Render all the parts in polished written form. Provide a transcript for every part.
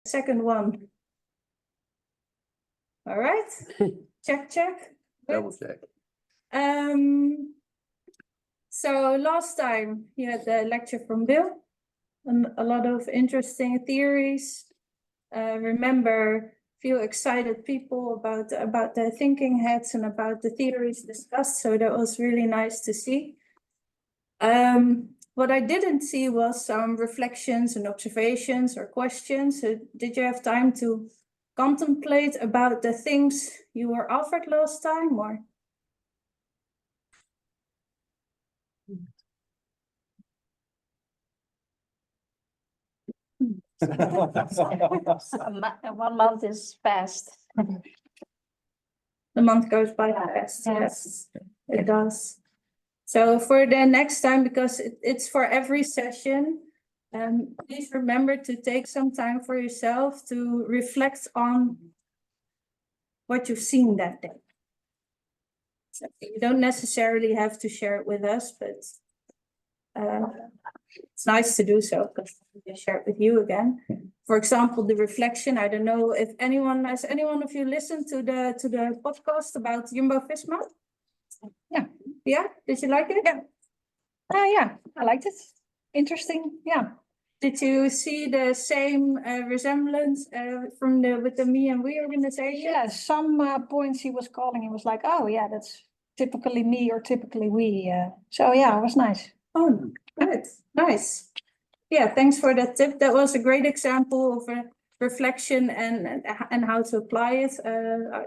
second one. All right, check. Double check. So last time you had the lecture from Bill, and a lot of interesting theories. Remember, few excited people about the thinking heads and about the theories discussed. So that was really nice to see. What I didn't see was some reflections and observations or questions. So did you have time to contemplate about the things you were offered last time, or? One month is fast. The month goes by fast, yes, it does. So for the next time, because it's for every session, please remember to take some time for yourself to reflect on what you've seen that day. So you don't necessarily have to share it with us, but it's nice to do so because we can share it with you again. For example, the reflection. I don't know if anyone of you listened to the podcast about Jumbo-Visma? Yeah. Did you like it? Yeah. Yeah, I liked it. Interesting. Yeah. Did you see the same resemblance with the me and we organization? Yeah, some points he was calling, he was like, oh yeah, that's typically me or typically we. So yeah, it was nice. Oh, good, nice. Yeah, thanks for that tip. That was a great example of a reflection and how to apply it.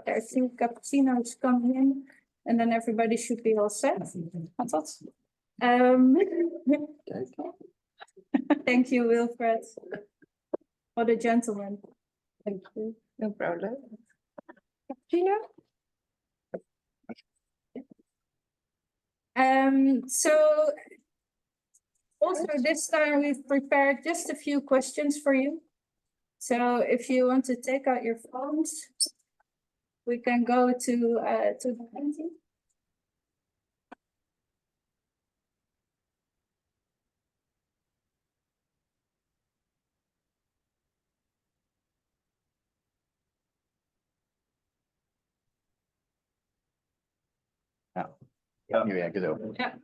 I think cappuccino is coming in, and then everybody should be all set. That's Thank you, Wilfred. What a gentleman. Thank you. No problem. Cappuccino? So also this time we've prepared just a few questions for you. So if you want to take out your phones, we can go to the painting. Ja, nu werkt het ook. Ja.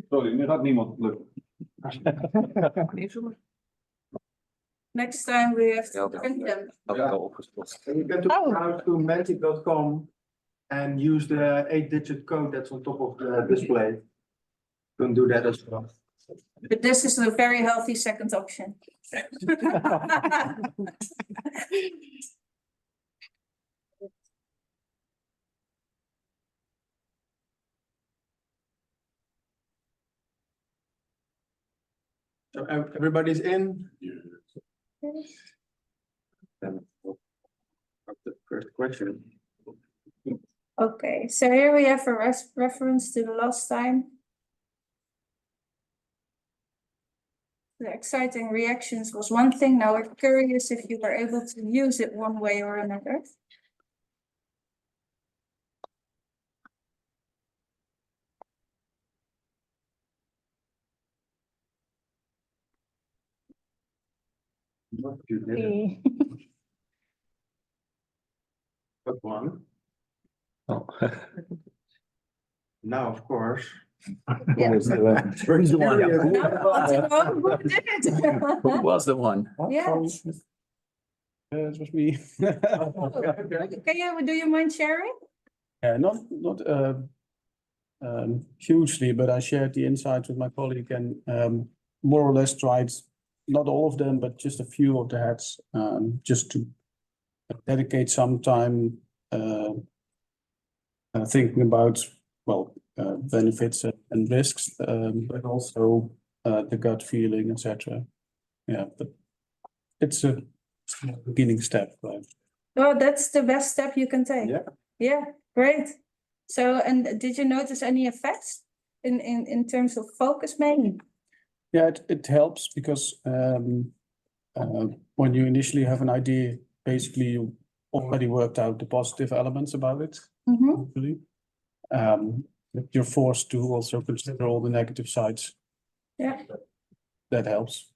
Sorry, nu gaat niemand lukken. Next time we have to print them. Ook al opgestopt. And you can go to mantic.com and use the 8-digit code that's on top of the display. You can do that as well. But this is a very healthy second option. So everybody's in. Then we'll start the first question. Okay, so here we have a reference to the last time. The exciting reactions was one thing. Now we're curious if you were able to use it one way or another. What you did, but one. Oh. Now, of course. Yeah. Where's the one? No, who did it? Who was the one? Yes. It was me. Do you mind sharing? Not hugely, but I shared the insights with my colleague and more or less tried, not all of them, but just a few of the heads, just to dedicate some time thinking about, well, benefits and risks, but also the gut feeling, etc. Yeah, but it's a beginning step, right? Oh, that's the best step you can take. Yeah. Yeah, great. So, and did you notice any effects in terms of focus maybe? Yeah, it helps because when you initially have an idea, basically you already worked out the positive elements about it. Mm-hmm. Hopefully. You're forced to also consider all the negative sides. Yeah. That helps.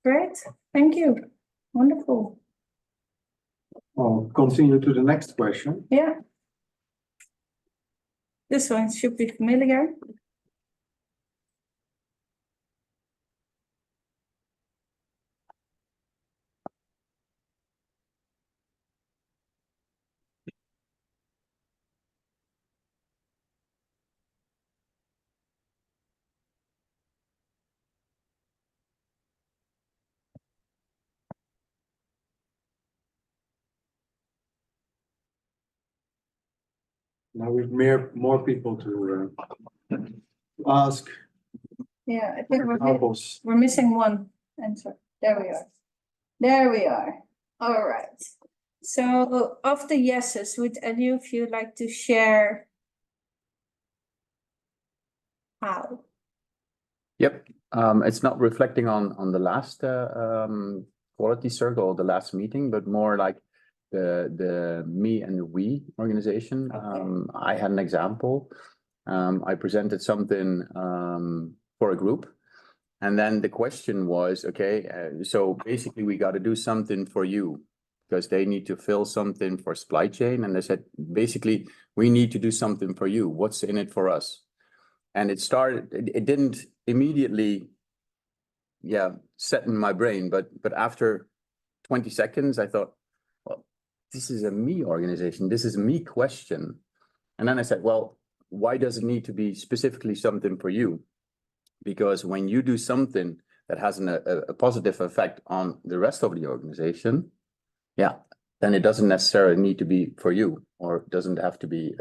Great, thank you. Wonderful. I'll continue to the next question. Yeah. This one should be familiar. Now we've more people to ask Yeah, I think examples. we're missing one answer. There we are. There we are. All right. So of the yeses, would any of you like to share how? Yep, it's not reflecting on the last quality circle or the last meeting, but more like the me and the we organization. Okay. I had an example. I presented something for a group, and then the question was, okay, so basically we got to do something for you because they need to fill something for supply chain, and they said basically we need to do something for you. What's in it for us? And it didn't immediately, set in my brain, but after 20 seconds, I thought, well, this is a me organization. This is a me question. And then I said, well, why does it need to be specifically something for you? Because when you do something that has a positive effect on the rest of the organization, then it doesn't necessarily need to be for you, or it doesn't have to be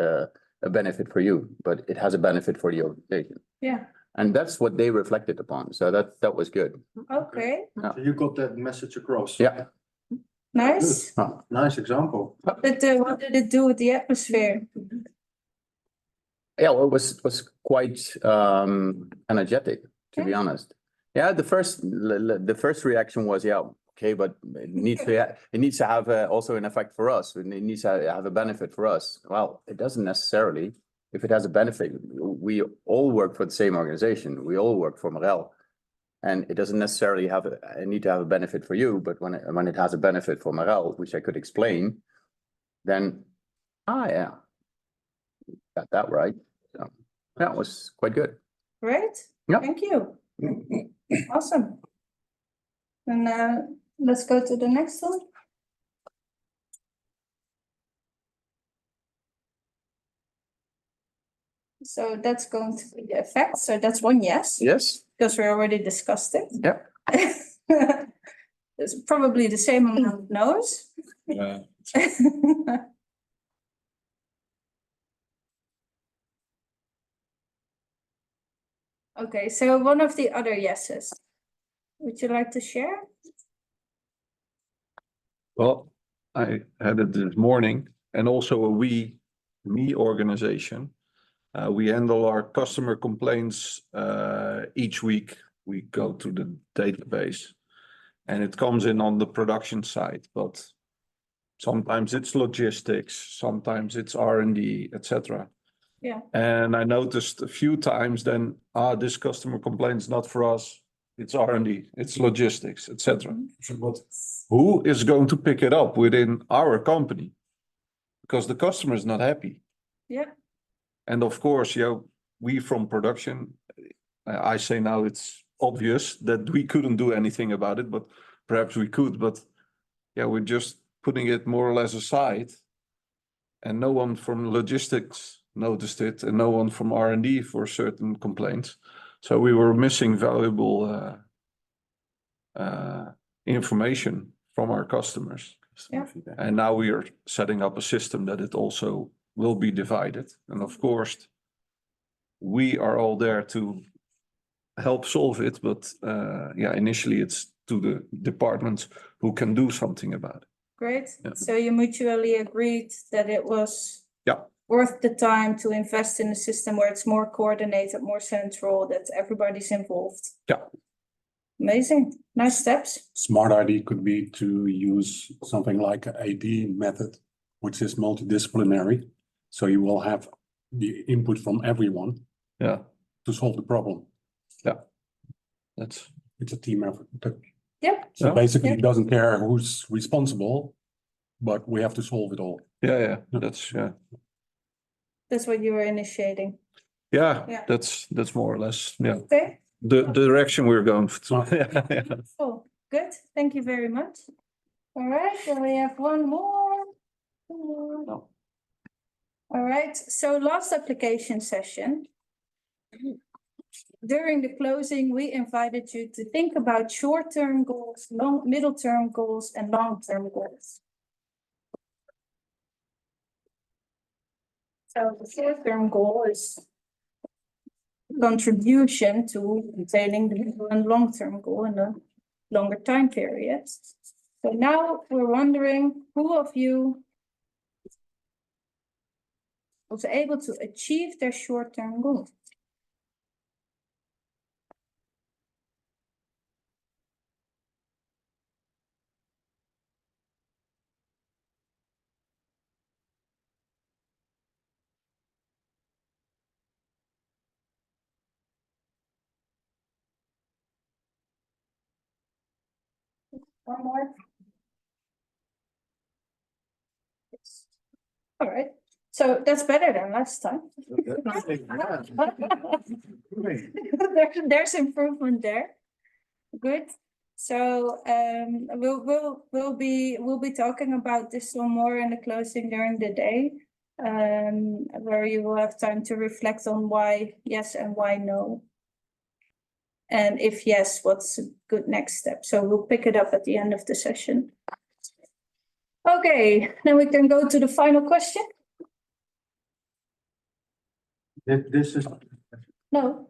a benefit for you, but it has a benefit for the organization. Yeah, And that's what they reflected upon. So that was good. okay, So you got that message across. Yeah. nice. Huh. Nice example. But what did it do with the atmosphere? Yeah, well, it was quite energetic, to be honest. Yeah, the first reaction was, okay, but it needs to have also an effect for us. It needs to have a benefit for us. Well, it doesn't necessarily. If it has a benefit, we all work for the same organization. We all work for Marel, and it doesn't necessarily need to have a benefit for you. But when it has a benefit for Marel, which I could explain, then got that right. So that was quite good. Great, Yeah. thank you. Awesome. And let's go to the next one. So that's going to be the effect. So that's one yes, Yes. because we already discussed it. Yep. It's probably the same amount of no's. Yeah. Okay, so one of the other yeses. Would you like to share? Well, I had it this morning, and also a me organization. We handle our customer complaints each week. We go to the database and it comes in on the production side, but sometimes it's logistics, sometimes it's R&D, etc. Yeah. And I noticed a few times then, this customer complaint is not for us. It's R&D, it's logistics, etc. But who is going to pick it up within our company? Because the customer is not happy. Yeah. And of course, we from production, I say now it's obvious that we couldn't do anything about it, but perhaps we could. But we're just putting it more or less aside. And no one from logistics noticed it, and no one from R&D for certain complaints. So we were missing valuable information from our customers. Yeah. And now we are setting up a system that it also will be divided. And of course, we are all there to help solve it. But initially it's to the departments who can do something about it. Great. Yeah. So you mutually agreed that it was worth the time to invest in a system where it's more coordinated, more central, that everybody's involved. Yeah. Amazing. Nice steps. Smart idea could be to use something like an AD method, which is multidisciplinary. So you will have the input from everyone Yeah. to solve the problem. That's It's a team effort. Yep, So Yeah. basically, Yeah. it doesn't care who's responsible, but we have to solve it all. Yeah, that's, that's what you were initiating. yeah, Yeah. that's more or less, yeah, Okay, the direction we're going. Yeah, yeah. oh, good, thank you very much. All right, then we have one more. No. All right, so last application session. During the closing, we invited you to think about short-term goals, middle-term goals, and long-term goals. So the short-term goal is contribution to attaining the middle and long-term goal in a longer time period. So now we're wondering who of you was able to achieve their short-term goal? One more? Yes. All right, so that's better than last time. There's improvement there. Good. So we'll be talking about this some more in the closing during the day. Where you will have time to reflect on why yes and why no. And if yes, what's a good next step? So we'll pick it up at the end of the session. Okay, then we can go to the final question. This is, No,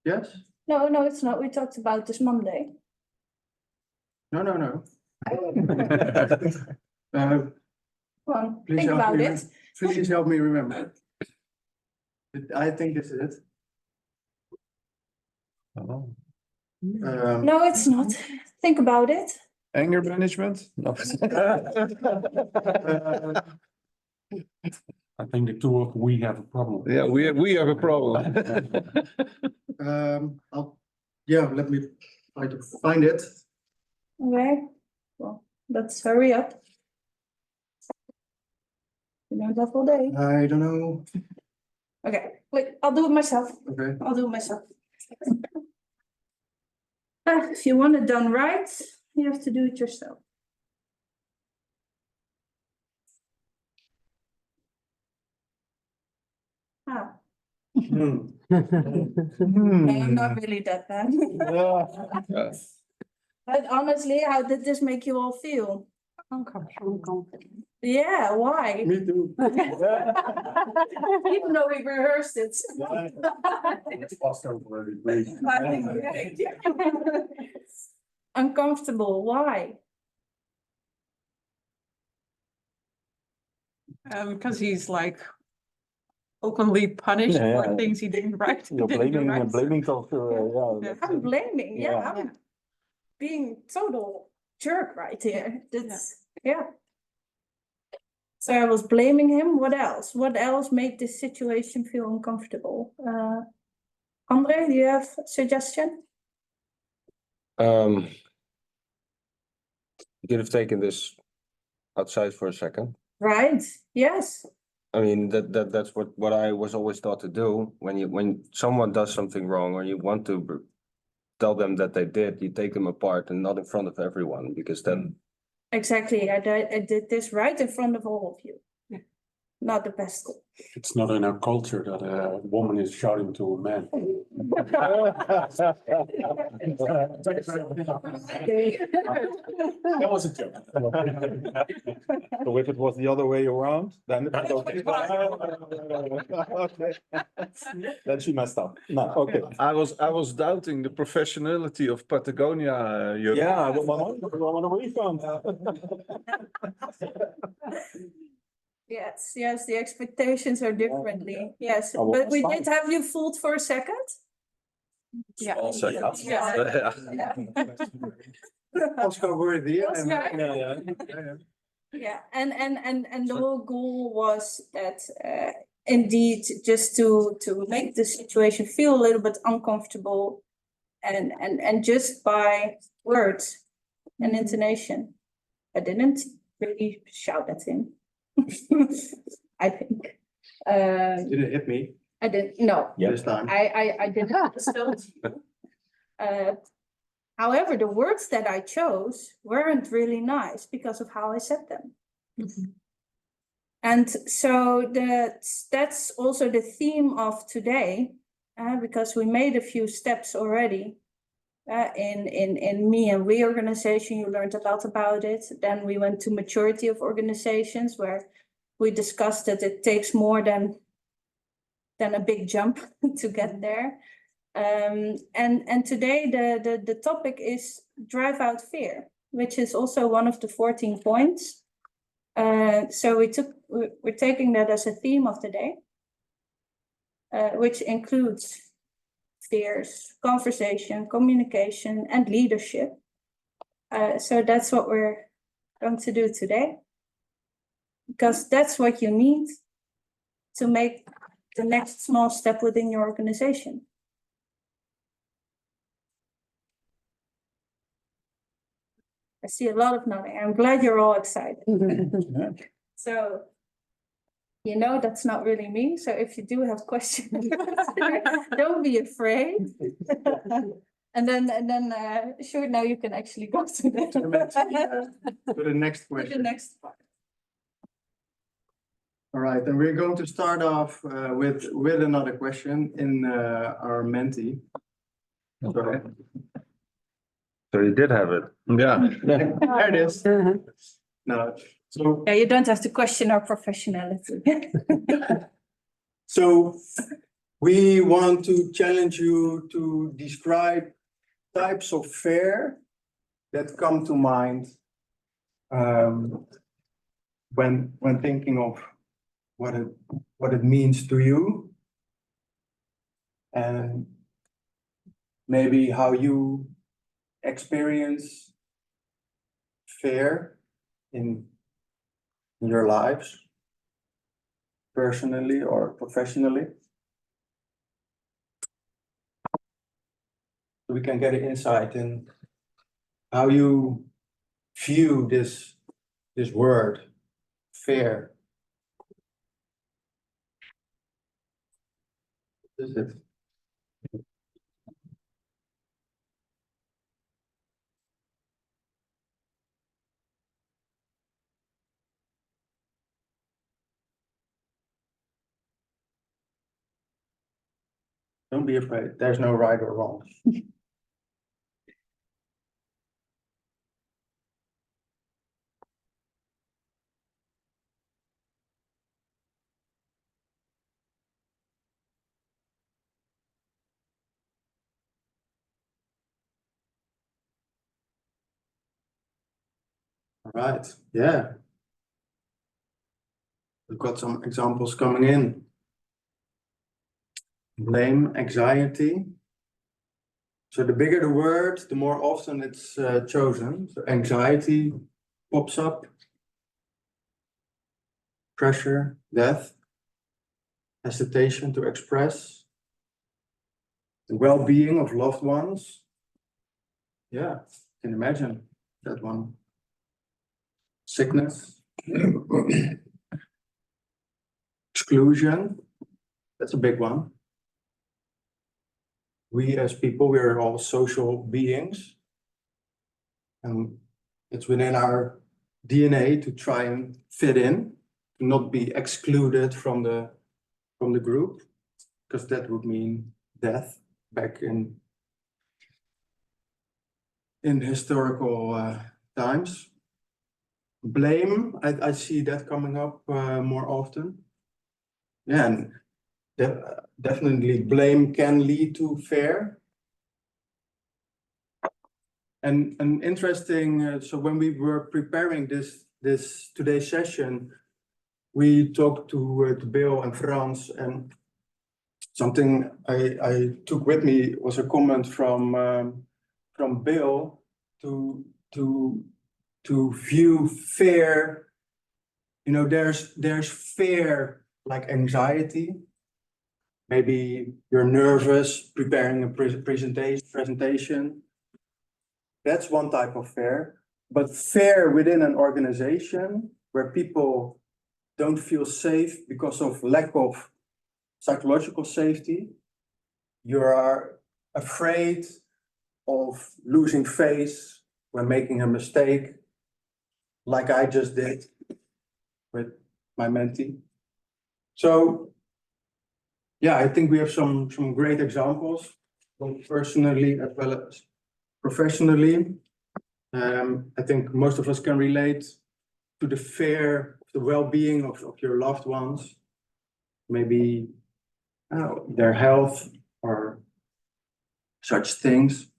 yes? no, it's not. We talked about this Monday. No. Come on, Please think help about me it. Please help me remember. I think this is it. Oh. No, it's not. Think about it. Anger management? No. I think the two of we have a problem. Yeah, we have a problem. Let me try to find it. Okay, well, let's hurry up. We don't have all day. I don't know. Okay, wait, I'll do it myself. Okay. I'll do it myself. If you want it done right, you have to do it yourself. Ah, no, I'm not really that bad. Yeah. But honestly, how did this make you all feel? Uncomfortable. Yeah, why? Me too. Even though we rehearsed it. Uncomfortable, why? Because he's like openly punished Yeah, for yeah. things he didn't right. You're didn't do right. blaming culture, Yeah. I'm blaming, yeah, Yeah. I'm being total jerk right here. That's, yeah. So I was blaming him. What else? What else made this situation feel uncomfortable? Andre, do you have a suggestion? You could have taken this outside for a second. Right, yes. I mean, that's what I was always taught to do. When someone does something wrong or you want to tell them that they did, you take them apart and not in front of everyone, because then Exactly. I did this right in front of all of you. Yeah. Not the best. It's not in our culture that a woman is shouting to a man. That was a joke. So if it was the other way around, then it's okay. Okay. Then she messed up. No, okay. I was doubting the professionality of Patagonia. Jurgen. Yeah, I want a refund. Yes, the expectations are differently. Yes, Oh, well, but we that's did have you fooled for a second. Yeah. All seconds. Yeah. Oscar worthy. Oscar. Yeah. Yeah, and the whole goal was that indeed just to make the situation feel a little bit uncomfortable, and just by words and intonation. I didn't really shout at him. I think. Did it hit me I didn't, no, this time? I didn't. So, however, the words that I chose weren't really nice because of how I said them. And so that's also the theme of today, because we made a few steps already. In me and we organization, you learned a lot about it. Then we went to maturity of organizations, where we discussed that it takes more than a big jump to get there. And today the topic is drive out fear, which is also one of the 14 points. So we're taking that as a theme of the day, which includes fears, conversation, communication, and leadership. So that's what we're going to do today, because that's what you need to make the next small step within your organization. I see a lot of nodding. I'm glad you're all excited. Yeah. So, you know, that's not really me. So if you do have questions, don't be afraid. And then, sure, now you can actually go to To the next the question. next part. All right, and we're going to start off with another question in our Menti. Sorry. So you did have it. Yeah. There it is. No, so Yeah, you don't have to question our professionality. So we want to challenge you to describe types of fear that come to mind when thinking of what it means to you, and maybe how you experience fear in your lives, personally or professionally. So we can get an insight in how you view this word, fear. What is it? Don't be afraid. There's no right or wrong. All right, yeah. We've got some examples coming in. Blame, anxiety. So the bigger the word, the more often it's chosen. So anxiety pops up. Pressure, death, hesitation to express, the well-being of loved ones. Yeah, can imagine that one. Sickness. Exclusion, that's a big one. We as people, we are all social beings. And it's within our DNA to try and fit in, to not be excluded from the group, because that would mean death back in historical times. Blame, I see that coming up more often. Yeah, and definitely blame can lead to fear. And interesting, so when we were preparing this today's session, we talked to Bill and Frans, and something I took with me was a comment from Bill to view fear. You know, there's fear like anxiety, maybe you're nervous preparing a presentation. That's one type of fear. But fear within an organization where people don't feel safe because of lack of psychological safety, you are afraid of losing face when making a mistake, like I just did with my mentee. So, yeah, I think we have some great examples, both personally as well as professionally. I think most of us can relate to the fear of the well-being of your loved ones, maybe their health or such things.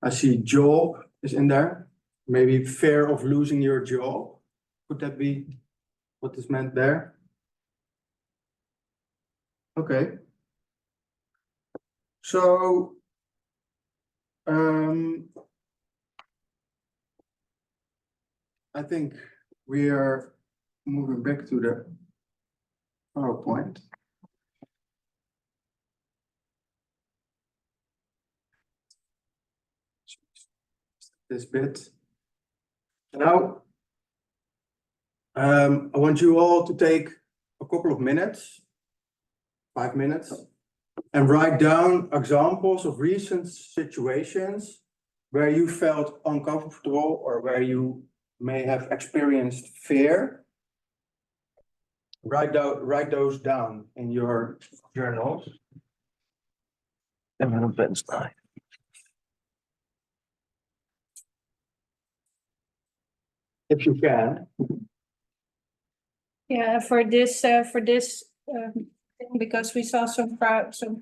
I see job is in there, maybe fear of losing your job. Could that be what is meant there? Okay. So, I think we are moving back to the PowerPoint. This bit. Now, I want you all to take a couple of minutes, 5 minutes, and write down examples of recent situations where you felt uncomfortable or where you may have experienced fear. Write those down in your journals. If you can. Yeah, for this thing, because we saw some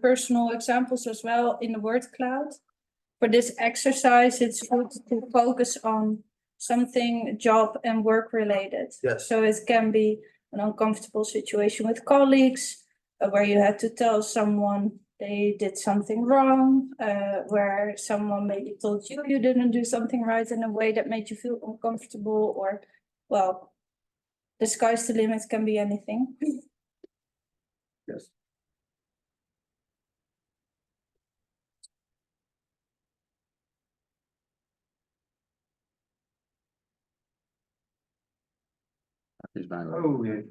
personal examples as well in the word cloud. For this exercise, it's good to focus on something job and work related. Yes. So it can be an uncomfortable situation with colleagues, where you had to tell someone they did something wrong, where someone maybe told you you didn't do something right in a way that made you feel uncomfortable, or, well, the sky's the limit, can be anything. Yes. Is bijna. Oh, yeah.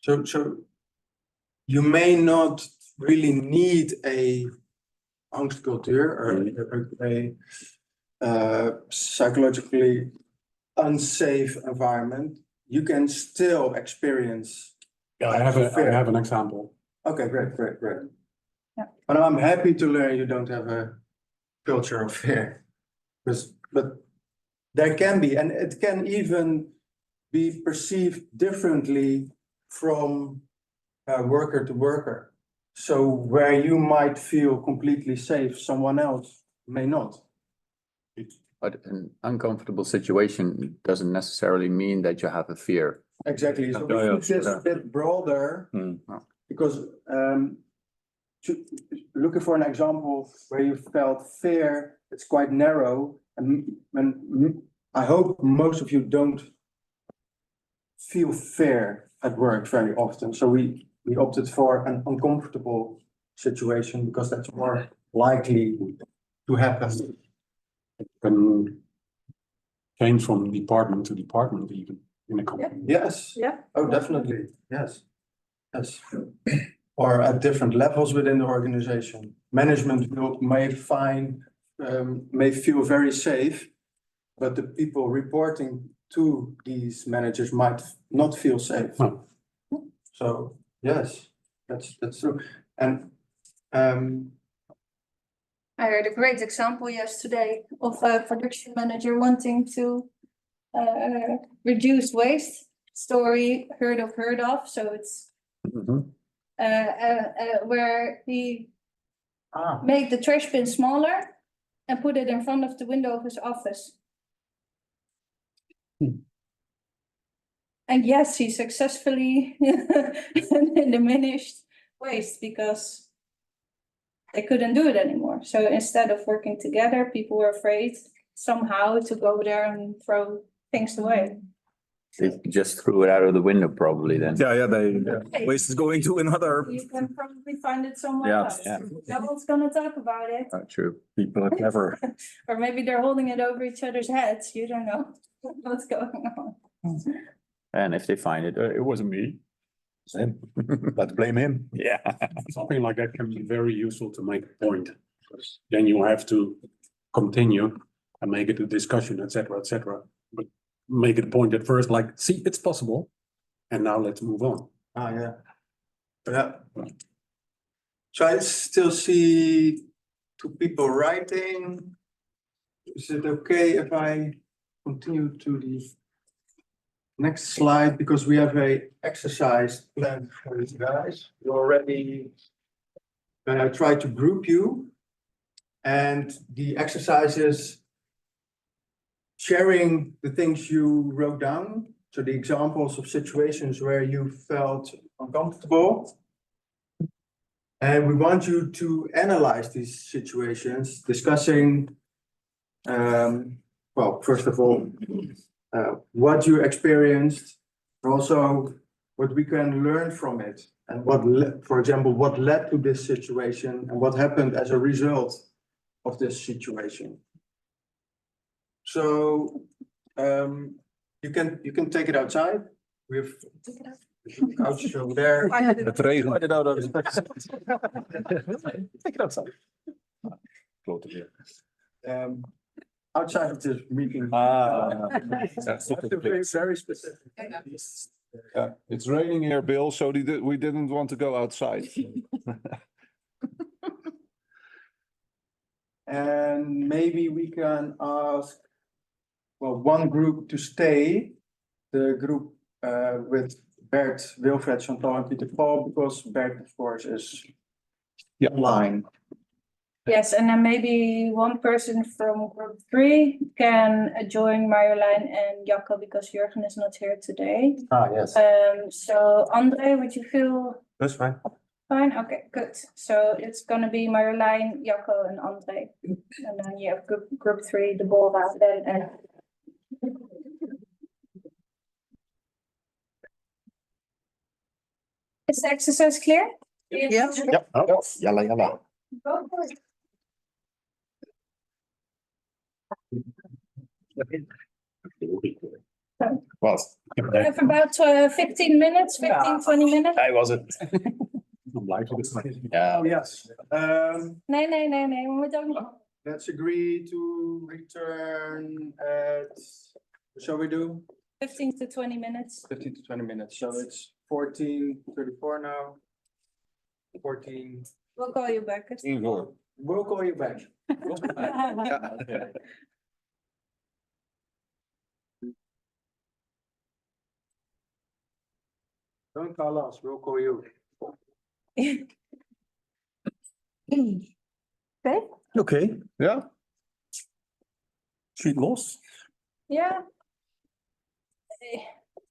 So you may not really need a angstcultuur or a psychologically unsafe environment. You can still experience. Yeah, I have an example. Okay, great. Yeah. But I'm happy to learn you don't have a culture of fear. But there can be, and it can even be perceived differently from worker to worker. So where you might feel completely safe, someone else may not. But an uncomfortable situation doesn't necessarily mean that you have a fear. Exactly. So Yeah, we put this a bit broader, because looking for an example where you felt fear, it's quite narrow, and I hope most of you don't feel fear at work very often. So we opted for an uncomfortable situation because that's more likely to happen. It can change from department to department even in a company. Yes. Yeah. Oh, definitely. Yes. Or at different levels within the organization. Management may feel very safe, but the people reporting to these managers might not feel safe. No. So, yes. That's true. And I heard a great example yesterday of a production manager wanting to reduce waste. Story heard of, so it's Mhm. where he made the trash bin smaller and put it in front of the window of his office. And yes, he successfully diminished waste because they couldn't do it anymore. So instead of working together, people were afraid somehow to go there and throw things away. They just threw it out of the window probably then. Waste is going to another. You can probably find it somewhere Yeah, else. yeah. No one's gonna talk about it. True. People are clever. Or maybe they're holding it over each other's heads. You don't know what's going on. And if they find it, it wasn't me. It's him. Let's blame him. Yeah. Something like that can be very useful to make a point. Because then you have to continue and make it a discussion, etc., etc. But make it a point at first, like, see, it's possible. And now let's move on. yeah. Yeah. So I still see two people writing. Is it okay if I continue to the next slide, because we have a exercise planned for you guys. We already tried to group you, and the exercise is sharing the things you wrote down. So the examples of situations where you felt uncomfortable. And we want you to analyze these situations, discussing, well, first of all, what you experienced, but also what we can learn from it, and for example, what led to this situation and what happened as a result of this situation. So you can take it outside. We have couches over there. Het regent. Take it outside. Outside of this meeting. Very specific. Yeah, it's raining here, Bill, so we didn't want to go outside. And maybe we can ask, well, one group to stay, the group with Bert, Wilfred, Chantal, and Peter Paul, because Bert, of course, is online. Yes, and then maybe one person from group 3 can join Marjolein and Jacco because Jurgen is not here today. Yes. So Andre, would you feel That's fine. fine? Okay, good. So it's gonna be Marjolein, Jacco, and Andre. And then you have group 3, Deborah, then and. Is the exercise clear? Yep. Yalla, yalla. Go for it. Wat? We have about 15 minutes, 20 minutes. Hij was het. I'm like this. Ja. Oh, yes. Nee, we moeten ook nog. Let's agree to return at, shall we do? 15 to 20 minutes. 15 to 20 minutes, so it's 14:34 now. 14, We'll call you back. we'll call you back. Don't call us, we'll call you. Oké. Ja? Schiet los. Ja.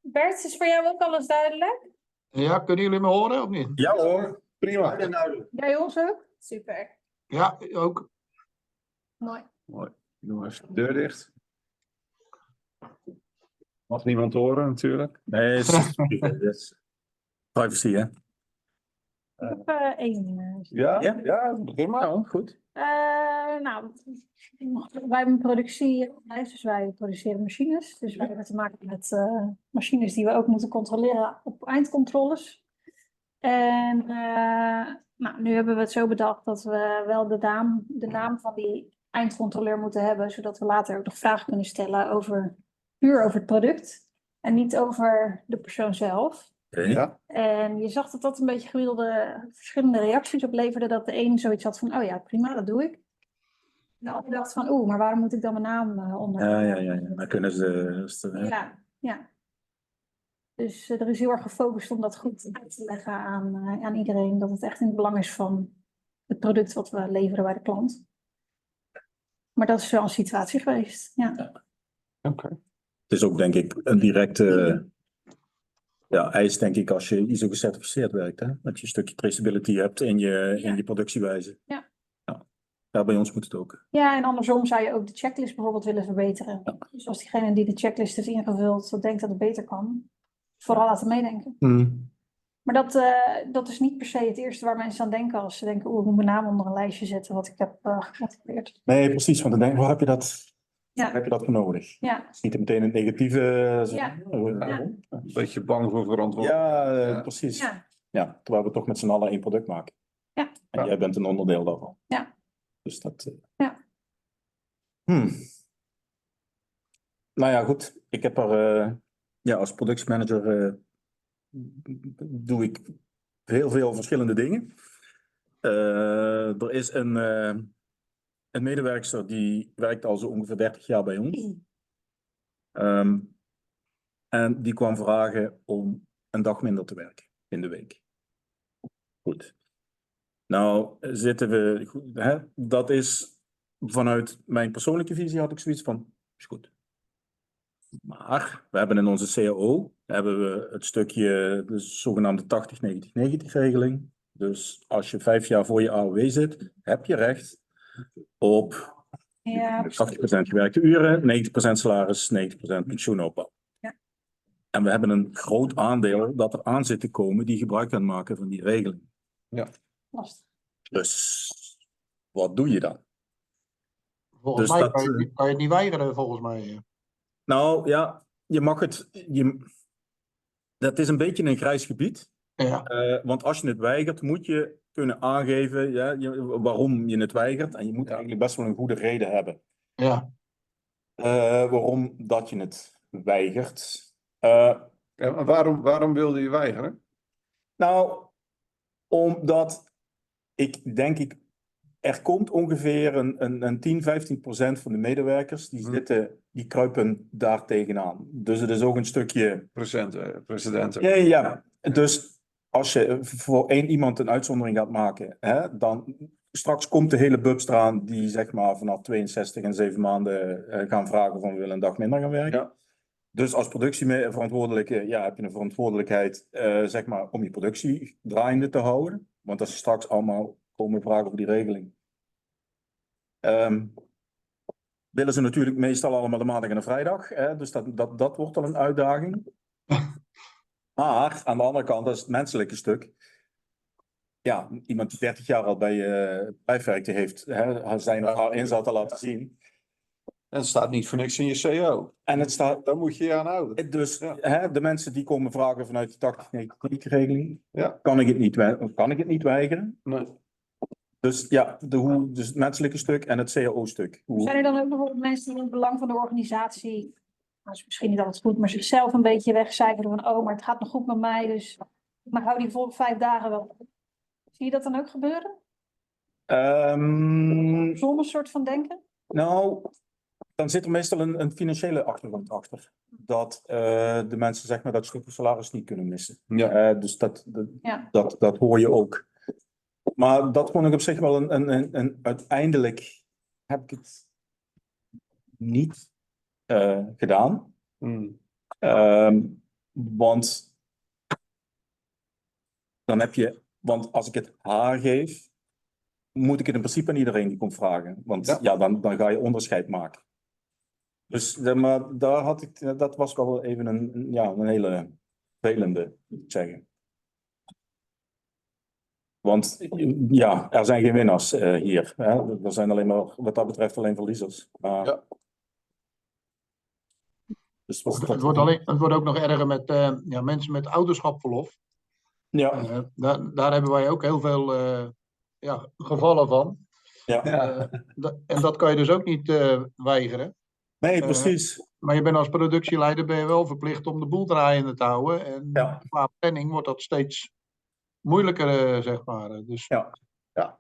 Bert, is voor jou ook alles duidelijk? Ja, kunnen jullie me horen of niet? Ja hoor. Prima. En nou, Jij ons ook? Super. Ja, ook. Mooi. Mooi. Doe even de deur dicht. Mag niemand horen natuurlijk. Nee, is privacy, hè? Ik heb één. Ja? Ja? Ja, begin maar. Nou, goed. Nou, wij hebben een productiebedrijf, dus wij produceren machines. Dus wij hebben te maken met machines die we ook moeten controleren op eindcontroles. En nou, nu hebben we het zo bedacht dat we wel de naam van die eindcontroleur moeten hebben, zodat we later ook nog vragen kunnen stellen puur over het product en niet over de persoon zelf. Ja, En je zag dat dat een beetje gemiddelde verschillende reacties opleverde. Dat de een zoiets had van, oh ja, prima, dat doe ik. De ander dacht van, oeh, maar waarom moet ik dan mijn naam onder? ja. Dan kunnen ze. Ja. Dus er is heel erg gefocust om dat goed uit te leggen aan iedereen. Dat het echt in het belang is van het product wat we leveren bij de klant. Maar dat is wel een situatie geweest, ja. Oké. Het is ook denk ik een directe eis, denk ik, als je ISO gecertificeerd werkt. Hè? Dat je een stukje traceability hebt in je productiewijze. Ja. Ja, bij ons moet het ook. Ja, en andersom zou je ook de checklist bijvoorbeeld willen verbeteren. Dus als diegene die de checklist heeft ingevuld, denkt dat het beter kan, vooral laten meedenken. Maar dat is niet per se het eerste waar mensen aan denken als ze denken, ik moet mijn naam onder een lijstje zetten wat ik heb gecontroleerd. Nee, precies. Want dan denk ik, waar heb je dat, Ja. heb je dat voor nodig? Ja. Het is niet meteen een negatieve. Ja. Een beetje bang voor verantwoording. Ja, precies. Ja. Ja, terwijl we toch met z'n allen één product maken. Ja. En jij bent een onderdeel daarvan. Ja. Dus dat. Ja. Nou ja, goed. Ik heb er als productiemanager doe ik heel veel verschillende dingen. Er is een medewerkster die werkt al zo ongeveer 30 jaar bij ons. En die kwam vragen om een dag minder te werken in de week. Goed. Nou zitten we, dat is vanuit mijn persoonlijke visie had ik zoiets van, is goed. Maar we hebben in onze CAO hebben we het stukje, de zogenaamde 80-90-90 regeling. Dus als je 5 jaar voor je AOW zit, heb je recht op 80% gewerkte uren, 90% salaris, 90% pensioenopbouw. Ja. En we hebben een groot aandeel dat er aan zit te komen die gebruik gaan maken van die regeling. Ja. Lastig. Dus wat doe je dan? Volgens Dus mij dat, kan je het niet weigeren, volgens mij. Nou ja, je mag het. Dat is een beetje een grijs gebied. Ja. Want als je het weigert, moet je kunnen aangeven waarom je het weigert. En je moet eigenlijk best wel een goede reden hebben. Ja. Waarom dat je het weigert. Maar waarom wilde je weigeren? Nou, omdat er komt ongeveer een 10-15% van de medewerkers die kruipen daar tegenaan. Dus het is ook een stukje. President. Ja. Dus als je voor één iemand een uitzondering gaat maken, dan straks komt de hele bubs eraan die zeg maar vanaf 62 en 7 maanden gaan vragen van we willen een dag minder gaan werken. Ja. Dus als productieverantwoordelijke heb je een verantwoordelijkheid zeg maar om je productie draaiende te houden. Want als je straks allemaal komen vragen over die regeling. Willen ze natuurlijk meestal allemaal de maandag en de vrijdag. Dus dat wordt al een uitdaging. Maar aan de andere kant, dat is het menselijke stuk. Ja, iemand die 30 jaar al bij je werkte heeft zijn of haar inzet te laten zien. En het staat niet voor niks in je CO. En het staat. Daar moet je je aan houden. Dus de mensen die komen vragen vanuit de 80-90 regeling. Ja. Kan ik het niet weigeren? Nee. Dus ja, dus het menselijke stuk en het CAO-stuk. Zijn er dan ook bijvoorbeeld mensen die in het belang van de organisatie, nou, is misschien niet altijd goed, maar zichzelf een beetje wegcijferen van, maar het gaat nog goed met mij, dus maar hou die vol 5 dagen wel. Zie je dat dan ook gebeuren? Zonder soort van denken? Nou, dan zit er meestal een financiële achtergrond achter. Dat de mensen zeg maar dat stukje salaris niet kunnen missen. Ja. Dus dat hoor je ook. Maar dat vond ik op zich wel een uiteindelijk heb ik het niet gedaan. Want dan heb je, want als ik het haar geef, moet ik het in principe aan iedereen die komt vragen. Want dan ga je onderscheid maken. Dus maar daar had ik, dat was wel even een hele vervelende, moet ik zeggen. Want er zijn geen winnaars hier. Er zijn alleen maar, wat dat betreft, alleen verliezers. Dus Het wordt ook nog erger met mensen met ouderschapverlof. Ja. Daar hebben wij ook heel veel gevallen van. Ja. En dat kan je dus ook niet weigeren. Nee, precies. Maar je bent als productieleider ben je wel verplicht om de boel draaiende te houden. En Ja. qua planning wordt dat steeds moeilijker, zeg maar. Dus Ja. Ja.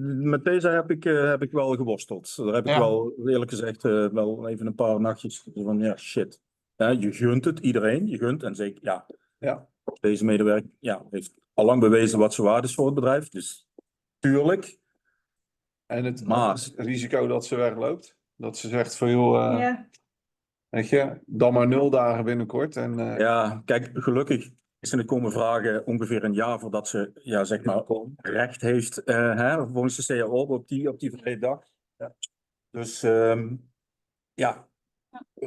Met deze heb ik wel geworsteld. Daar heb ik Ja. wel, eerlijk gezegd, wel even een paar nachtjes van, ja, shit. Ja, je gunt het iedereen, je gunt. En zeker, ja, Ja. deze medewerker heeft allang bewezen wat zijn waarde is voor het bedrijf. Dus tuurlijk. En het Maar- risico dat ze wegloopt. Dat ze zegt van joh, Ja, weet je, dan maar 0 dagen binnenkort. En, Ja, kijk, gelukkig is in de komen vragen ongeveer een jaar voordat ze, ja, zeg maar, recht heeft, volgens de CAO op die vrije dag. Ja. Dus, ja,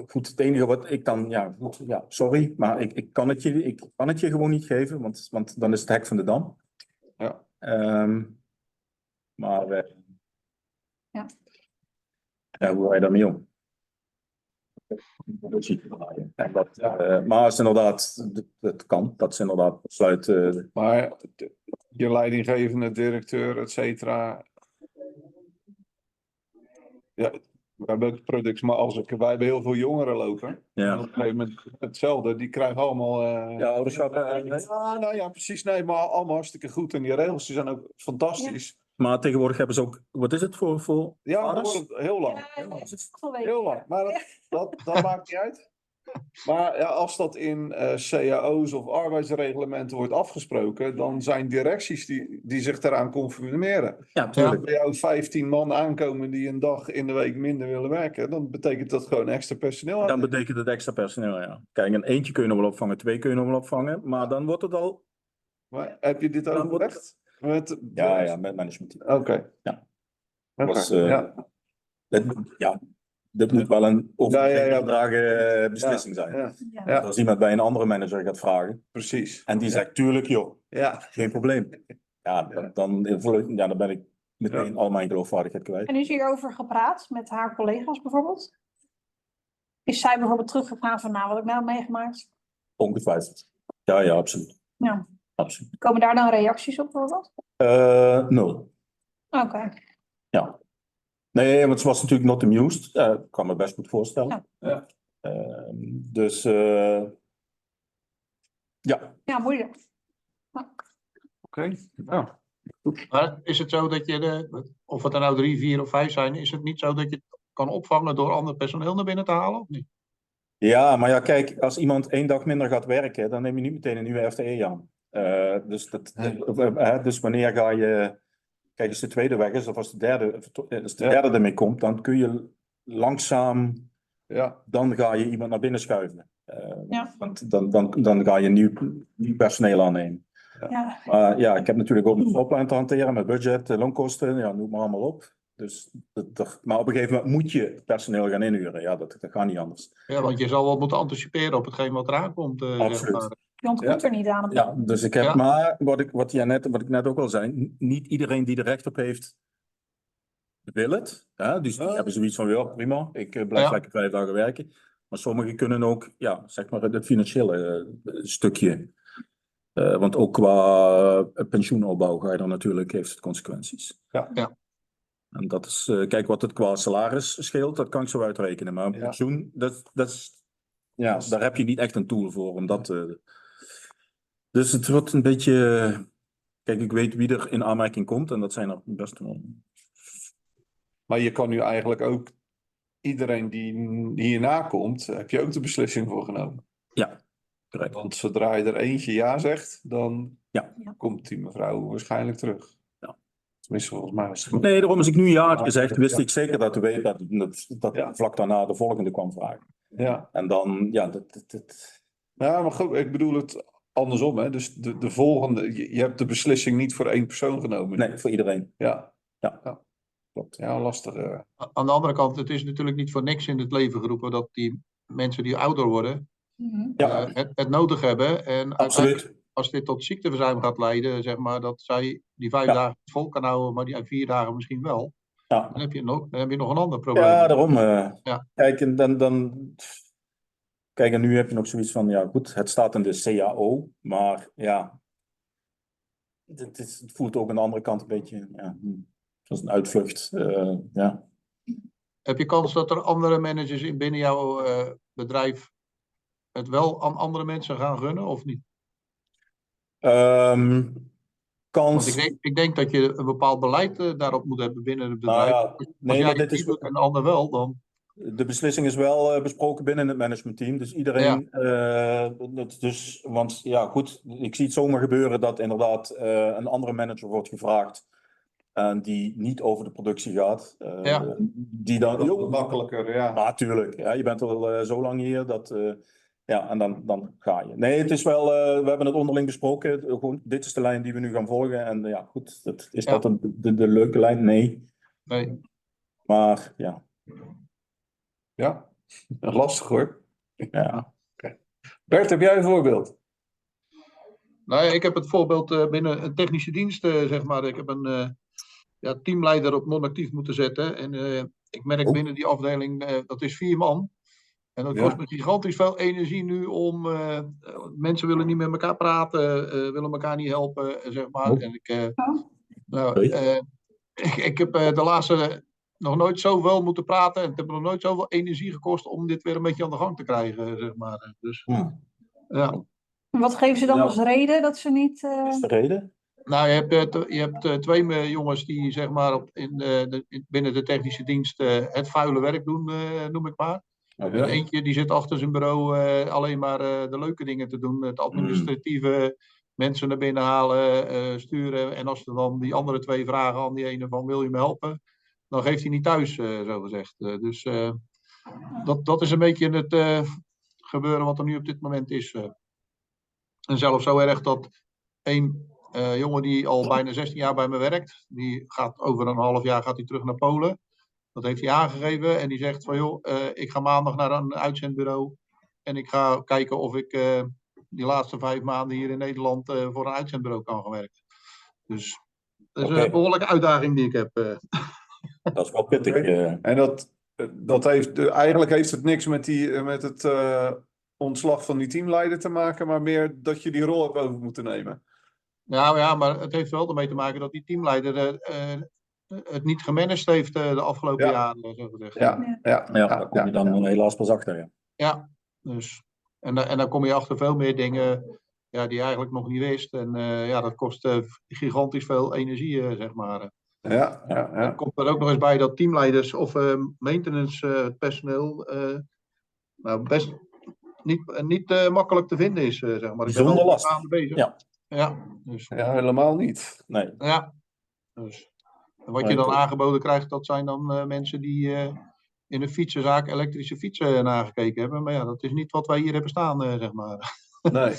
goed, het enige wat ik dan, ja, goed, ja, sorry, maar ik kan het je gewoon niet geven, want dan is het hek van de dam. Ja. Maar, Ja. ja, hoe ga je daarmee om? En dat, maar als inderdaad, het kan, dat is inderdaad besluit. Maar je leidinggevende directeur, et cetera. Ja, we hebben ook producten, maar wij hebben heel veel jongeren lopen. Ja. En op een gegeven moment hetzelfde, die krijgen allemaal... Ja, ouderschap. nou ja, precies. Nee, maar allemaal hartstikke goed. En die regels die zijn ook fantastisch. Maar tegenwoordig hebben ze ook, wat is het voor Ja, dat vaders? wordt heel lang. Heel lang. Maar dat maakt niet uit. Maar ja, als dat in cao's of arbeidsreglementen wordt afgesproken, dan zijn directies die zich daaraan conformeren. Ja, Als tuurlijk. bij jou 15 man aankomen die een dag in de week minder willen werken, dan betekent dat gewoon extra personeel. Dan betekent het extra personeel, ja. Kijk, een eentje kun je nog wel opvangen, 2 kun je nog wel opvangen, maar dan wordt het al... Maar heb je dit Dan wordt overlegd? Met Ja, met management. Oké. Ja. Oké, Was, ja. Dit moet wel een Ja. gedragen beslissing zijn. Ja. ja. Ja. Als iemand bij een andere manager gaat vragen, Precies. en die zegt, tuurlijk joh, Ja. geen probleem. Ja, dan ben ik meteen al mijn geloofwaardigheid kwijt. En is hierover gepraat met haar collega's bijvoorbeeld? Is zij bijvoorbeeld teruggegaan van, nou, wat ik nou heb meegemaakt? Ongetwijfeld. Ja, absoluut. Ja. Absoluut. Komen daar dan reacties op bijvoorbeeld? 0. Oké. Ja. Nee, want ze was natuurlijk not amused. Ik kan me best goed voorstellen. Ja. Dus ja. Ja, moeilijk. Oké. Nou. Maar is het zo dat je, of het er nou 3, 4 of 5 zijn, is het niet zo dat je het kan opvangen door ander personeel naar binnen te halen? Of niet? Ja, maar ja, kijk, als iemand 1 dag minder gaat werken, dan neem je niet meteen een nieuwe FTE aan. Dus wanneer ga je... Kijk, als de tweede weg is, of als de derde ermee komt, dan kun je langzaam... Ja. Dan ga je iemand naar binnen schuiven. Ja. Want dan ga je nieuw personeel aannemen. Ja. Maar ja, ik heb natuurlijk ook een voorplan te hanteren met budget, loonkosten, ja, noem maar allemaal op. Dus maar op een gegeven moment moet je personeel gaan inhuren. Ja, dat gaat niet anders. Ja, want je zal wel moeten anticiperen op hetgeen wat eraan komt. Absoluut. Je ontkomt er niet aan. Ja, dus ik heb Ja. maar, wat ik net ook al zei, niet iedereen die er recht op heeft, wil het. Ja, dus die hebben zoiets van, ja, prima, ik blijf Ja. lekker 5 dagen werken. Maar sommigen kunnen ook, ja, zeg maar het financiële stukje. Want ook qua pensioenopbouw ga je dan natuurlijk, heeft het consequenties. Ja. Ja. En dat is, kijk wat het qua salaris scheelt, dat kan ik zo uitrekenen. Maar een Ja. pensioen, dat is, ja, daar heb je niet echt een tool voor om dat dus het wordt een beetje, kijk, ik weet wie er in aanmerking komt en dat zijn er best wel. Maar je kan nu eigenlijk ook iedereen die hierna komt, heb je ook de beslissing voor genomen. Ja, correct. Want zodra je er eentje ja zegt, dan Ja. komt die mevrouw waarschijnlijk terug. Ja. Tenminste, volgens mij is het. Nee, daarom als ik nu ja had gezegd, Ja. wist ik zeker dat dat Ja. vlak daarna de volgende kwam vragen. Ja. En dan, ja, Ja, maar goed, ik bedoel het andersom. Hè? Dus de volgende, je hebt de beslissing niet voor 1 persoon genomen. nee, voor iedereen. Ja. Ja. Klopt. Ja, lastig. Aan de andere kant, het is natuurlijk niet voor niks in het leven geroepen dat die mensen die ouder worden, Ja, het nodig hebben. En absoluut. als dit tot ziekteverzuim gaat leiden, zeg maar, dat zij die 5 Ja. dagen het vol kan houden, maar die 4 dagen misschien wel, Ja. dan heb je nog een ander probleem. Ja, daarom. Ja. Kijk, en dan. Kijk, en nu heb je nog zoiets van, ja goed, het staat in de CAO, maar ja, het voelt ook aan de andere kant een beetje, ja, zoals een uitvlucht. Ja. heb je kans dat er andere managers binnen jouw bedrijf het wel aan andere mensen gaan gunnen of niet? Want Kans. ik denk dat je een bepaald beleid daarop moet hebben binnen het Nou bedrijf. ja, Als nee, jij maar het dit niet is. doet en de ander wel, dan... De beslissing is wel besproken binnen het managementteam. Dus iedereen. Dus, want ja, goed, ik zie het zomaar gebeuren dat inderdaad een andere manager wordt gevraagd. Die niet over de productie gaat. Ja. Die dan. Dat is makkelijker, ja. Natuurlijk, ja, je bent al zo lang hier dat. Ja, en dan ga je. Nee, het is wel. We hebben het onderling besproken. Gewoon, dit is de lijn die we nu gaan volgen. En ja, goed, is Ja. dat de leuke lijn? Nee. Nee. Maar ja. Ja, lastig hoor. Ja. Bert, heb jij een voorbeeld? Nou ja, ik heb het voorbeeld binnen een technische dienst, zeg maar. Ik heb een teamleider op non-actief moeten zetten. En ik merk binnen die afdeling, dat is 4 man. En dat kost me gigantisch veel energie nu om... mensen willen niet met elkaar praten, willen elkaar niet helpen, zeg maar. En ik heb de laatste nog nooit zoveel moeten praten. En het heeft me nog nooit zoveel energie gekost om dit weer een beetje aan de gang te krijgen, zeg maar. Dus, ja. Wat geven ze dan Ja. als reden dat ze niet... Is de reden? Nou, je hebt 2 jongens die zeg maar binnen de technische dienst het vuile werk doen, noem ik maar. Oké. En eentje die zit achter zijn bureau alleen maar de leuke dingen te doen. Het administratieve, mensen naar binnen halen, sturen. En als er dan die andere 2 vragen aan die ene van wil je me helpen? Dan geeft hij niet thuis, zo gezegd. Dus dat is een beetje het gebeuren wat er nu op dit moment is. En zelfs zo erg dat een jongen die al bijna 16 jaar bij me werkt, die gaat over een half jaar gaat hij terug naar Polen. Dat heeft hij aangegeven en die zegt van joh, ik ga maandag naar een uitzendbureau en ik ga kijken of ik die laatste 5 maanden hier in Nederland voor een uitzendbureau kan gaan werken. Dus dat is een behoorlijke uitdaging die ik heb. Dat is wel pittig. En dat heeft, eigenlijk heeft het niks met het ontslag van die teamleider te maken, maar meer dat je die rol hebt over moeten nemen. Nou ja, maar het heeft wel ermee te maken dat die teamleider het niet gemanaged heeft de afgelopen jaren, zo gezegd. Ja, daar kom je dan helaas pas achter. Ja. Ja, dus. En dan kom je achter veel meer dingen die je eigenlijk nog niet wist. En dat kost gigantisch veel energie, zeg maar. Ja. Komt er ook nog eens bij dat teamleiders of maintenance personeel best niet makkelijk te vinden is, zeg maar. Zonder last. Bezig. Dus. Ja, helemaal niet. Nee. Ja, dus. En wat je dan aangeboden krijgt, dat zijn dan mensen die in een fietsenzaak elektrische fietsen nagekeken hebben. Maar ja, dat is niet wat wij hier hebben staan, zeg maar. Nee.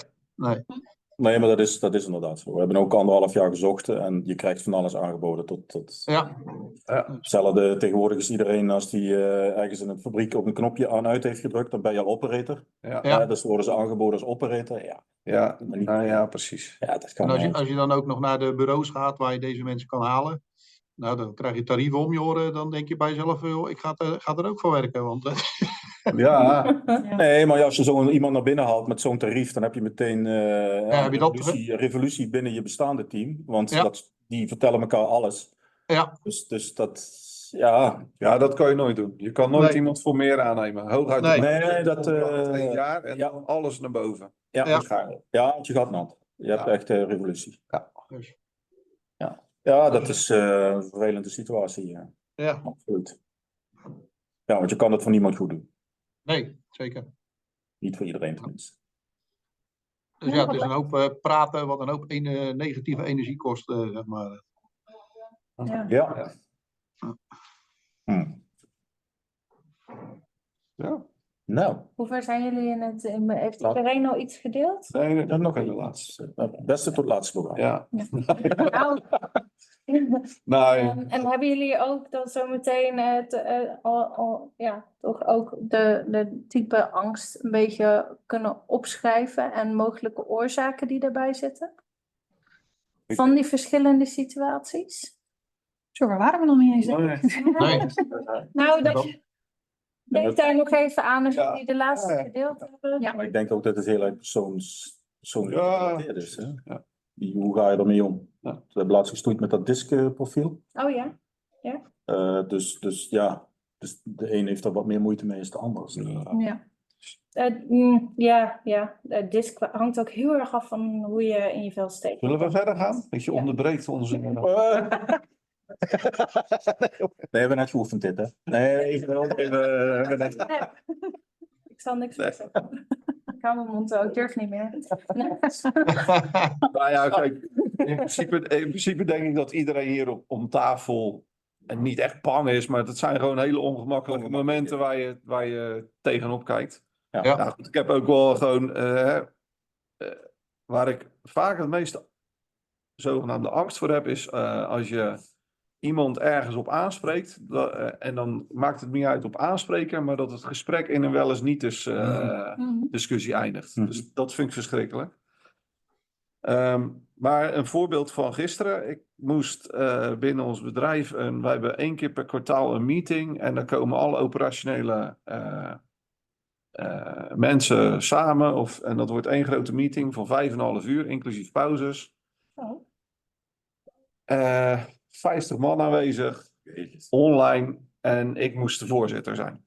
Nee, maar dat is inderdaad zo. We hebben ook 1,5 jaar gezocht en je krijgt van alles aangeboden tot. Hetzelfde tegenwoordig is iedereen als die ergens in een fabriek op een knopje aan-uit heeft gedrukt, dan ben je al operator. Dus worden ze aangeboden als operator. Ja, precies. Ja, dat kan en als je dan ook nog naar de bureaus gaat waar je deze mensen kan halen, nou, dan krijg je tarieven om je oren, dan denk je bij jezelf, joh, ik ga er ook voor werken. Want, Nee, maar als je zo iemand naar binnen haalt met zo'n tarief, dan heb je meteen heb je revolutie binnen je bestaande team. Want die vertellen elkaar alles. Ja. Dus dat, Ja, dat kan je nooit doen. Je kan nooit iemand voor meer aannemen. Hooguit dat 1 jaar en dan alles naar boven. Want je gaat nat. Je hebt echt revolutie. Dus. Ja, dat is een vervelende situatie. Ja. Absoluut. Ja, want je kan het voor niemand goed doen. Nee, zeker. Niet voor iedereen tenminste. Dus het is een hoop praten wat een hoop negatieve energie kost, zeg maar. Ja. Nou. Hoe ver zijn jullie in het... Heeft iedereen al iets gedeeld? Nee, dan nog een laatste. Beste tot laatste bewaard. Ja. En hebben jullie ook dan zometeen toch ook de type angst een beetje kunnen opschrijven en mogelijke oorzaken die daarbij zitten? Van die verschillende situaties? Zo, waar waren we nog niet eens? Nee. Nou, denk daar nog even aan als jullie de laatste gedeeld hebben. Maar ik denk ook dat het heel erg persoonsgerelateerd is. Hè? Hoe ga je ermee om? We hebben laatst gestoeid met dat diskprofiel. Oh ja? Dus ja, Dus de een heeft er wat meer moeite mee dan de ander. Ja. Disc hangt ook heel erg af van hoe je in je vel steekt. Zullen we verder gaan? Want je onderbreekt onze... Nee, we hebben net geoefend dit, hè? Nee, even net... Ik zal niks meer zeggen. Ik hou mijn mond ook, ik durf niet meer. Nou ja, kijk, in principe denk ik dat iedereen hier om tafel en niet echt bang is, maar het zijn gewoon hele ongemakkelijke momenten waar je tegenop kijkt. Ja. Nou, goed, ik heb ook wel gewoon, waar ik vaak het meeste zogenaamde angst voor heb, is als je iemand ergens op aanspreekt, en dan maakt het niet uit op aanspreken, maar dat het gesprek in een wel eens niet dus discussie eindigt. Dus dat vind ik verschrikkelijk. Maar een voorbeeld van gisteren. Ik moest binnen ons bedrijf, wij hebben 1 keer per kwartaal een meeting en dan komen alle operationele mensen samen. En dat wordt 1 grote meeting van 5,5 uur, inclusief pauzes. 50 man aanwezig, online, en ik moest de voorzitter zijn.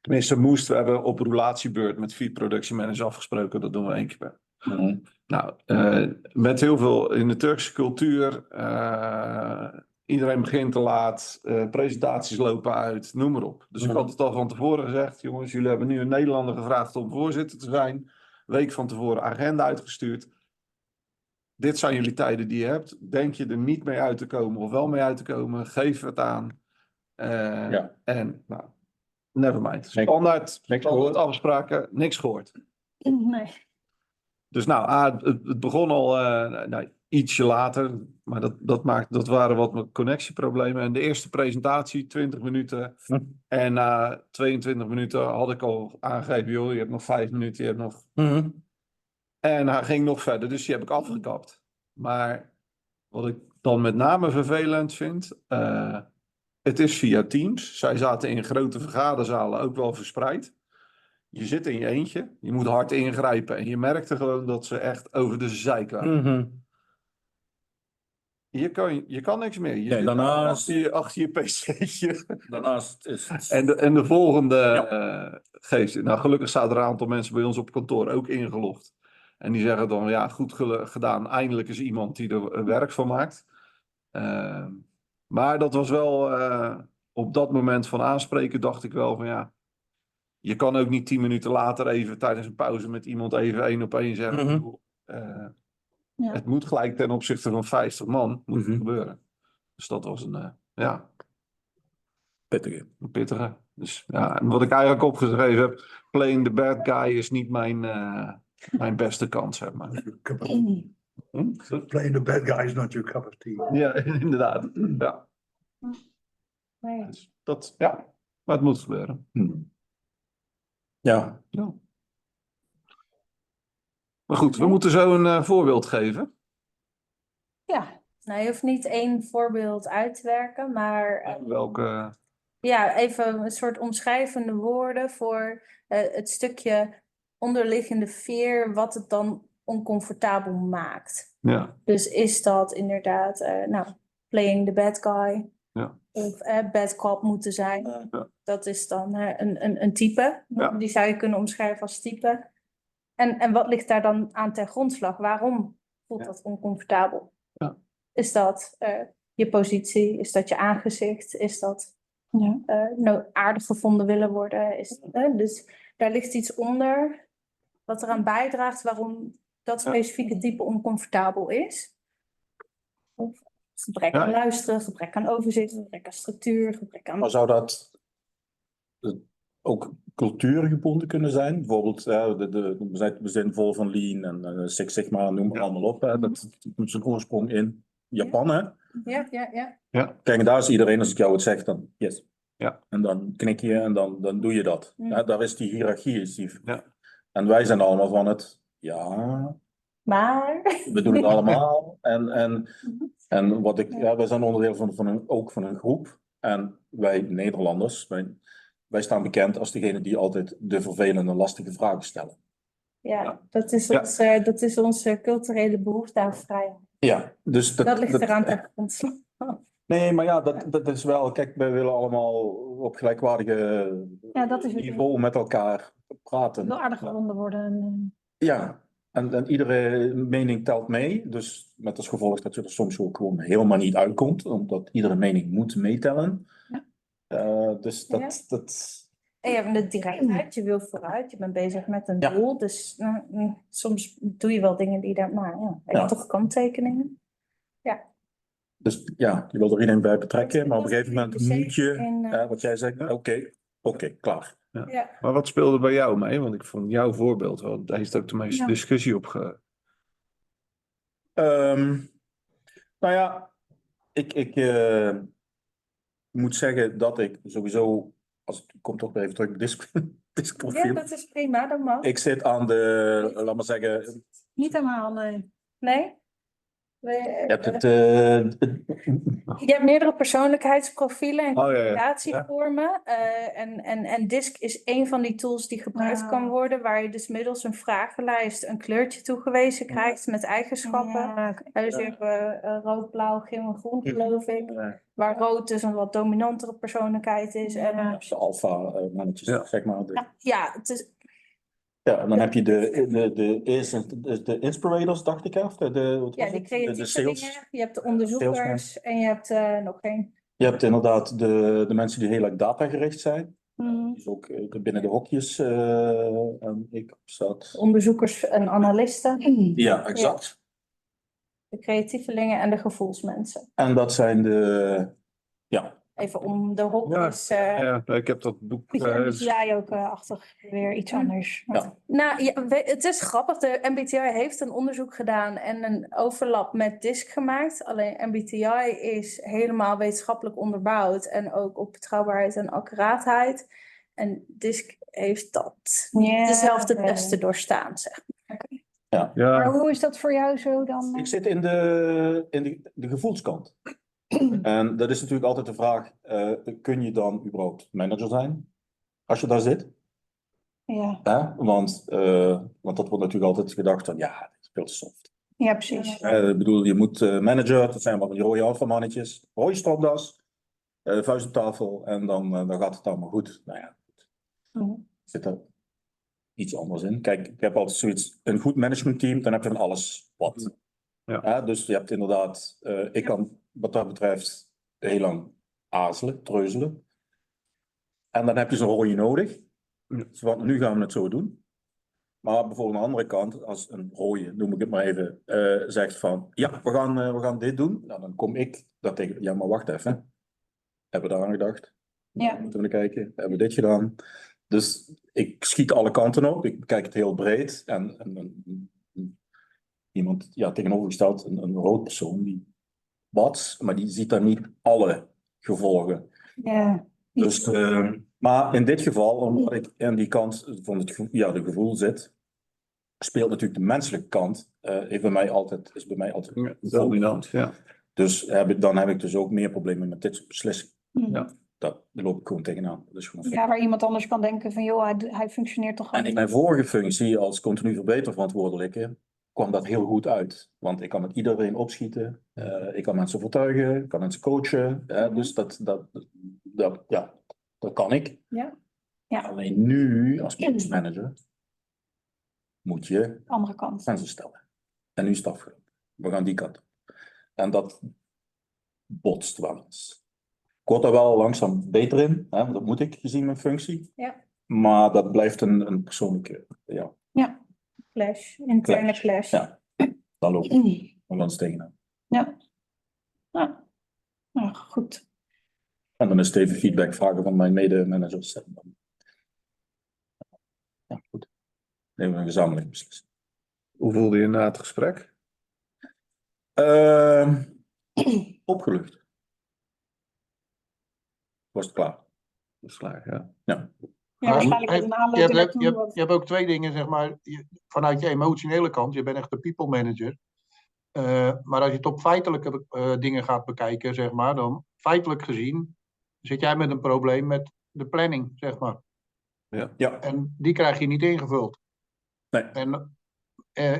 Tenminste, we hebben op relatiebeurt met 4 productiemanagers afgesproken, dat doen we 1 keer per. Nou, met heel veel in de Turkse cultuur, iedereen begint te laat, presentaties lopen uit, noem maar op. Dus ik had het al van tevoren gezegd, jongens, jullie hebben nu een Nederlander gevraagd om voorzitter te zijn. Week van tevoren agenda uitgestuurd. Dit zijn jullie tijden die je hebt. Denk je er niet mee uit te komen of wel mee uit te komen, geef het aan. En nou, nevermind. Standaard afspraken, niks gehoord. Nee. Dus nou, het begon al ietsje later, maar dat waren wat connectieproblemen. En de eerste presentatie, 20 minuten. En na 22 minuten had ik al aangegeven, joh, je hebt nog 5 minuten, je hebt nog... En hij ging nog verder, dus die heb ik afgekapt. Maar wat ik dan met name vervelend vind, het is via Teams. Zij zaten in grote vergaderzalen, ook wel verspreid. Je zit in je eentje, je moet hard ingrijpen en je merkte gewoon dat ze echt over de zij kwamen. Je kan niks meer. Je zit achter je pc'tje. Daarnaast is het... En de volgende geeft... Nou, gelukkig staan er een aantal mensen bij ons op kantoor ook ingelogd. En die zeggen dan, ja, goed gedaan. Eindelijk is iemand die er werk van maakt. Maar dat was wel... op dat moment van aanspreken dacht ik wel van, ja... Je kan ook niet 10 minuten later even tijdens een pauze met iemand even 1 op 1 zeggen. Het moet gelijk ten opzichte van 50 man moet het gebeuren. Dus dat was een pittige. Dus ja, en wat ik eigenlijk opgeschreven heb, playing the bad guy is niet mijn beste kans, zeg maar. Playing the bad guy is not your cup of tea. Ja, inderdaad. Ja. Dus dat, maar het moet gebeuren. Ja. Maar goed, we moeten zo een voorbeeld geven. Ja, nou, je hoeft niet 1 voorbeeld uit te werken, maar welke? Ja, even een soort omschrijvende woorden voor het stukje onderliggende veer, wat het dan oncomfortabel maakt. Ja. Dus is dat inderdaad, playing the bad guy, of bad cop moeten zijn. Dat is dan een type, die zou je kunnen omschrijven als type. En wat ligt daar dan aan ten grondslag? Waarom voelt dat oncomfortabel? Is dat je positie? Is dat je aangezicht? Is dat aardig gevonden willen worden? Dus daar ligt iets onder wat eraan bijdraagt waarom dat specifieke type oncomfortabel is. Of gebrek aan luisteren, gebrek aan overzicht, gebrek aan structuur, gebrek aan... Maar zou dat ook cultuurgebonden kunnen zijn? Bijvoorbeeld de zinvol van Lean en Six Sigma, noem maar allemaal op. Hè? Dat heeft zijn oorsprong in Japan, hè? Ja. Kijk, daar is iedereen, als ik jou het zeg, dan yes. Ja. En dan knik je en dan doe je dat. Ja, daar is die hiërarchie. En wij zijn allemaal van het, maar we doen het allemaal. En wat wij zijn onderdeel van een groep. En wij Nederlanders, wij staan bekend als degene die altijd de vervelende, lastige vragen stellen. Ja, dat is onze culturele behoefte aan vrijheid. Ja, dus dat ligt eraan ten grondslag. Nee, maar ja, dat is wel, kijk, wij willen allemaal op gelijkwaardige Ja, dat is het. niveau met elkaar praten. Wel aardig gevonden worden. Ja, en iedere mening telt mee. Dus met als gevolg dat je er soms ook gewoon helemaal niet uitkomt, omdat iedere mening moet meetellen. Dus dat. En je hebt de directheid, je wil vooruit, je bent bezig met een Ja. doel. Dus soms doe je wel dingen die daar, maar ja, heb je toch kanttekeningen. Dus ja, je wil er iedereen bij betrekken, maar op een gegeven moment Dus moet je, in, wat jij zegt, oké, klaar. ja. Maar wat speelde bij jou mee? Want ik vond jouw voorbeeld wel, daar heeft ook de meeste Ja. discussie op ge... Nou ja, ik moet zeggen dat ik sowieso, als het komt toch even terug op diskprofiel. Ja, dat is prima, dat mag. Ik zit aan de, laat maar zeggen, Niet helemaal, nee. Nee? je hebt het, Je hebt meerdere persoonlijkheidsprofielen en Oh, ja, ja. communicatievormen. En DISC is een van die tools die gebruikt kan worden, waar je dus middels een vragenlijst een kleurtje toegewezen krijgt met eigenschappen. Ja, oké. Dus je hebt rood, blauw, geel en groen, geloof ik. Waar rood dus een wat dominantere persoonlijkheid is. En, de alpha mannetjes, zeg maar. ja, het is... Ja, en dan heb je de inspirators, dacht ik, of wat Ja, was die het? De creatievelingen, sales. je hebt de onderzoekers salesmen. en je hebt nog geen... Je hebt inderdaad de mensen die heel erg datagericht zijn. Dus ook binnen de hokjes. En ik zat. Onderzoekers en analisten, Ja, exact. de creatievelingen en de gevoelsmensen. En dat zijn de. Ja, Even om de hokjes... Ja, ik heb dat boek... Beetje MBTI ook achtig weer iets anders. ja. Nou, ja, het is grappig. De MBTI heeft een onderzoek gedaan en een overlap met DISC gemaakt. Alleen MBTI is helemaal wetenschappelijk onderbouwd en ook op betrouwbaarheid en accuraatheid. En DISC heeft dat niet dezelfde testen doorstaan, zeg maar. Ja. Maar hoe is dat voor jou zo dan? Ik zit in de gevoelskant. En dat is natuurlijk altijd de vraag: kun je dan überhaupt manager zijn als je daar zit? Ja, Want dat wordt natuurlijk altijd gedacht van ja, dat is veel te soft. ja, precies. Ik bedoel, je moet manager, dat zijn wat die rode alfamannetjes, rode stropdas, vuist op tafel en dan gaat het allemaal goed. Nou ja, zit er iets anders in. Kijk, ik heb altijd zoiets, een goed managementteam, dan heb je van alles wat. Ja. Dus je hebt inderdaad, ik kan wat dat betreft heel lang aarzelen, treuzelen. En dan heb je zo'n rode nodig. Want nu gaan we het zo doen. Maar bijvoorbeeld aan de andere kant, als een rode, noem ik het maar even, zegt van, ja, we gaan dit doen. Nou, dan kom ik dat tegen, ja, maar wacht even. Hebben we daar aan gedacht? Ja. Moeten we kijken? Hebben we dit gedaan? Dus ik schiet alle kanten op. Ik bekijk het heel breed. En iemand, ja, tegenovergesteld, een rood persoon, die maar die ziet daar niet alle gevolgen. Ja. Dus, maar in dit geval, omdat ik aan die kant van het de gevoel zit, speelt natuurlijk de menselijke kant, is bij mij altijd dominant, ja. Dus dan heb ik dus ook meer problemen met dit soort beslissingen. Ja. Daar loop ik gewoon tegenaan. Dat is gewoon Ja, waar iemand anders kan denken van, joh, hij functioneert toch gewoon En in niet. mijn vorige functie als continu verbeterverantwoordelijke kwam dat heel goed uit. Want ik kan met iedereen opschieten. Ik kan mensen overtuigen. Ik kan mensen coachen. Dus dat kan ik. Ja. Ja. Alleen nu, als manager, moet je Andere kant. grenzen stellen. En nu is het afgelopen. We gaan die kant op. En dat botst wel eens. Ik word daar wel langzaam beter in. Want dat moet ik, gezien mijn functie. Ja. Maar dat blijft een persoonlijke, ja. Ja. Clash, interne clash. Ja, daar loop ik wel eens tegenaan. Ja. Ja. Nou, goed. En dan is het even feedback vragen van mijn medemanagers. Ja, goed. Nemen we een gezamenlijke beslissing. Hoe voelde je na het gesprek? Opgelucht. Was het klaar? Dat is klaar, ja. Ja. Ja, waarschijnlijk met een aanloop naartoe. Je hebt ook twee dingen, zeg maar, vanuit je emotionele kant. Je bent echt de people manager. Maar als je het op feitelijke dingen gaat bekijken, zeg maar, dan feitelijk gezien zit jij met een probleem met de planning, zeg maar. Ja. En die krijg je niet ingevuld. Nee. En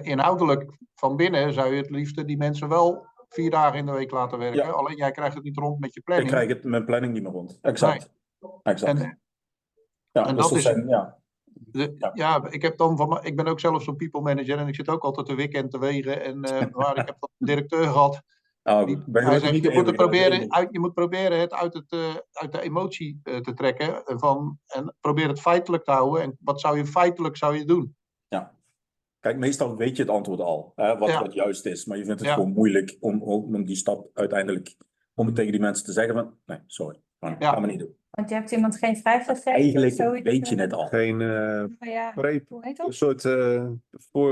inhoudelijk van binnen zou je het liefst die mensen wel 4 dagen in de week laten werken. Ja. Alleen jij krijgt het niet rond met je Ik planning. krijg het mijn planning niet meer rond. Exact. Exact. En- ja, en dus dat dat is- zijn, ja. Ik heb dan ik ben ook zelf zo'n people manager en ik zit ook altijd de weekend te wegen. En waar ik heb dan een directeur gehad. Nou, Die- ik ben hij gelukkig zegt, niet je de moet, het enige. je moet proberen het uit de emotie te trekken. En probeer het feitelijk te houden. En wat zou je feitelijk doen? Ja. Kijk, meestal weet je het antwoord al, hè, wat juist is. Maar je vindt het gewoon moeilijk om die stap uiteindelijk, om het tegen die mensen te zeggen van, nee, sorry, gaan we niet doen. Want je hebt iemand geen 5 gegeven. Eigenlijk zoiets, weet je het al. Geen Ja, pre, hoe heet een dat? soort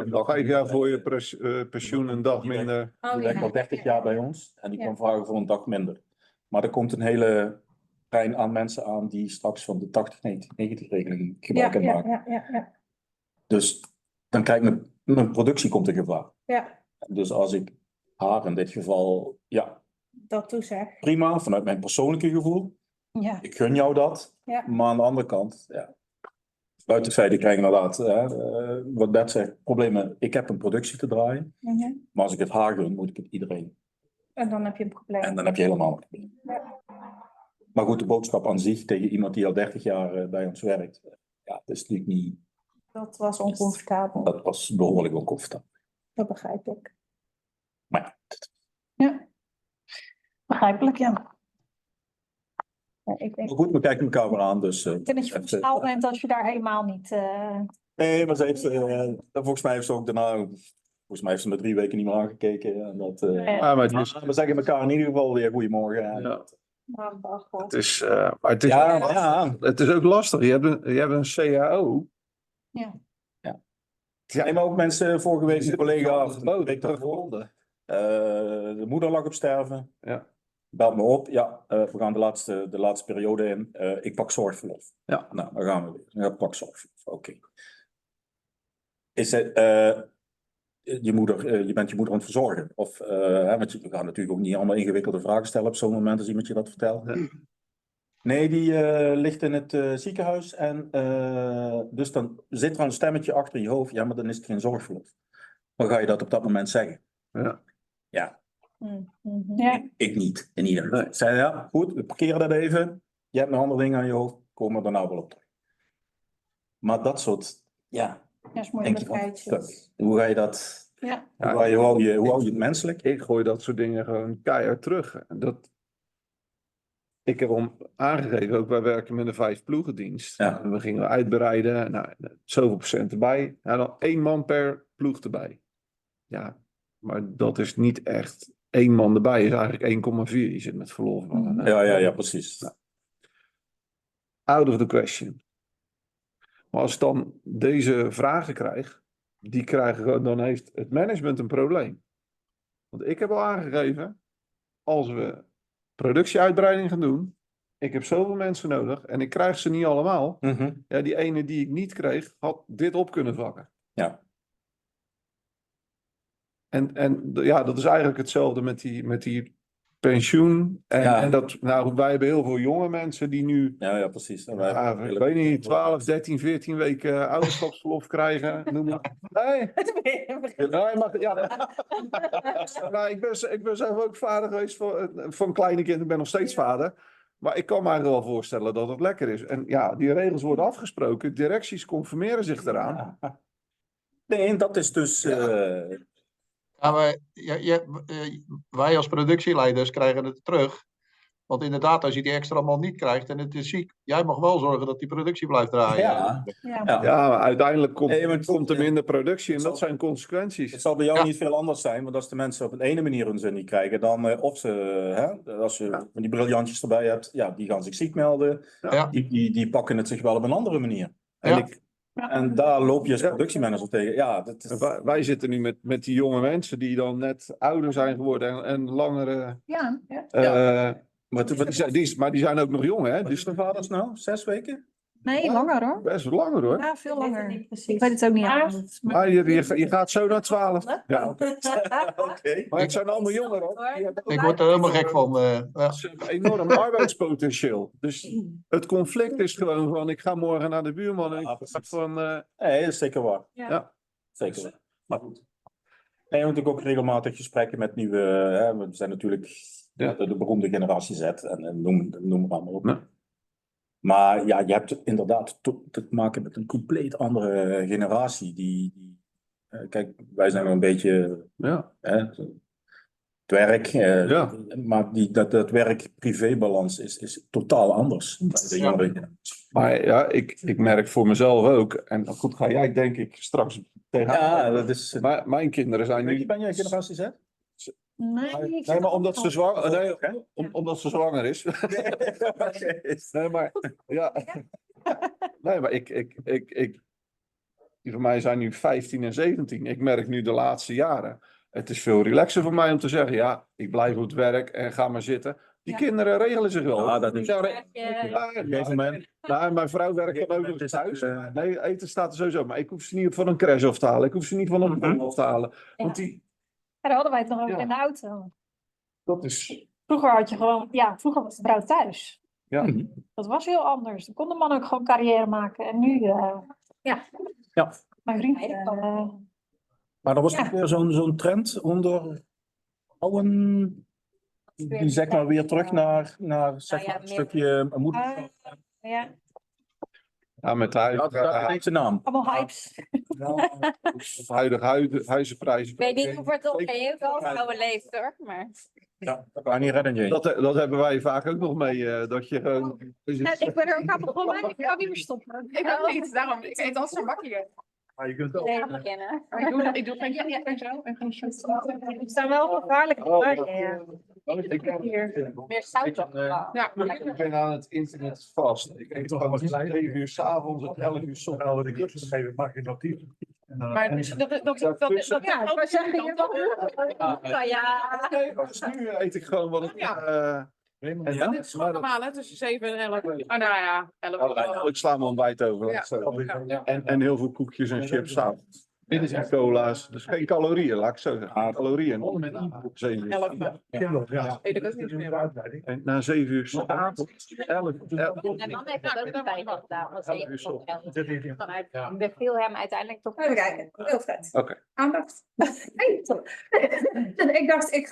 nog 5 jaar voor je pensioen een dag minder. Die werkt al 30 jaar bij ons en die kan vragen voor een dag minder. Maar er komt een hele trein aan mensen aan die straks van de 80-90 regeling gebruik gaan maken. Ja. Dus dan krijg ik mijn productie komt in gevaar. Ja, Dus als ik haar in dit geval, ja, dat toezeg. prima, vanuit mijn persoonlijke gevoel. Ja. Ik gun jou dat. Ja. Maar aan de andere kant, ja. Buiten het feit, ik krijg inderdaad, wat Bert zegt, problemen. Ik heb een productie te draaien. Mhm. Maar als ik het haar gun, moet ik het iedereen. En dan heb je een probleem. En dan heb je helemaal een probleem. Ja. Maar goed, de boodschap aan zich tegen iemand die al 30 jaar bij ons werkt. Ja, dat is natuurlijk niet. Dat was oncomfortabel. Dat was behoorlijk oncomfortabel. Dat begrijp ik. Maar Ja. Begrijpelijk, ja. Ja, ik denk... goed, we kijken elkaar weer aan. Dus, Ik denk dat je van straal neemt als je daar helemaal niet... nee, maar ze heeft, volgens mij heeft ze ook daarna. Volgens mij heeft ze me 3 weken niet meer aangekeken. En dat, Maar het is, we zeggen elkaar in ieder geval weer goedemorgen. En Ja. Wacht. het is, maar het is, ja. het is ook lastig. Je hebt een CAO. Nee, maar ook mensen, vorige week een collega of de week terug daarvoor. De moeder lag op sterven. Ja. Belt me op. Ja, we gaan de laatste periode in. Ik pak zorgverlof. Ja, nou, dan gaan we weer. Ja, pak zorgverlof. Oké. Is het, je bent je moeder aan het verzorgen? Of, want we gaan natuurlijk ook niet allemaal ingewikkelde vragen stellen op zo'n moment als iemand je dat vertelt. Ja. Nee, die ligt in het ziekenhuis en dus dan zit er een stemmetje achter je hoofd. Ja, maar dan is het geen zorgverlof. Dan ga je dat op dat moment zeggen. Ja. Ja, Ja. ik niet in ieder geval. Ik zei ja, goed, we parkeren dat even. Je hebt een ander ding aan je hoofd, komen we daarna wel op terug. Maar dat soort, ja, Ja, is denk je van, moeilijkheidjes. hoe ga je dat, Ja. hoe hou je het menselijk? Ik gooi dat soort dingen gewoon keihard terug. Ik heb hem aangegeven, ook wij werken met een 5-ploegendienst. Ja. En we gingen uitbreiden, nou, zoveel procent erbij. En dan 1 man per ploeg erbij. Ja, maar dat is niet echt 1 man erbij, is eigenlijk 1,4. Je zit met verlof van. Ja, precies. Nou. Out of the question. Maar als ik dan deze vragen krijg, dan heeft het management een probleem. Want ik heb al aangegeven, als we productieuitbreiding gaan doen, ik heb zoveel mensen nodig en ik krijg ze niet allemaal. Mhm. Ja, die ene die ik niet kreeg, had dit op kunnen vakken. Ja. En ja, dat is eigenlijk hetzelfde met die pensioen. En wij hebben heel veel jonge mensen die nu, Ja, precies. En ik weet niet, 12, 13, 14 weken ouderschapsverlof krijgen. Noem maar. Nee. Nou, ik ben zelf ook vader geweest van kleine kinderen. Ik ben nog steeds vader. Maar ik kan me eigenlijk wel voorstellen dat het lekker is. En ja, die regels worden afgesproken. Directies conformeren zich daaraan. Nee, dat is dus... Ja, maar wij als productieleiders krijgen het terug. Want inderdaad, als je die extra man niet krijgt en het is ziek, jij mag wel zorgen dat die productie blijft draaien. Ja, maar uiteindelijk komt er minder productie en dat zijn consequenties. Het zal bij jou niet veel anders zijn, want als de mensen op een ene manier hun zin niet krijgen, dan of ze, als je van die briljantjes erbij hebt, ja, die gaan zich ziek melden. Ja. Die pakken het zich wel op een andere manier. Ja. En daar loop je als productiemanager tegen. Ja, dat is... Wij zitten nu met die jonge mensen die dan net ouder zijn geworden en langere... Maar die zijn ook nog jong, hè? Dus de vaders nou? 6 weken? Nee, langer hoor. Best wel langer hoor. Ja, veel langer. Niet precies. Ik weet het ook niet aan. Maar je gaat zo naar 12. Ja. Oké. Maar het zijn allemaal jongeren hoor. Ik word er helemaal gek van. Ze hebben enorm arbeidspotentieel. Dus het conflict is gewoon van ik ga morgen naar de buurman en ik van... Nee, dat is zeker waar. Ja. Ja. Zeker waar. Maar goed. we hebben natuurlijk ook regelmatig gesprekken met nieuwe, we zijn natuurlijk de beroemde generatie Z en noem maar allemaal op. Ja. Maar ja, je hebt inderdaad te maken met een compleet andere generatie. Kijk, wij zijn wel een beetje het werk, maar dat werk-privé-balans is totaal anders bij de jongere generatie. Maar ja, ik merk voor mezelf ook, en goed, ga jij denk ik straks tegenaan. Ja, dat is... Maar mijn kinderen zijn nu... Ben jij generatie Z? Nee, Nee, maar omdat ze zwanger, omdat ze zwanger is. Nee, maar ja. Nee, maar die van mij zijn nu 15 en 17. Ik merk nu de laatste jaren. Het is veel relaxer voor mij om te zeggen, ja, ik blijf op het werk en ga maar zitten. Die kinderen regelen zich wel. Ja, dat is... Mijn vrouw werkt dan ook nog thuis. Nee, eten staat er sowieso. Maar ik hoef ze niet van een crash af te halen. Ik hoef ze niet van een bom af te halen. Want die... Daar hadden wij het nog over in de auto. Dat is... Vroeger had je gewoon, vroeger was de vrouw thuis. Ja. Dat was heel anders. Dan kon de man ook gewoon carrière maken. En nu, mijn vriend. Maar er was ook weer zo'n trend onder vrouwen, die zeg maar weer terug naar zeg maar, een stukje moeder. Ja, met de Dat heeft de naam. Allemaal hypes. huidige huizenprijzen. Ik weet niet of het op heel veel vrouwen leeft hoor, maar... Ja, dat kan je niet redden, Jane. Dat hebben wij vaak ook nog mee, dat je gewoon... Ik ben er ook aan begonnen, ik kan niet meer stoppen. Ik ook niet, daarom. Ik eet altijd zo makkelijk. Maar je kunt ook. Nee, beginnen. Ik doe geen ja en zo. En geen shit. Er staan wel gevaarlijke Meer zout op. Ja, Ik ben aan het internet vast. Ik eet toch gewoon wel klein. 7 uur 's avonds en 11 uur 's ochtends. Al die cursussen geven, mag je notief. maar dat Nu eet ik gewoon wat ik... dit is gewoon normaal, hè? Tussen 7 en 11 uur. Oh, nou ja, 11 uur. Ik sla mijn ontbijt over. Ja. Zo. En heel veel koekjes en chips s'avonds. Dit is echt cola's. Dus geen calorieën, laat ik zo zeggen. Calorieën. 7 uur. 11 uur. Ja. Eet ik ook niet meer. En na 7 uur 's avonds. 11 uur. Mijn man heeft dat ook een tijdje gedaan. Was even vanuit. Ik beviel hem uiteindelijk toch. Even kijken, heel vet. Oké. Aandacht. Hey, top. Ik dacht, ik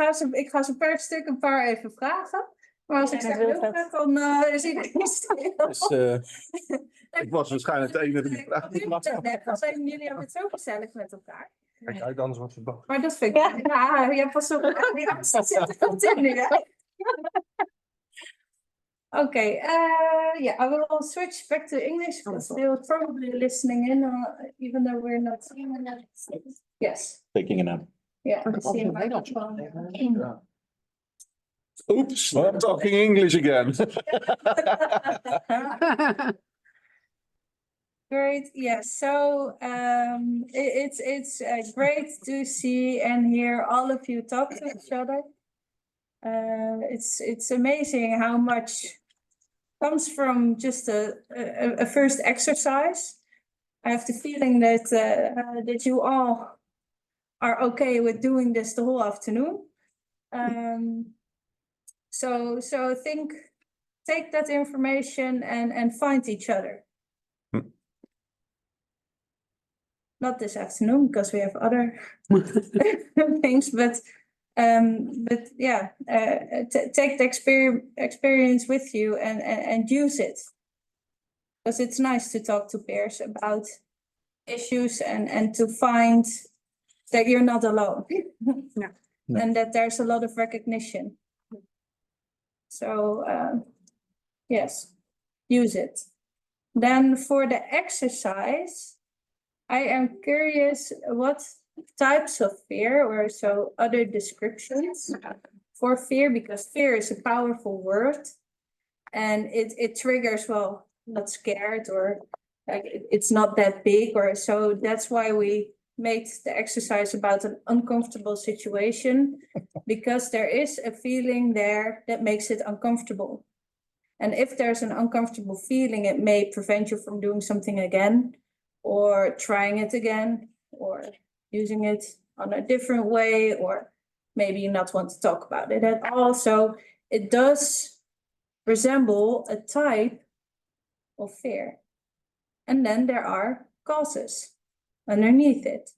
ga ze per stuk een paar even vragen. Maar als ik zeg heel vet, dan is iedereen stil. Dus, Ik was waarschijnlijk de enige die vraagt. Jullie hebben het zo gezellig met elkaar. Kijk uit, anders wordt het bang. Maar dat vind ik... Ja, je hebt pas op. Die angst zit er goed in nu, hè? Okay, yeah, I will switch back to English because they were probably listening in, even though we're not. Yes. taking a nap. Yeah. I see my microphone. Oops, I'm talking English again. Great. Yes. So it's great to see and hear all of you talk to each other. It's amazing how much comes from just a first exercise. I have the feeling that that you all are okay with doing this the whole afternoon. So take that information and find each other. Not this afternoon because we have other things, but yeah, take the experience with you and use it, because it's nice to talk to peers about issues and to find that you're not alone. Yeah. And that there's a lot of recognition. So yes, use it. Then for the exercise, I am curious what types of fear, or so other descriptions for fear, because fear is a powerful word and it triggers, well, not scared or like it's not that big, or so that's why we made the exercise about an uncomfortable situation, because there is a feeling there that makes it uncomfortable. And if there's an uncomfortable feeling, it may prevent you from doing something again, or trying it again, or using it on a different way, or maybe you not want to talk about it at all. So it does resemble a type of fear. And then there are causes underneath it.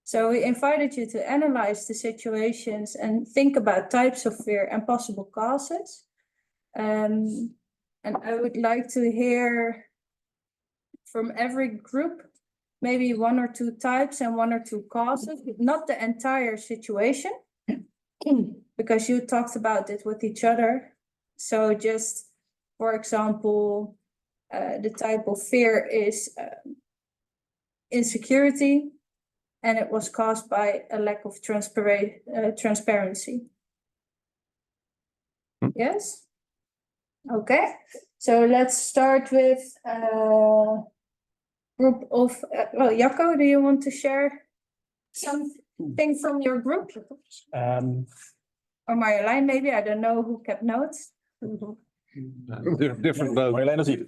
So we invited you to analyze the situations and think about types of fear and possible causes. And I would like to hear from every group, maybe 1 or 2 types and 1 or 2 causes, not the entire situation, because you talked about it with each other. So just, for example, the type of fear is insecurity, and it was caused by a lack of transparency. Yes? Okay, so let's start with group of, well, Jacco, do you want to share something from your group? Or Marjolein, maybe, I don't know who kept notes. Different mode. Marjolein is hier.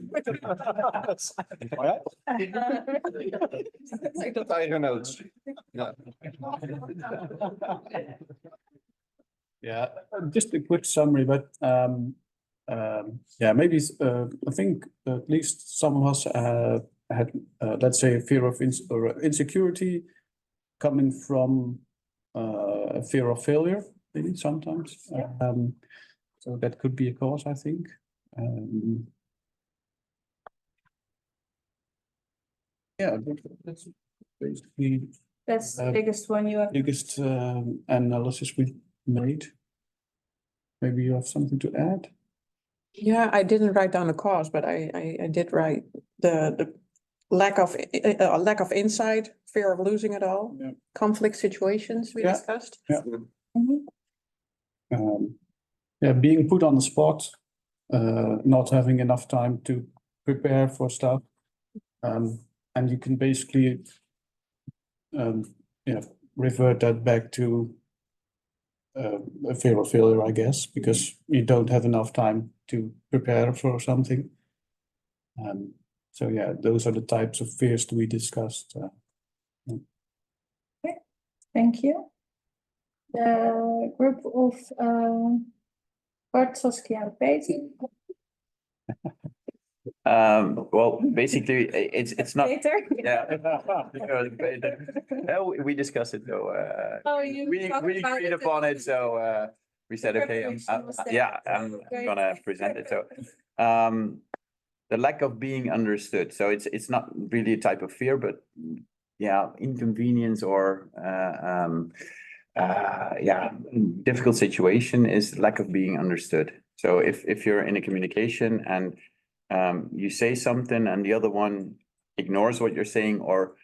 Ik dat eigen notes. Ja. Yeah, just a quick summary, but yeah, maybe I think at least some of us had, let's say, a fear of insecurity coming from a fear of failure, maybe sometimes. So that could be a cause, I think. Yeah, that's basically That's the biggest one you have. biggest analysis we've made. Maybe you have something to add? Yeah, I didn't write down the cause, but I did write the lack of insight, fear of losing it all, Yeah. conflict situations we Yeah. discussed. Yeah. Mhm. Yeah, being put on the spot, not having enough time to prepare for stuff. And you can basically yeah, revert that back to a fear of failure, I guess, because you don't have enough time to prepare for something. So yeah, those are the types of fears we discussed. Thank you. The group of Bart, Saskia, and Peter. Well, basically, it's not. Peter? Yeah. No, we discussed it though. Oh, you We talked about agreed it upon it, so we said, okay, preparation was there. yeah, I'm Great. gonna present it. So the lack of being understood. So it's not really a type of fear, but yeah, inconvenience or yeah, difficult situation is lack of being understood. So if you're in a communication and you say something and the other one ignores what you're saying, or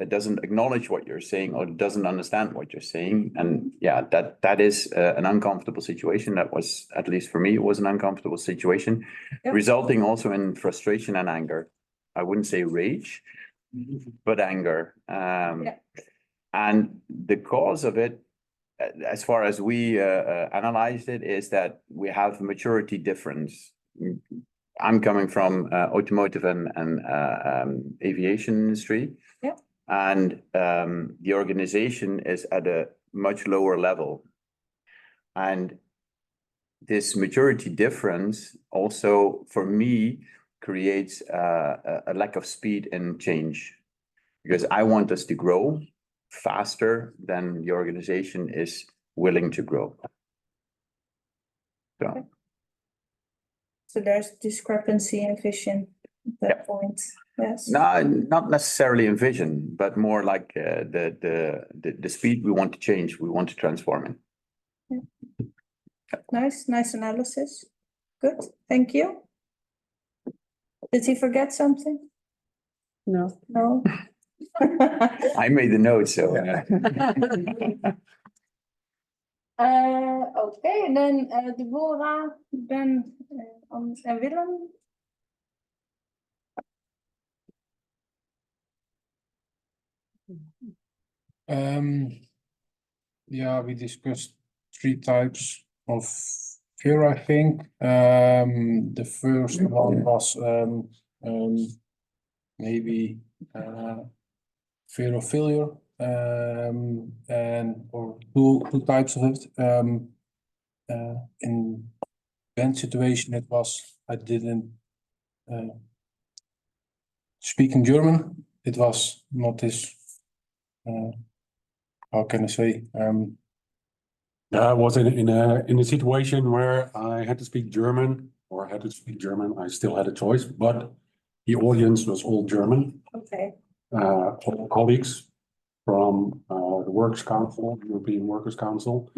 doesn't acknowledge what you're saying, or doesn't understand what you're saying, and yeah, that is an uncomfortable situation. That was, at least for me, it was an uncomfortable situation, Yep. resulting also in frustration and anger. I wouldn't say rage, but anger. And the cause of it, as far as we analyzed it, is that we have maturity difference. I'm coming from automotive and aviation industry. Yeah. And the organization is at a much lower level. And this maturity difference also, for me, creates a lack of speed in change. Because I want us to grow faster than the organization is willing to grow. So. So there's discrepancy in vision at that point. Yes. No, not necessarily in vision, but more like the speed we want to change, we want to transform it. Nice analysis. Good, thank you. Did he forget something? No. No. I made the notes, so. Okay, and then Deborah, Ben, and Willem. Yeah, we discussed 3 types of fear, I think. The first one was maybe fear of failure, and or two types of it. In Ben's situation, it was I didn't speak in German. It was not his how can I say? I was in a situation where I had to speak German, or had to speak German. I still had a choice, but the audience was all German. Okay. All colleagues from the Works Council, European Workers' Council,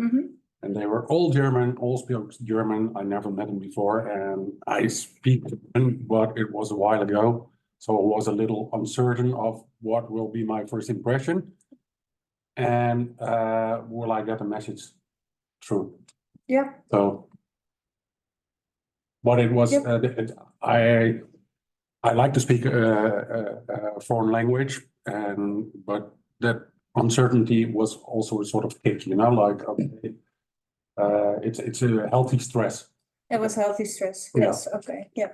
and they were all German, all spoke German. I never met them before, and I speak German, but it was a while ago, so I was a little uncertain of what will be my first impression, and will I get a message through? Yeah. So, but it was I like to speak a foreign language, but that uncertainty was also a sort of kick, like okay, it's a healthy stress. It was healthy stress. Yeah. Yes. Okay. Yeah.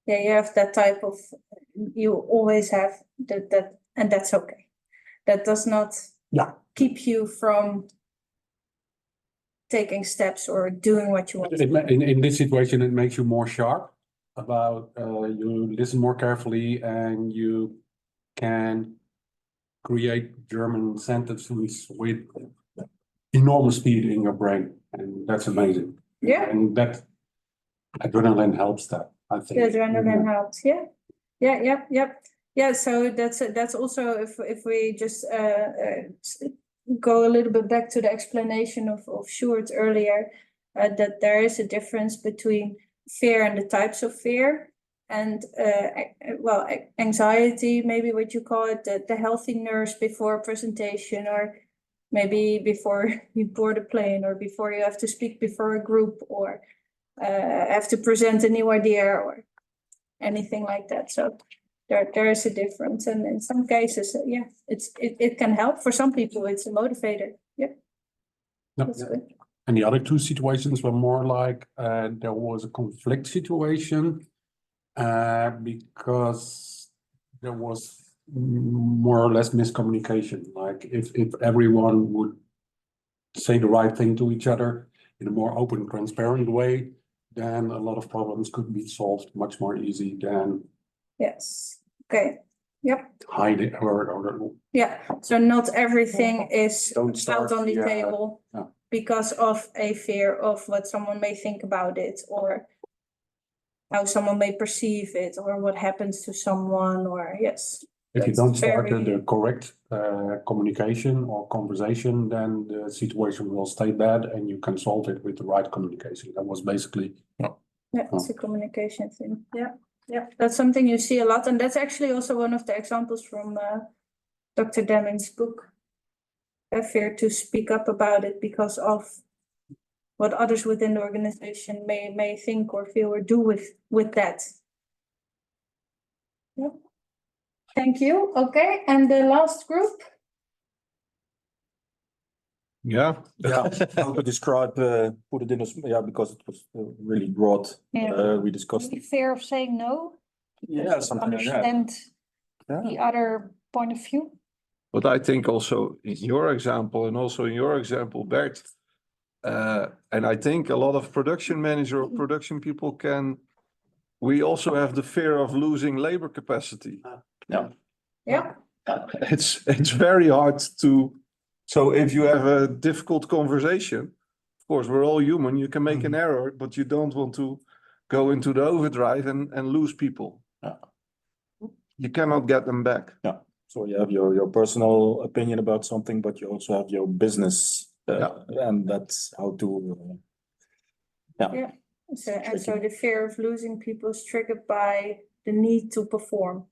Yeah. You have that type of. You always have that, and that's okay. That does not keep you from taking steps or doing what you want. In this situation, it makes you more sharp about you listen more carefully, and you can create German sentences with enormous speed in your brain, and that's amazing. Yeah. And that adrenaline helps that, I think. The adrenaline helps. Yeah. So that's also if we just go a little bit back to the explanation of Sjoerd earlier, that there is a difference between fear and the types of fear, and anxiety, maybe what you call it, the healthy nerves before a presentation, or maybe before you board a plane, or before you have to speak before a group, or have to present a new idea, or anything like that. So there is a difference, and in some cases, it can help. For some people, it's a motivator. Yeah, that's good. And the other two situations were more like there was a conflict situation because there was more or less miscommunication. Like if everyone would say the right thing to each other in a more open, transparent way, then a lot of problems could be solved much more easy than Okay. Yep. hide it or Yeah. So not everything is Don't start, out on the yeah, table because of a fear of what someone may think about it, or how someone may perceive it, or what happens to someone, or if you don't start the correct communication or conversation, then the situation will stay bad, and you can solve it with the right communication. That was basically it's a communication thing. Yeah, that's something you see a lot, and that's actually also one of the examples from Dr. Deming's book. A fear to speak up about it because of what others within the organization may think or feel or do with that. Yeah. Thank you. Okay, and the last group. Yeah. How to describe, put it in a, because it was really broad. We discussed. Maybe fear of saying no. Yeah, something like that. Understand the other point of view. But I think also in your example, and also in your example, Bert, and I think a lot of production manager or production people we also have the fear of losing labor capacity. Yeah. It's very hard to, so if you have a difficult conversation, of course, we're all human, you can make an error, but you don't want to go into the overdrive and lose people. You cannot get them back. So you have your personal opinion about something, but you also have your business, and that's how to. So the fear of losing people is triggered by the need to perform.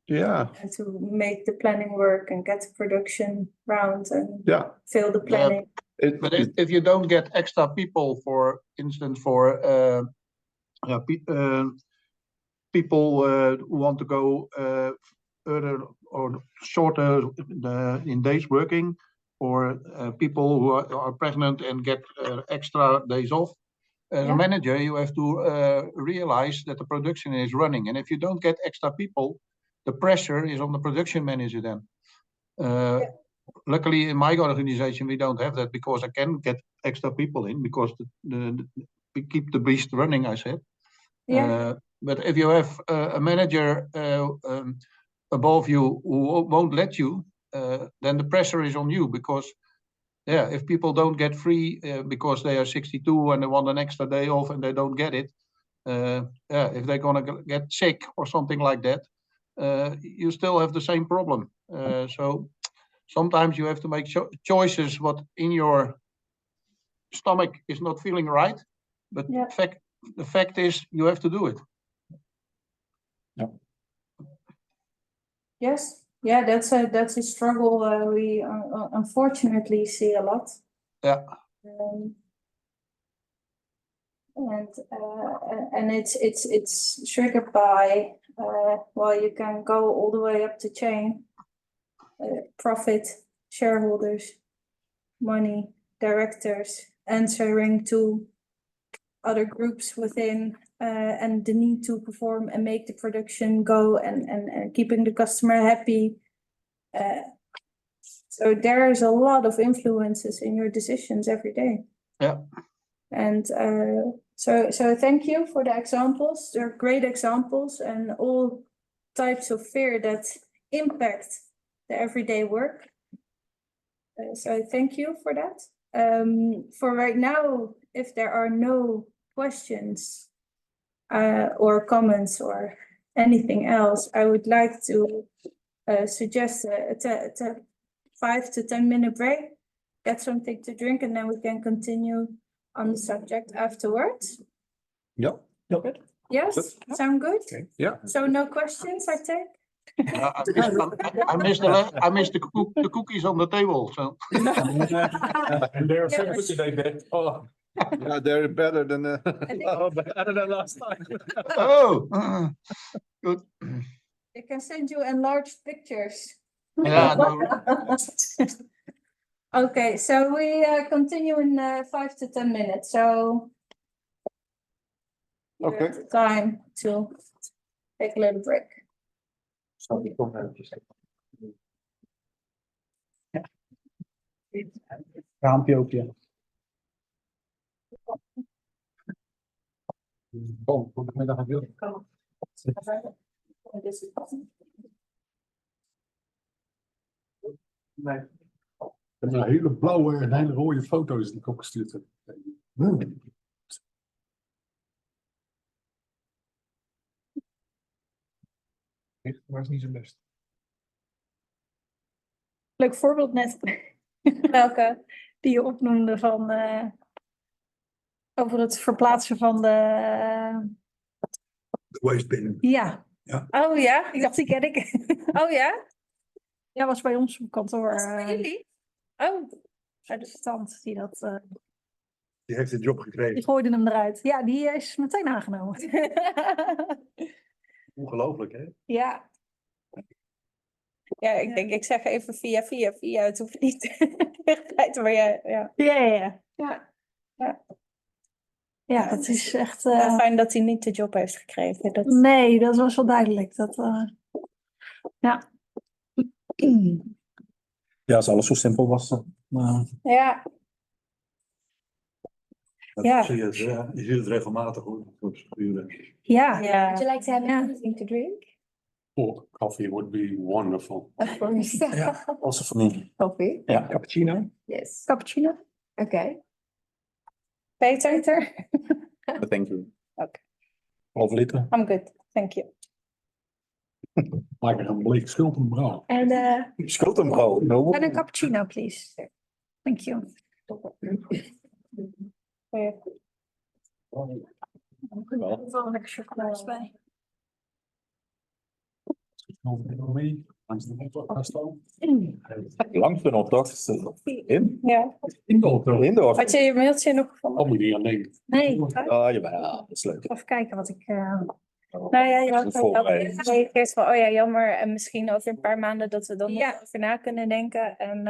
And to make the planning work and get the production round and fill the planning. But if you don't get extra people, for instance, for people who want to go further or shorter in days working, or people who are pregnant and get extra days off, as a manager, you have to realize that the production is running. And if you don't get extra people, the pressure is on the production manager then. Luckily, in my organization, we don't have that, because I can get extra people in, because we keep the beast running, I said. But if you have a manager above you who won't let you, then the pressure is on you because, yeah, if people don't get free because they are 62 and they want an extra day off and they don't get it, yeah, if they're gonna get sick or something like that, you still have the same problem. So sometimes you have to make choices what in your stomach is not feeling right, but Yeah. the fact is you have to do it. Yes, yeah, that's a struggle we unfortunately see a lot. Yeah. And it's triggered by well, you can go all the way up the chain, profit, shareholders, money, directors, answering to other groups within, and the need to perform and make the production go and keeping the customer happy. So there's a lot of influences in your decisions every day. Yeah. And so thank you for the examples. They're great examples and all types of fear that impact the everyday work. So thank you for that. For right now, if there are no questions or comments or anything else, I would like to suggest a 5 to 10 minute break, get something to drink, and then we can continue on the subject afterwards. Yeah. Okay. Yes, sound good? Okay. Yeah. So no questions, I take? I missed the cookies on the table. So And they're so Yes. good today, Ben. Oh, Yeah, they're better than better than last time. oh, good. They can send you enlarged pictures. Yeah, no, Okay, so we continue in 5 to 10 minutes, so. you Okay. have the time to take a little break. Raampje open, ja. Kom, goedemiddag aan jullie. Nee. Ik heb een hele blauwe en hele rode foto's die ik opgestuurd heb. Maar is niet zo best. Leuk voorbeeld net. Welke? Die je opnoemde van over het verplaatsen van de Wastebin. ja. Oh ja? Ik dacht, die ken ik. Oh ja? Ja, was bij ons op kantoor. Was het bij jullie? Oh, De stand die dat. Die heeft de job gekregen. Die gooide hem eruit. Ja, die is meteen aangenomen. Ongelooflijk, hè? ja. Ja, ik denk, ik zeg even via. Het hoeft niet echt, maar ja. Ja. Ja, dat is echt. Fijn dat hij niet de job heeft gekregen. Dat... Nee, dat was wel duidelijk. Dat, ja. Ja, als alles zo simpel was. Ja. Ja. Je ziet het regelmatig hoor. Ja. Would you like to have anything to drink? Oh, coffee would be wonderful. Of course. Ja, also voor mij. Coffee? Ja, cappuccino. Yes. Cappuccino. Okay. Peter? Thank you. Half liter. I'm good, thank you. Maak er een bleek schuldenbrouw. En Schuldenbrouw. and a cappuccino, please. Thank you. Er wel lekker chocolade's bij. Mee. Langs de podcast al. Langs de opdracht. In? Ja. In de auto. In de Had opdracht. je je mailtje nog gevonden? Oh, moet je niet aan denken. Nee. Ah, jawel, dat is leuk. Even kijken wat ik. Nou ja, je had Goed ook voorbereid. gereageerd van, oh ja, jammer. En misschien over een paar maanden dat we dan nog over na kunnen denken. En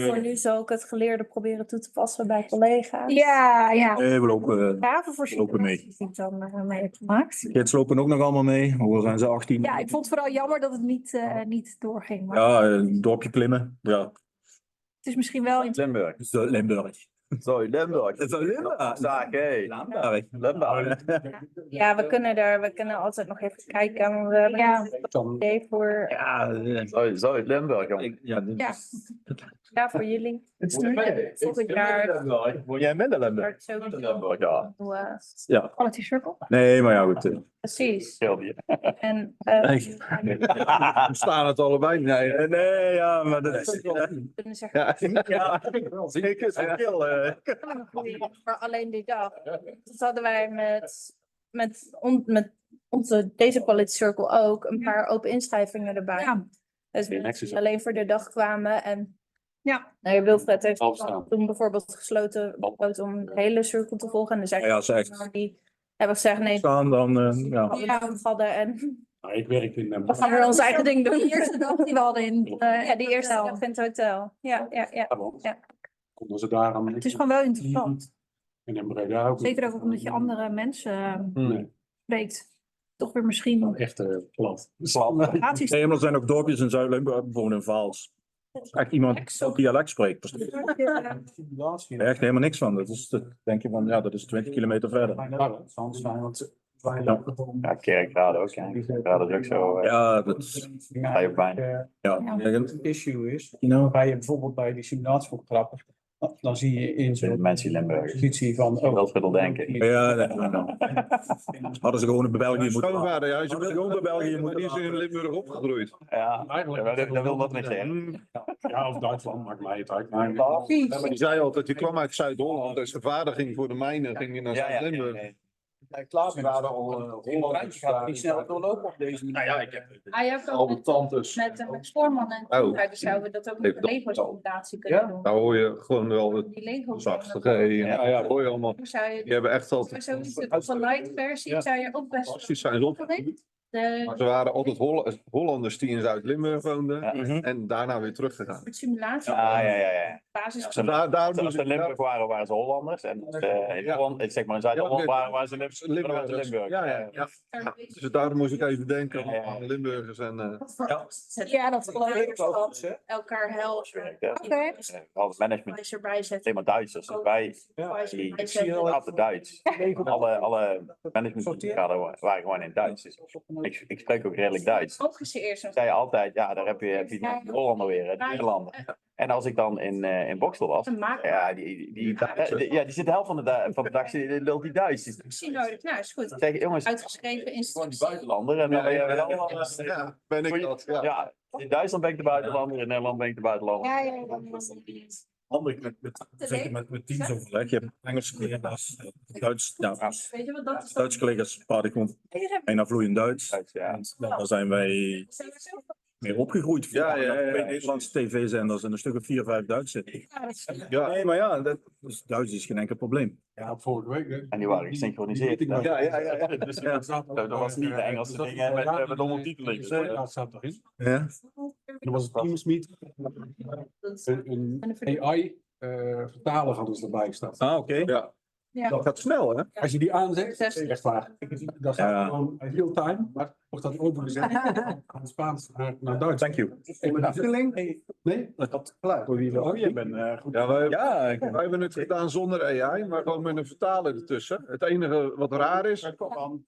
voor nu zal ik het geleerde proberen toe te passen bij collega's. Ja. We lopen, Gaven voor lopen mee. die ik dan mee heb gemaakt. Kids lopen ook nog allemaal mee. Hoeveel zijn ze? 18? Ja, ik vond het vooral jammer dat het niet doorging. Maar Ja, een dorpje klimmen. Ja. het is misschien wel Limburg. Limburg. Limburg. Zo Limburg. Zaak, hé. Limburg. Ja, we kunnen altijd nog even kijken. Maar we hebben een idee voor, Zo Limburg, jongen. ja, voor jullie. Volgend jaar. Word jij minder Limburg? Limburg, ja. Ja. Quality Circle. Nee, maar ja, goed. Precies. Schilder. En We staan het allebei. Nee, ja, maar dat is... kunnen zeggen, Ja, zeker. Het verschil. voor alleen die dag. Dat hadden wij met deze Quality Circle ook een paar open inschrijvingen erbij. Ja. Dus mensen die alleen voor de dag kwamen en Ja. nou, Wilfred heeft Afstaan. toen bijvoorbeeld gesloten om de hele cirkel te volgen. En er zijn Ja, als ze echt die hebben gezegd nee, staan, dan ja. we hadden en Nou, ik werk in we gaan weer ons eigen ding doen. De eerste dag die we hadden in. Ja, die eerste dag in het hotel. Ja. Ja. Konden ze daar aan. Het is gewoon wel interessant. En in Breda ook. Zeker ook omdat je andere mensen Nee, spreekt. Toch weer misschien echt plat. relaties. Nee, maar er zijn ook dorpjes in Zuid-Limburg, bijvoorbeeld in Vaals. Echt iemand die dialect spreekt. Echt helemaal niks van. Dat is, denk je van, ja, dat is 20 kilometer verder. Ja, Kerkrade ook. Kerkrade is ook zo. Ja, dat is... Ga je ook bijna. Ja, Het issue is, ga je bijvoorbeeld bij die simulatieoptrappen, dan zie je in zo'n Mensen in Limburg. positie van, oh, Dat wil denken. ja, hadden ze gewoon in België moeten... Schoonvader, ja, is Hadden ze gewoon in België moeten... die is in Limburg opgegroeid. Ja, Eigenlijk. dat wil dat niet zeggen. Ja, of Duitsland maakt mij het uit. Ja, maar die zei altijd, die kwam uit Zuid-Holland. Dus zijn vader ging voor de mijnen, ging hij naar Zuid-Limburg. klaar we waren al gaat niet snel doorlopen op deze manier. Nou ja, ik heb Hij heeft al ook de tantes. met Spoorman en dus zouden we dat ook met de Lego-simulatie kunnen doen. Daar hoor je gewoon wel het Die Lego zachte ja, hoor je allemaal. zou je, Die hebben echt altijd sowieso de light versie zou je ook best fantastisch zijn ze op. Maar ze waren altijd Hollanders die in Zuid-Limburg woonden en daarna weer teruggegaan. simulatie. Ja. Basis. Als ze in Limburg waren, waren ze Hollanders. En in Holland, zeg maar in Zuid-Holland waren ze Limburg. Ja. Dus daarom moest ik even denken aan Limburgers en... Ja, dat geloof ik. Elkaar helpen. Oké. Al het management Als je erbij zet. helemaal Duitsers. Dus wij die altijd Duits. Alle managementgraden waren gewoon in Duits. Dus ik spreek ook redelijk Duits. Ook eens eerst. Ik zei altijd, ja, daar heb je die Hollander weer, de Nederlander. En als ik dan in Boksel was, ja, die zit de helft van de dag, die lult die Duits. Dus Zie nodig. Nou, is goed. zeg, jongens, Uitgeschreven instructie. buitenlander. En dan ben je allemaal... Ja, ben ik dat. Ja, in Duitsland ben ik de buitenlander, in Nederland ben ik de buitenlander. Ja. Handig zeker met teamsoverleg. Je hebt Engelse collega's, Duits, ja, Weet je wat dat is? Duitse collega's praten gewoon bijna vloeiend Duits. Ja. En daar zijn wij meer opgegroeid. Ja. Twee Nederlandse tv-zenders en een stuk of 4, 5 Duits zitten. Ja. Nee, maar ja, Duits is geen enkel probleem. Ja, vorige week. Hè. En die waren gesynchroniseerd. Ja. Dus dat was niet de Engelse dingen met ondertiteling. Dat staat erin. Ja. Er was een Teams-meet. Een AI-vertaler hadden ze erbij staan. Ah, oké. Ja. Dat gaat snel, hè? Als je die aanzet, echt waar. Dat staat Ja. gewoon real time, maar wordt dat overgezet van Spaans naar Duits. Thank you. Nee, dat had geluid. Oh, je bent goed. Ja, wij Ja, hebben het gedaan zonder AI, maar gewoon met een vertaler ertussen. Het enige wat raar is,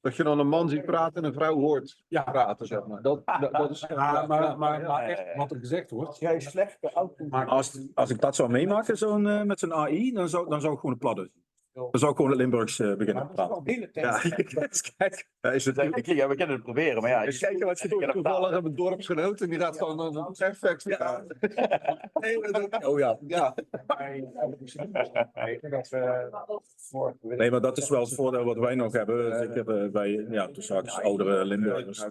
dat je dan een man ziet praten en een vrouw hoort praten, zeg maar. Dat is... Ja, maar echt wat er gezegd wordt. Jij is slecht Maar als ik dat zou meemaken met zo'n AI, dan zou ik gewoon het plat doen. Dan zou ik gewoon het Limburgs beginnen te praten. Ja, kijk. Is het Ja, we kunnen het proberen, maar ja. Eens kijken wat ze doen. Toevallig hebben we een dorpsgenoot en die gaat gewoon een perfect vertalen. Oh ja. Ja. Nee, maar dat is wel het voordeel wat wij nog hebben. Zeker bij toen straks oudere Limburgers.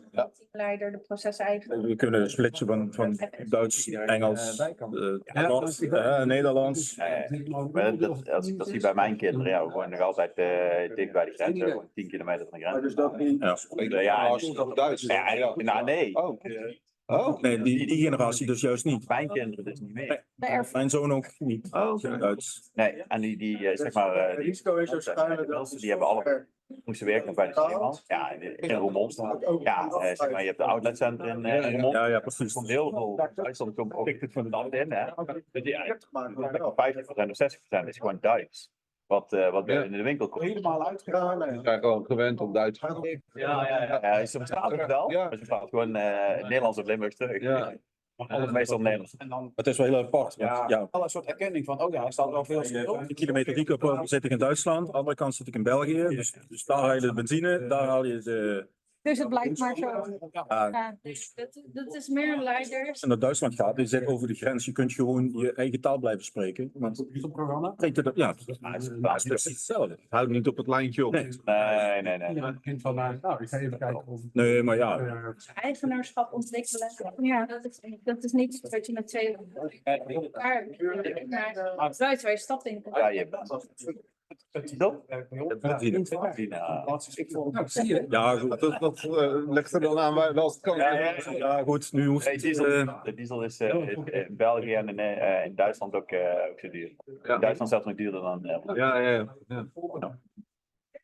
Leider, de proceseigenaar. We kunnen splitsen van Duits, Engels, Engels, Nederlands. Maar als ik dat zie bij mijn kinderen, ja, we wonen nog altijd dicht bij de grens, gewoon 10 kilometer van de grens. Dus dat niet. Ja, Duits. nou nee. Oh, Nee, die generatie dus juist niet. Mijn kinderen dus niet meer. Mijn zoon ook niet. oh, oké. Duits. Nee, en die zeg maar, die hebben alle moesten werken bij de Zeeman. Ja, in Roermond. Ja, zeg maar, je hebt de outletcentrum in Roermond. Ja, precies. Er komt heel veel Duitsland komt ook van het land in. Hè. Dus die 50% of 60% is gewoon Duits. Wat in de winkel komt. Helemaal uitgegaan. We zijn gewoon gewend om Duits. Ja, ze verstaat het wel, Ja. maar ze praat gewoon Nederlands of Limburgs terug. Ja. Alles meestal Nederlands. En dan Het is wel heel apart. Want, ja, wel een soort erkenning van, oh ja, hij staat wel veel stil. een kilometer die zit ik in Duitsland, aan de andere kant zit ik in België. Dus daar haal je de benzine, daar haal je de... Dus het blijkt maar zo. Ja. Dat is meer leiders. Als je naar Duitsland gaat, je zit over de grens, je kunt gewoon je eigen taal blijven spreken. Want YouTube-programma. spreekt het, ja, het is precies hetzelfde. Houdt niet op het lijntje op. Nee. Nee. Een kind van mij, nou, ik ga even kijken of... Nee, maar ja. Eigenaarschap ontwikkelen. Ja. Dat is niet wat je met twee elkaar. Duits waar je stap in. Ja, je hebt Ja, goed. Dat legt er dan aan waar wel het kan. Ja, goed. Nu hoeft het, de diesel is in België en in Duitsland ook zo duur. In Duitsland zelfs nog duurder dan. Ja.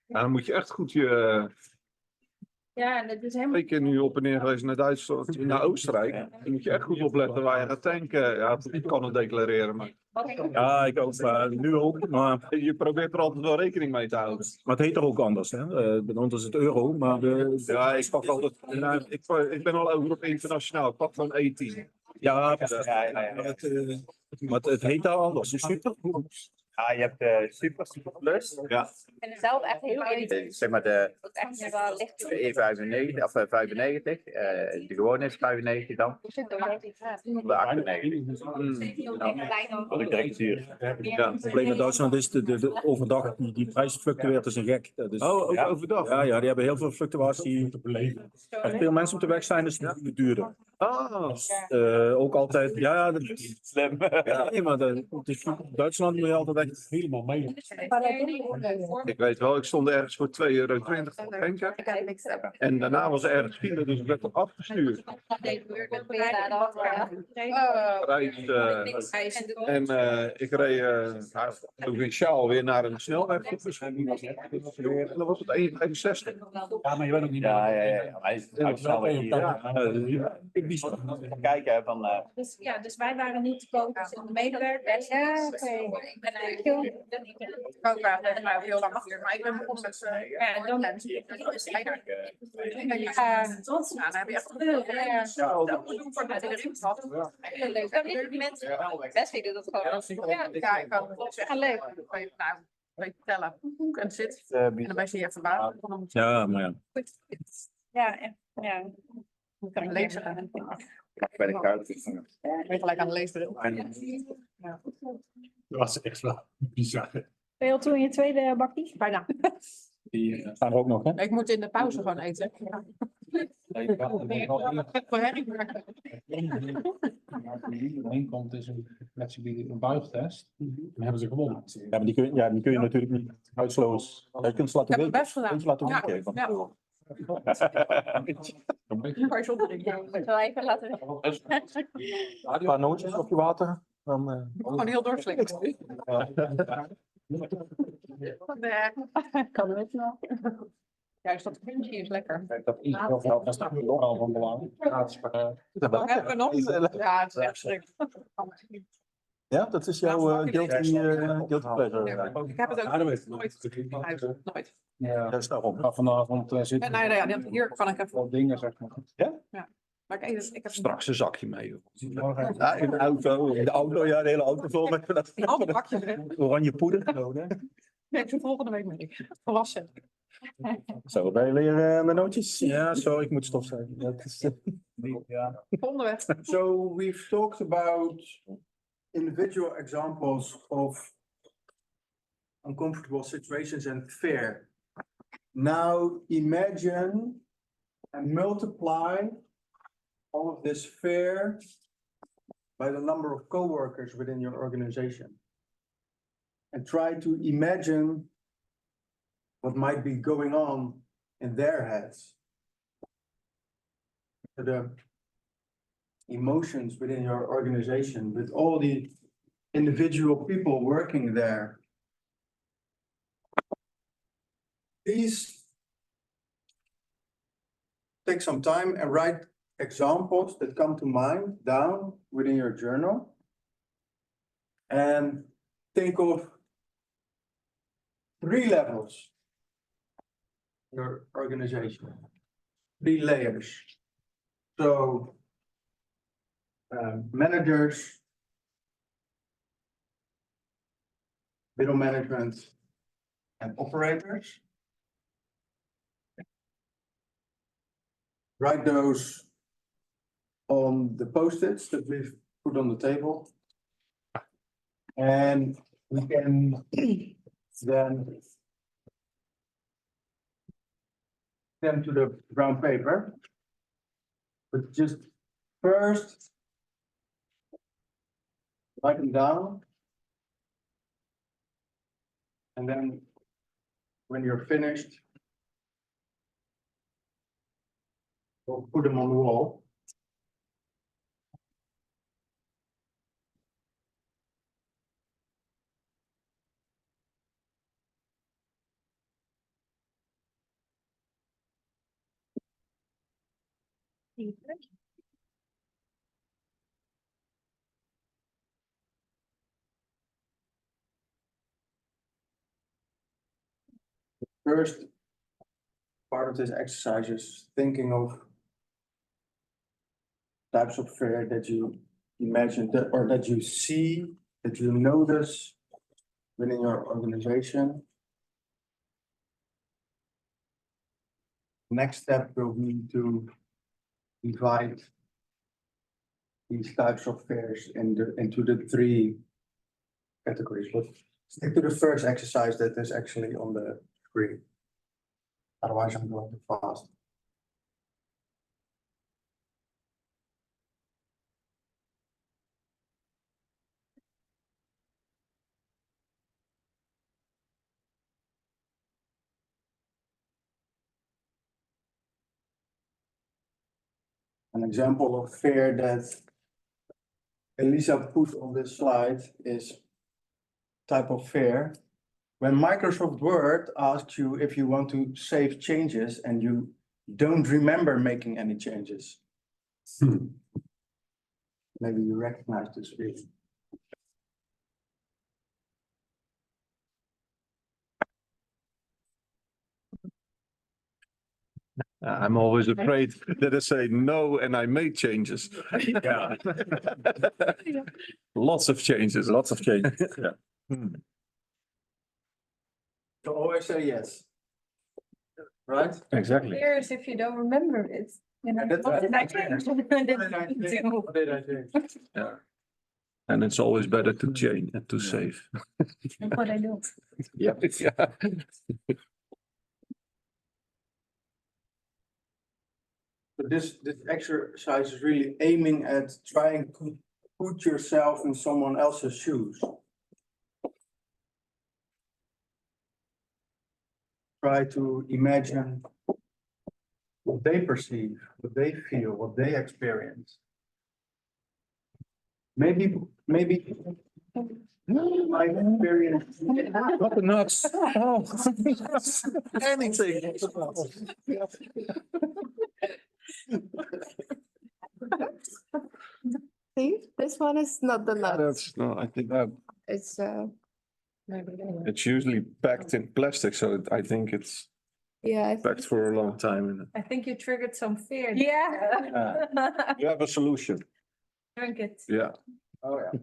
Dan moet je echt goed je... Ja, en dat is helemaal. Ik ben nu op en neer geweest naar Duitsland, naar Oostenrijk. Dan moet je echt goed opletten waar je gaat tanken. Ja, ik kan het declareren, maar ja, ik ook, nu ook. Maar je probeert er altijd wel rekening mee te houden. het heet er ook anders, hè? Bij ons is het euro, maar Ja, ik pak altijd. Ik ben al over op internationaal. Ik pak van E10. ja, Ja. maar het heet daar anders. Dus super. Ja, je hebt Super Plus. Ja. Ik vind het zelf echt heel leuk. Zeg maar de Dat echt nog wel licht. E95 of 95. De gewone is 95 dan. De 98. Dat is direct duur. Ja, het probleem in Duitsland is de overdag, die prijs fluctueert als een gek. Dat is, Oh, ook overdag. ja, die hebben heel veel fluctuatie. Als veel mensen op de weg zijn, is het duurder. Ah, Ook altijd, ja, dat is Slim. ja, nee, maar het is goed. In Duitsland moet je altijd echt helemaal mee. ik weet wel, ik stond ergens voor €2,20 te tanken. En daarna was er ergens file, dus ik werd toch afgestuurd. En ik reed provinciaal weer naar een snelweg. En dan was het 1,65. Ja, maar je bent ook niet Ja. Maar hij is uitstel kijken van. Dus wij waren niet te koop als de medewerkers. Ja, oké. Ik ben eigenlijk Ook wel heel lang hier, maar ik ben begonnen met ja, dan mensen. trots. Nou, dan heb je echt voor de erin gehad. Heel leuk. Mensen best vinden dat gewoon. Ja, ik kan het zeggen. Leuk. Kan je nou, weet je vertellen hoe het zit. En dan ben je je verbaasd. ja, maar ja. Ja. Dan kan ik lezen gaan. Bij de kaart. Ik ben gelijk aan de leesbril. Dat was echt wel bizar. Ben je al toe in je tweede bakkie? Bijna. Die staan er ook nog, hè? Ik moet in de pauze gewoon eten. Voor herrie maken. Komt is een flexibiele buigtest. Dan hebben ze gewonnen. Ja, maar die kun je natuurlijk niet uitsloos. Je kunt ze laten Ik heb het weten. best gedaan. Kunt ze laten Ja, weten. ja. Kan je zonder drinken. Ik zal even laten weten. Een paar nootjes op je water. Dan, Gewoon heel doorslikken. Kan het wel. Juist dat puntje is lekker. Dat is nogal van belang. Hebben we nog? Ja, het is echt schrikkelijk. ja, dat is jouw guilty pleasure. Ik heb het ook nooit. Nooit. Ja, Dat is daarom. ga vanavond zitten. Nou ja, hier kan ik even. Wel dingen, zeg maar. Maar ik heb Straks een zakje mee. Joh. Ja, in de auto. In de auto, ja, de hele auto vol met dat al die bakjes erin. oranje poeder. Nee, ik doe volgende week mee. Verrassen. Zo, ben je weer met nootjes? Ja, zo, ik moet stofzuigen. Dat is, Volgende week. So we've talked about individual examples of uncomfortable situations and fear. Now imagine and multiply all of this fear by the number of coworkers within your organization. And try to imagine what might be going on in their heads. emotions within your organization, with all the individual people working there. Please take some time and write examples that come to mind down within your journal. And think of 3 levels. Your organization, 3 layers. So managers, middle management, and operators. Write those on the post-its that we've put on the table. And we can then them to the brown paper. But just first, write them down. And then when you're finished, we'll put them on the wall. First part of this exercise is thinking of types of fear that you imagine that or that you see, that you notice within your organization. Next step will be to divide these types of fears into the 3 categories. But stick to the first exercise that is actually on the screen. Otherwise, I'm going too fast. An example of fear that Elisa put on this slide is type of fear. When Microsoft Word asks you if you want to save changes and you don't remember making any changes. Maybe you recognize this feeling. I'm always afraid that I say no and I make changes. Yeah. Lots of changes. Lots of changes, yeah. So always say yes. Right? Exactly. Here's if you don't remember it. You know, That's what did I right. change? What did I do? Yeah. And it's always better to change and to save. That's what I do. Yeah. So this exercise is really aiming at trying to put yourself in someone else's shoes. Try to imagine what they perceive, what they feel, what they experience. Maybe my experience. What the nuts? Oh, anything. See, this one is not the nut. That's no, I think It's maybe. it's usually packed in plastic, so I think it's Yeah, I packed for a long time. I think you triggered some fear. Yeah. You have a solution. Drink it. Yeah. Oh, yeah.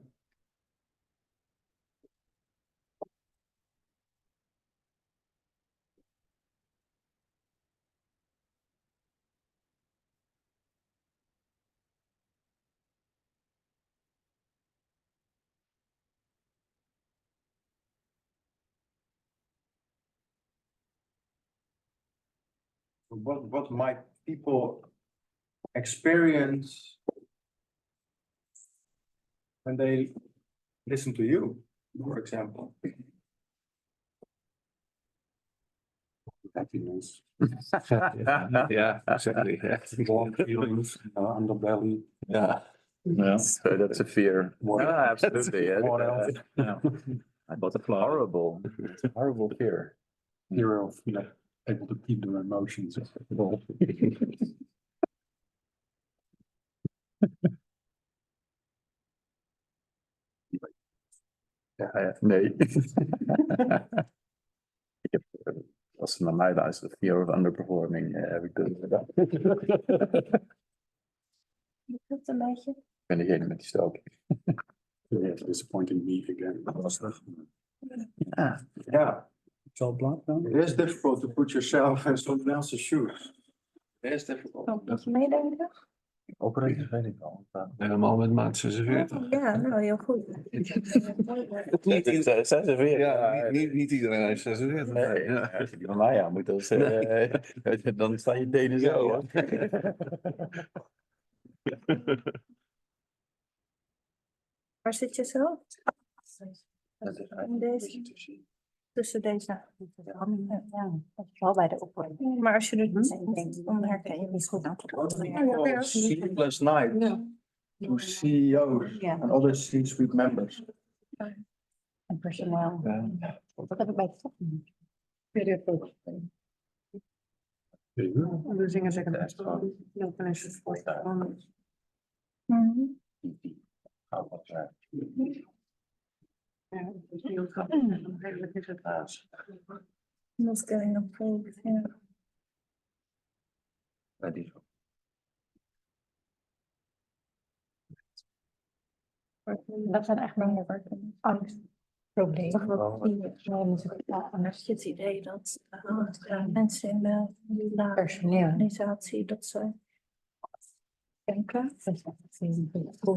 What might people experience when they listen to you, for example? happiness, Yeah, exactly, yeah. warm feelings, underbelly. Yeah. Yeah. So that's a fear. What- Yeah, absolutely. Yeah. What else? Yeah. Butterfly. Horrible, horrible fear. Fear of not able to keep their emotions. Ja, nee. Ik heb, als ze naar mij luisteren, fear of underperforming, heb ik dat gedaan. Dat een beetje. Ik ben degene met die strook. Yeah, disappointing me again. Ja. Yeah, It's all black now? it is difficult to put yourself in someone else's shoes. It is difficult. Kan ik meedenken? Operator weet ik al. Helemaal met maat 46. Ja, nou heel goed. Niet 46. Ja, niet iedereen heeft 46. Nee, Ja. als je die van mij aan moet, dan sta je tenen zo. Hoor. Waar zit je zelf? In deze. Tussen deze. Ja, dat is wel bij de opleiding. Maar als je er niet denkt, dan herken je niet goed aan. Sleepless night to CEO's and other C-suite members. En personeel. Dat heb ik bij het top. We zingen zeker best wel. Lopen is het voor. Ja, dat is heel grappig. Redelijk is het laatst. Not getting approved, ja. Dat zijn echt mijn angstproblemen. Anders je het idee dat mensen in de lage Personeel. organisatie dat ze denken.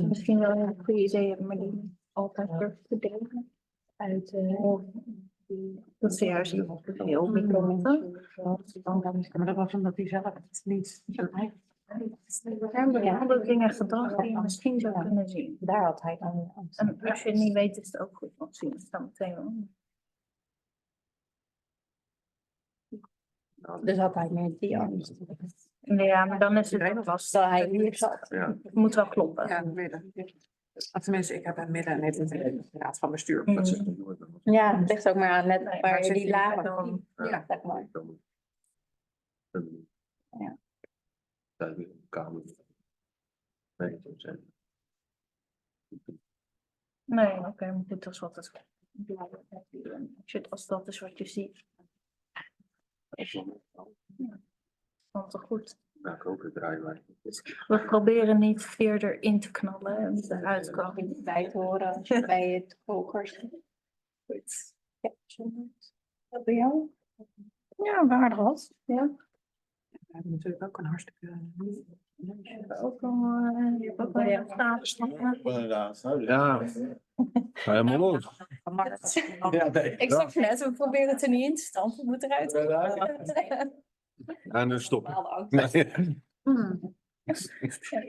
Misschien wel een goede idee hebben, maar die altijd durven te denken. Uit dat ze juist heel micromanageren. Maar dat was omdat hij zelf het niet. Ja, andere dingen gedrag die je misschien zou kunnen zien. Daar had hij dan angst. En als je het niet weet, is het ook goed om te zien. Dan meteen wel. Dus had hij meer die angst. Ja, maar dan is het ook vast. Stel hij hier zat. Ja. Het moet wel kloppen. Ja, midden. Of tenminste, ik heb een midden en heeft een raad van bestuur. Mm. Dat zegt nooit. Ja, het ligt ook maar aan net Nee, waar maar je zit die je lagen dan- Ja, zeg maar. Ja. Kamer. Nee, zo zijn. Nee, oké, maar goed, dat is wat het als dat is wat je ziet. Want toch goed. Nou, ik ook het draaien. We proberen niet verder in te knallen en eruit komen. Bij te horen als je bij het kokers. Ja, dat bij jou? Ja, waar was. Ja. We hebben natuurlijk ook een hartstikke. Ook al, je hebt ook wel je status. Inderdaad. Ja, helemaal los. Ja, nee. Ik zeg net, we proberen het er niet in te stampen, het moet eruit komen. En dan stoppen.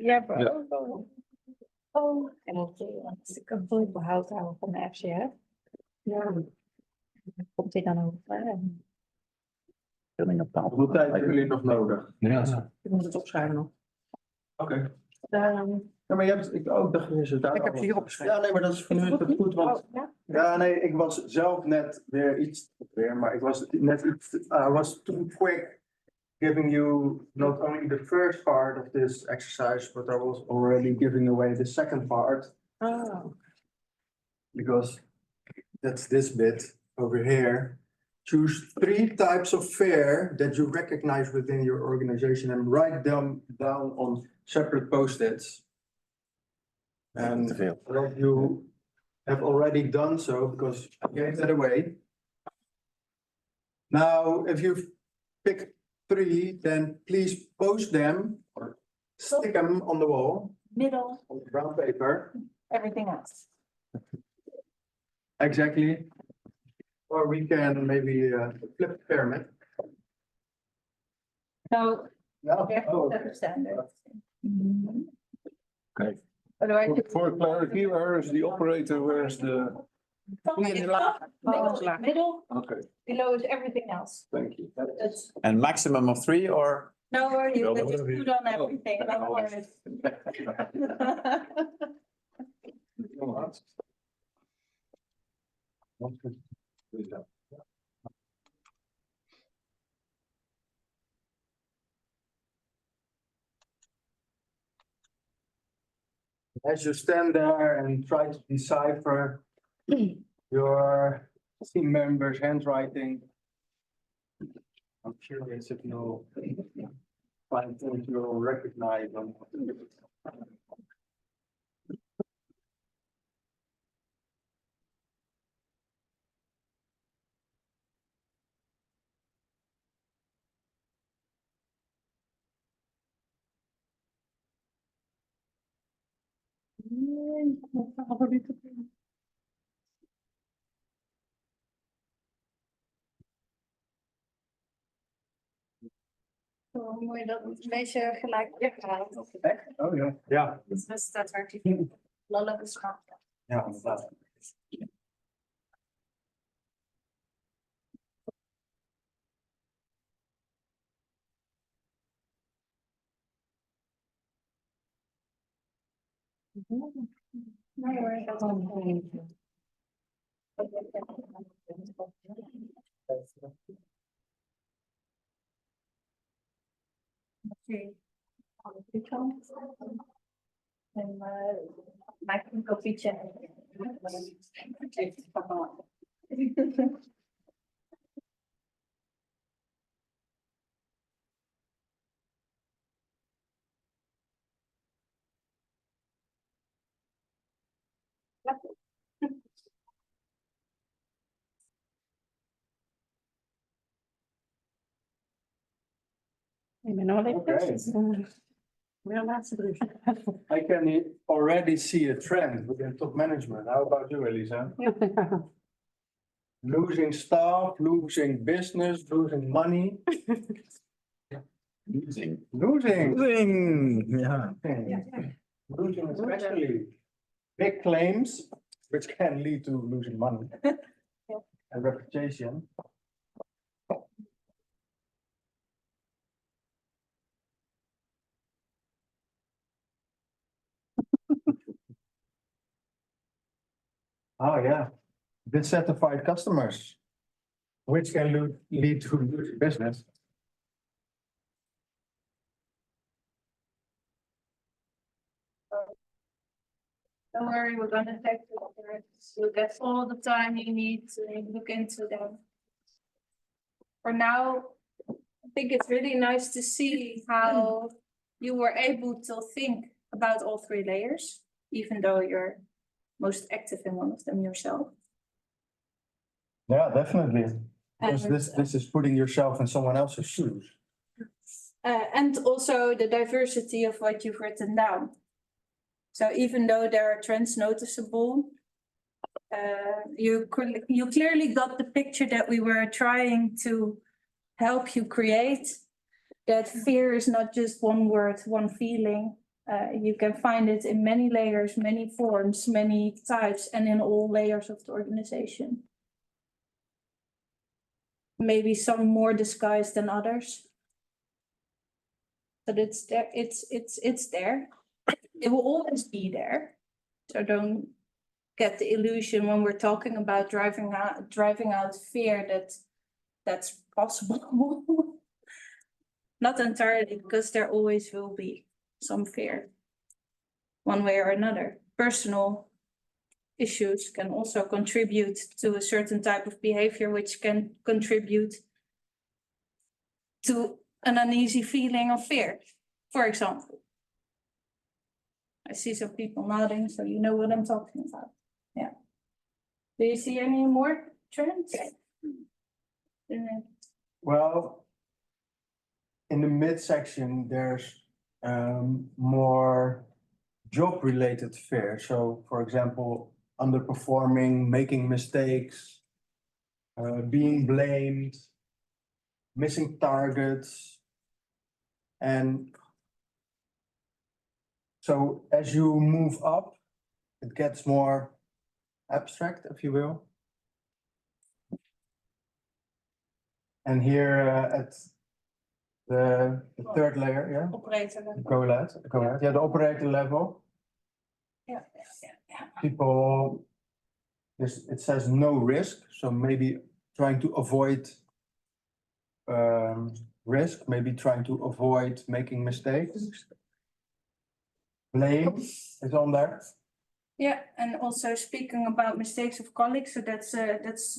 Jij hebt er ook wel. Oh, en als ik een goed behoud houden van de FCF. Ja. Komt hij dan over? Vulling op tafel. Hoeveel tijd hebben jullie nog nodig? Ja. Ik moet het opschrijven nog. Oké. Ja, maar je hebt, ik ook dacht je daar. Ik heb ze hier opgeschreven. Ja, nee, maar dat is voor nu is het goed, want ja, nee, ik was zelf net maar ik was net iets, I was too quick giving you not only the first part of this exercise, but I was already giving away the second part. Oh. Because that's this bit over here. Choose 3 types of fear that you recognize within your organization and write them down on separate post-its. And Te veel. a lot of you have already done so because I gave that away. Now, if you've picked 3, then please post them or stick them on the wall, Middle, on the brown paper. everything else. Exactly. Or we can maybe flip the pyramid. So, No. we have Oh, to understand it. Okay. Otherwise, For clarity, where is the operator, where is the Middle, Okay, below is everything else. thank you. That's, And maximum of 3 or? no worry, you No, can just whatever. put on everything, no worries. As you stand there and try to decipher your team member's handwriting, I'm curious if you'll find things you'll recognize on. Zo moet je dat een beetje gelijk weghalen. Oh ja. Ja, Dus dat staat waar die lollige schat. ja, inderdaad. Nee hoor, dat dan. En maak een kopietje. Ik ben al Okay. Weer laatste brief. I can already see a trend within top management. How about you, Elisa? Losing staff, losing business, losing money. Losing. Losing. Ja. Losing especially big claims, which can lead to losing money and reputation. Oh, yeah. Dissatisfied customers, which can lead to losing business. Don't worry, we're gonna take the look at all the time you need to look into them. For now, I think it's really nice to see how you were able to think about all 3 layers, even though you're most active in one of them yourself. Yeah, definitely. Because And, this is putting yourself in someone else's shoes. and also the diversity of what you've written down. So even though there are trends noticeable, you clearly got the picture that we were trying to help you create. That fear is not just one word, one feeling. You can find it in many layers, many forms, many types, and in all layers of the organization. Maybe some more disguised than others. But it's there, it's there. It will always be there. So don't get the illusion when we're talking about driving out fear that that's possible. Not entirely, because there always will be some fear. One way or another. Personal issues can also contribute to a certain type of behavior, which can contribute to an uneasy feeling of fear, for example. I see some people nodding, so you know what I'm talking about. Yeah. Do you see any more trends? Well, in the midsection, there's more job-related fear. So, for example, underperforming, making mistakes, being blamed, missing targets. And so as you move up, it gets more abstract, if you will. And here at the third layer, yeah, Operator level. go ahead, yeah, the operator level, Yeah. people, it says no risk, so maybe trying to avoid risk, maybe trying to avoid making mistakes. Blame is on there. Yeah, and also speaking about mistakes of colleagues, so that's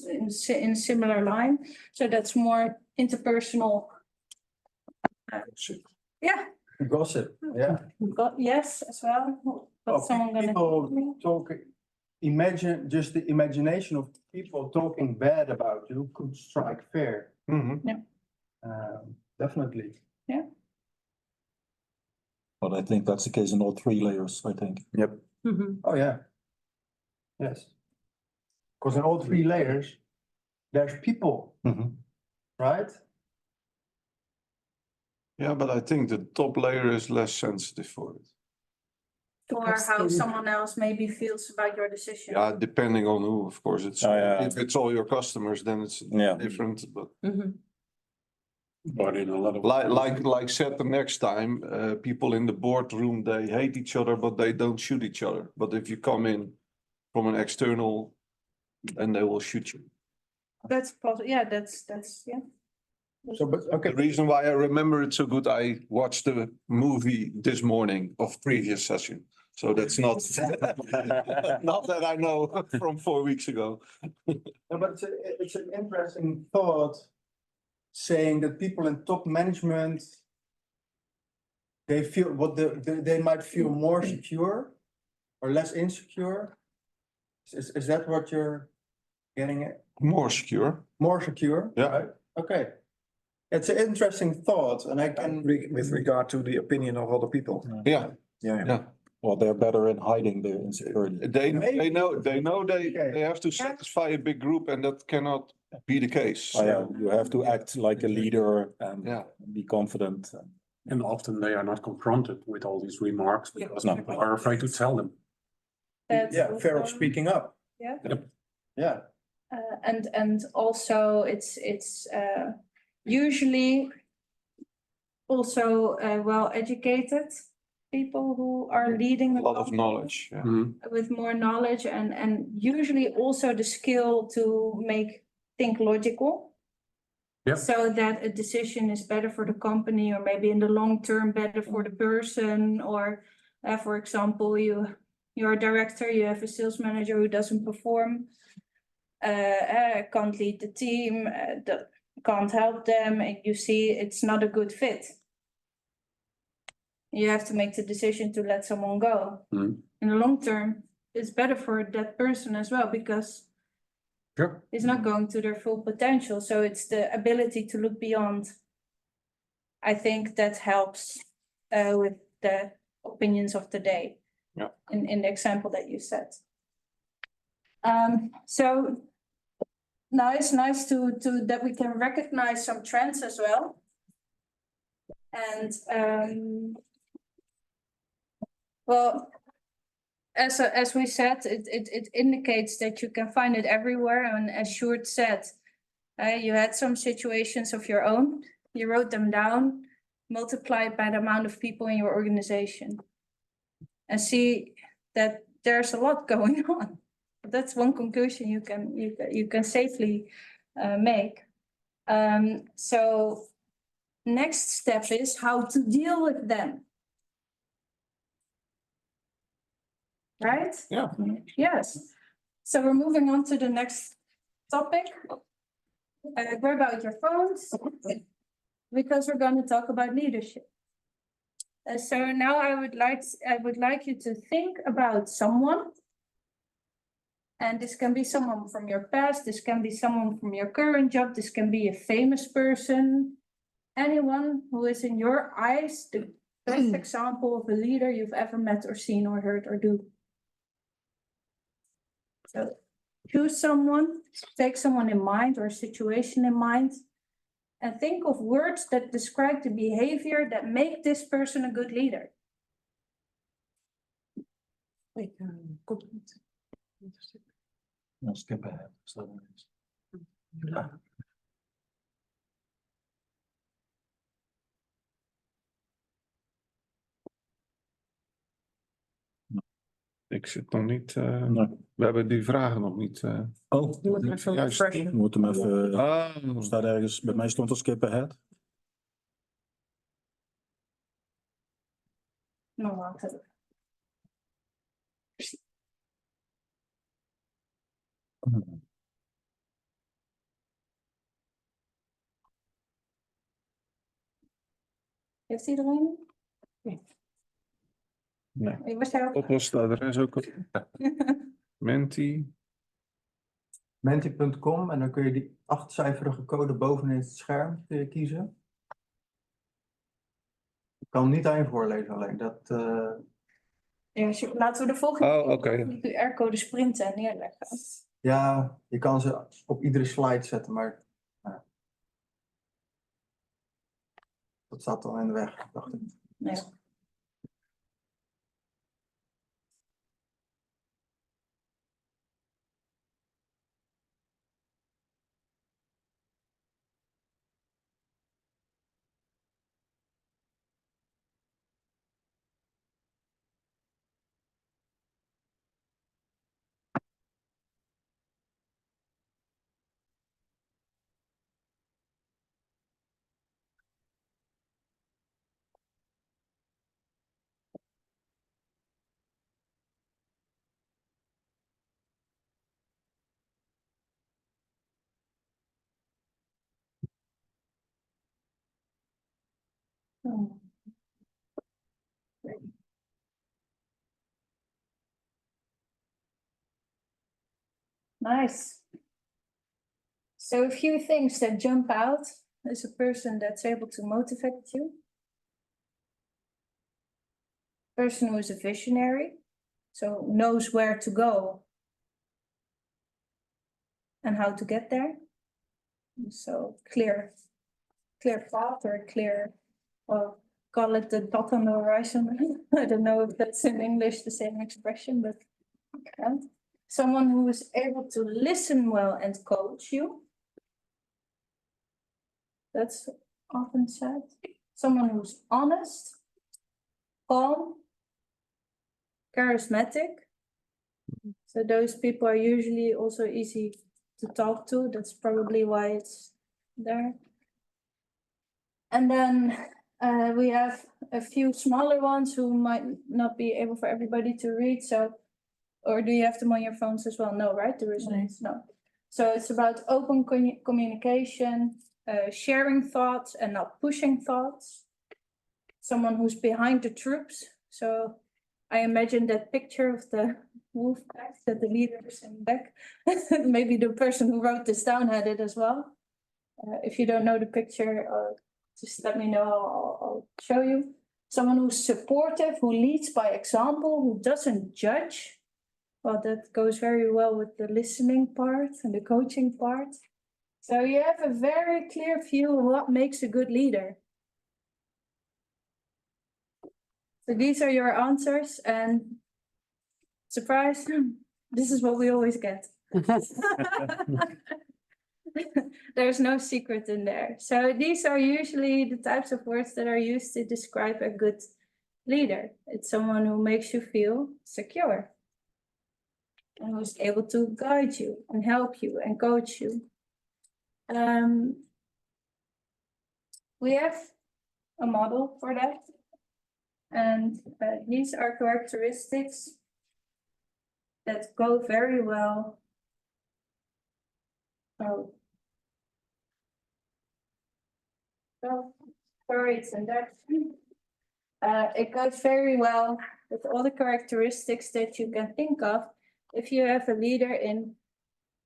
in similar line. So that's more interpersonal. Yeah, Gossip, yeah. yes, as well. Oh, But someone gonna. people talking, imagine, just the imagination of people talking bad about you could strike fear. Definitely. But I think that's the case in all three layers, I think. Yep. Oh, yeah. Yes. Because in all three layers, there's people, right? Yeah, but I think the top layer is less sensitive for it. Or how someone else maybe feels about your decision. Yeah, depending on who, of course, it's, Oh, yeah. if it's all your customers, then it's Yeah. different, but. But in a lot of. Like said the next time, people in the boardroom, they hate each other, but they don't shoot each other. But if you come in from an external, then they will shoot you. That's possible, yeah, that's, yeah. So, but, okay. The reason why I remember it so good, I watched the movie this morning of previous session. So that's not, not that I know from 4 weeks ago. No, but it's an interesting thought, saying that people in top management, they feel they might feel more secure or less insecure. Is that what you're getting at? More secure. More secure? Yeah. Right? Okay. It's an interesting thought, and I can. With regard to the opinion of other people. Yeah. Yeah. Well, they're better in hiding their insecurity. They know they have to satisfy a big group, and that cannot be the case. Oh, yeah, you have to act like a leader and Yeah. be confident. And often they are not confronted with all these remarks because No. people are afraid to tell them. That's Yeah, fear of also- speaking up. Yeah. Yeah. And also it's usually also well-educated people who are leading. A lot of knowledge, yeah. With more knowledge and usually also the skill to think logical. Yep. So that a decision is better for the company or maybe in the long term better for the person or for example, you're a director, you have a sales manager who doesn't perform, can't lead the team, can't help them, and you see it's not a good fit. You have to make the decision to let someone go. Mhm. In the long term, it's better for that person as well because Sure. it's not going to their full potential. So it's the ability to look beyond. I think that helps with the opinions of the day. Yeah. In the example that you said. So now it's nice to that we can recognize some trends as well. And well, as we said, it indicates that you can find it everywhere. And as Sjoerd said, you had some situations of your own, you wrote them down, multiplied by the amount of people in your organization. And see that there's a lot going on. That's one conclusion you can safely make. So next step is how to deal with them. Right? Yeah. Yes. So we're moving on to the next topic. Grab out your phones because we're going to talk about leadership. So now I would like you to think about someone. And this can be someone from your past, this can be someone from your current job, this can be a famous person, anyone who is in your eyes the best example of a leader you've ever met or seen or heard or do. So choose someone, take someone in mind or a situation in mind, and think of words that describe the behavior that make this person a good leader. I'll skip ahead. So Ik zit nog niet, Nee. we hebben die vragen nog niet. Oh, Je moet hem even Juist. refreshen. ik moet hem even. Ah, Staat ergens, bij mij stond er skip ahead. Normaal. Heeft iedereen? nee. Ik was daar ook. Wat was het adres ook? Menti. Menti.com en dan kun je die 8-cijferige code bovenin het scherm kiezen. Ik kan hem niet aan je voorlezen alleen. Dat, Ja, laten we de volgende Oh, oké. keer de QR-code printen en neerleggen. ja, je kan ze op iedere slide zetten, maar dat staat dan in de weg, dacht ik. Nee. Nice. So a few things that jump out as a person that's able to motivate you. Person who is a visionary, so knows where to go and how to get there. So clear path or clear, well, call it the dot on the horizon. I don't know if that's in English the same expression, but yeah. Someone who is able to listen well and coach you. That's often said. Someone who's honest, calm, charismatic. So those people are usually also easy to talk to. That's probably why it's there. And then we have a few smaller ones who might not be able for everybody to read. So, or do you have them on your phones as well? No, right? There isn't. No. So it's about open communication, sharing thoughts and not pushing thoughts. Someone who's behind the troops. So I imagine that picture of the wolf pack that the leaders in the back. Maybe the person who wrote this down had it as well. If you don't know the picture, just let me know, I'll show you. Someone who's supportive, who leads by example, who doesn't judge. Well, that goes very well with the listening part and the coaching part. So you have a very clear view of what makes a good leader. So these are your answers, and surprise, this is what we always get. There's no secret in there. So these are usually the types of words that are used to describe a good leader. It's someone who makes you feel secure and who's able to guide you and help you and coach you. We have a model for that. And these are characteristics that go very well. Oh. So, sorry, it's in that. It goes very well with all the characteristics that you can think of if you have a leader in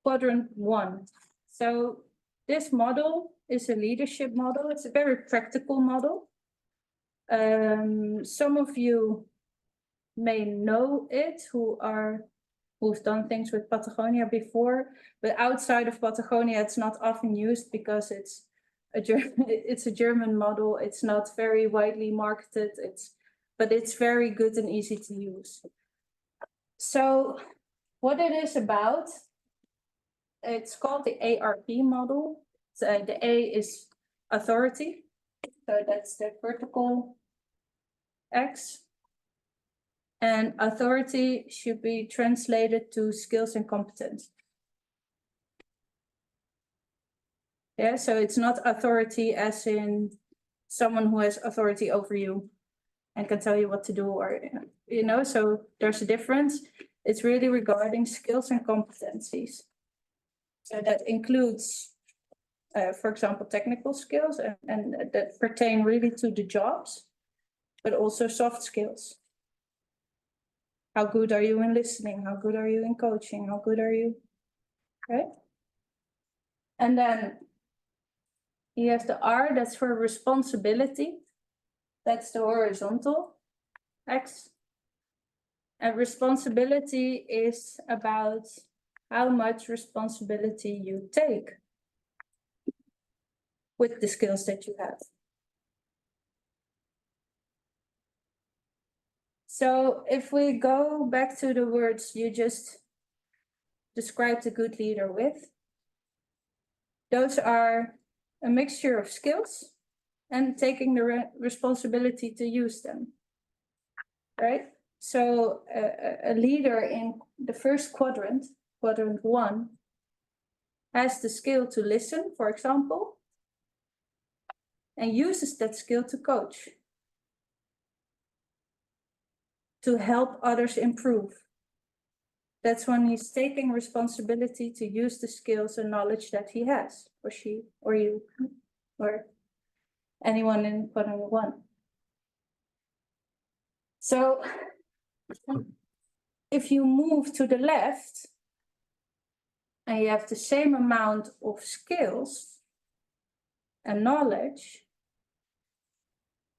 quadrant 1. So this model is a leadership model. It's a very practical model. Some of you may know it who've done things with Patagonia before, but outside of Patagonia, it's not often used because it's a German model. It's not very widely marketed. But it's very good and easy to use. So what it is about it's called the ARP model. So the A is authority, so that's the vertical X. And authority should be translated to skills and competence. Yeah, so it's not authority as in someone who has authority over you and can tell you what to do, or, you know, so there's a difference. It's really regarding skills and competencies. So that includes, for example, technical skills and that pertain really to the jobs, but also soft skills. How good are you in listening? How good are you in coaching? How good are you? Okay. And then you have the R, that's for responsibility. That's the horizontal X. And responsibility is about how much responsibility you take with the skills that you have. So if we go back to the words you just described a good leader with, those are a mixture of skills and taking the responsibility to use them, right? So a leader in the first quadrant, quadrant 1, has the skill to listen, for example, and uses that skill to coach, to help others improve. That's when he's taking responsibility to use the skills and knowledge that he has, or she, or you, or anyone in quadrant 1. So if you move to the left and you have the same amount of skills and knowledge,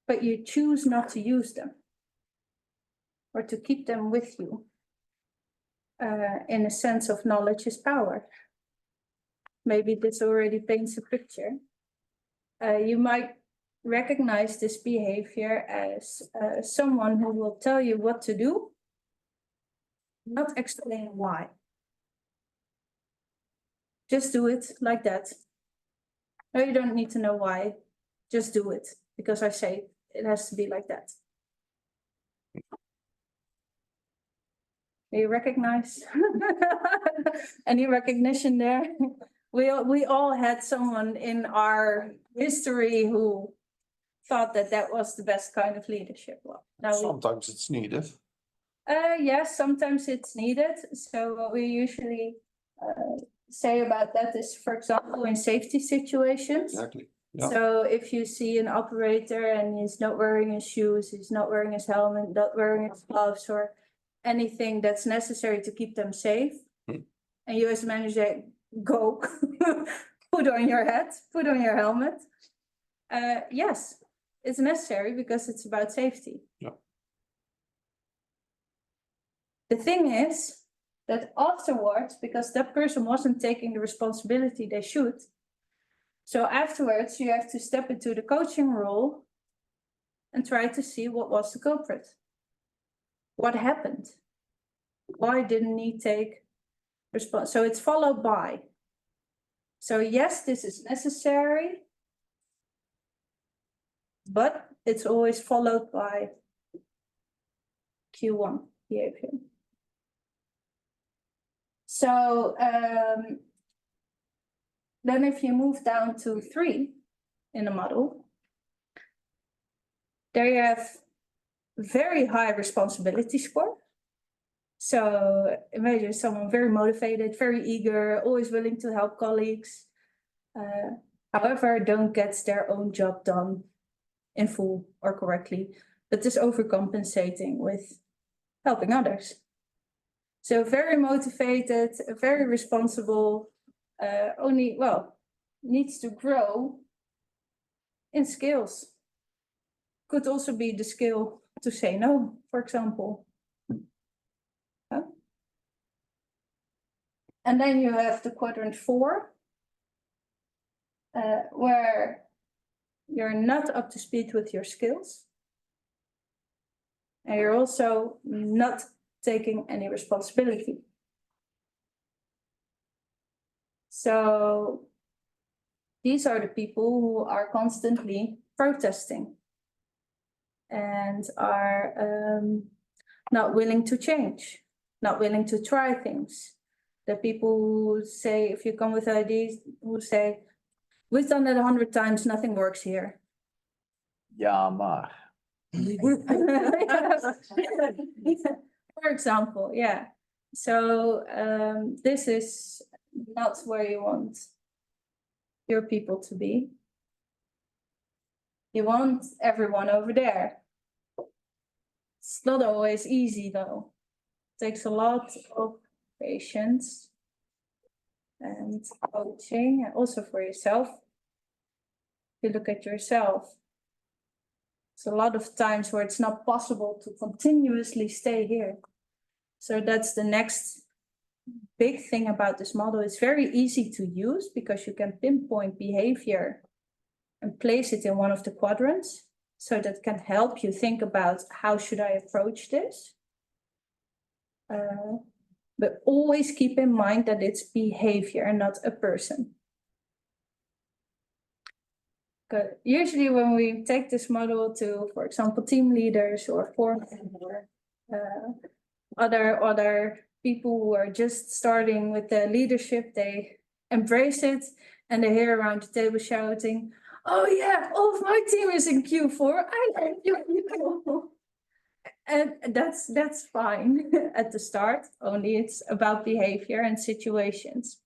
but you choose not to use them or to keep them with you, in a sense of knowledge is power. Maybe this already paints a picture. You might recognize this behavior as someone who will tell you what to do, not explain why. Just do it like that. No, you don't need to know why. Just do it, because I say it has to be like that. Do you recognize? Any recognition there? We all had someone in our history who thought that that was the best kind of leadership. Well, now Sometimes it's needed. yes, sometimes it's needed. So what we usually say about that is, for example, in safety situations. Exactly. Yeah. So if you see an operator and he's not wearing his shoes, he's not wearing his helmet, not wearing his gloves, or anything that's necessary to keep them safe, and you as a manager go, put on your hat, put on your helmet. Yes, it's necessary because it's about safety. Yeah. The thing is that afterwards, because that person wasn't taking the responsibility they should, so afterwards you have to step into the coaching role and try to see what was the culprit. What happened? Why didn't he take response? So it's followed by. So yes, this is necessary, but it's always followed by Q1 behavior. So then if you move down to 3 in the model, there you have very high responsibility score. So imagine someone very motivated, very eager, always willing to help colleagues. However, don't get their own job done in full or correctly, but is overcompensating with helping others. So very motivated, very responsible, needs to grow in skills. Could also be the skill to say no, for example. And then you have the quadrant 4, where you're not up to speed with your skills. And you're also not taking any responsibility. So these are the people who are constantly protesting and are not willing to change, not willing to try things. The people who say, if you come with ideas, who say, we've done it 100 times, nothing works here. Ja, maar. For example, yeah. So this is not where you want your people to be. You want everyone over there. It's not always easy though. It takes a lot of patience and coaching, and also for yourself. If you look at yourself, it's a lot of times where it's not possible to continuously stay here. So that's the next big thing about this model. It's very easy to use because you can pinpoint behavior and place it in one of the quadrants. So that can help you think about how should I approach this. But always keep in mind that it's behavior and not a person. Usually when we take this model to, for example, team leaders or foremen or other people who are just starting with the leadership, they embrace it and they hear around the table shouting, "Oh yeah, all of my team is in Q4. I like you." And that's fine at the start. Only it's about behavior and situations.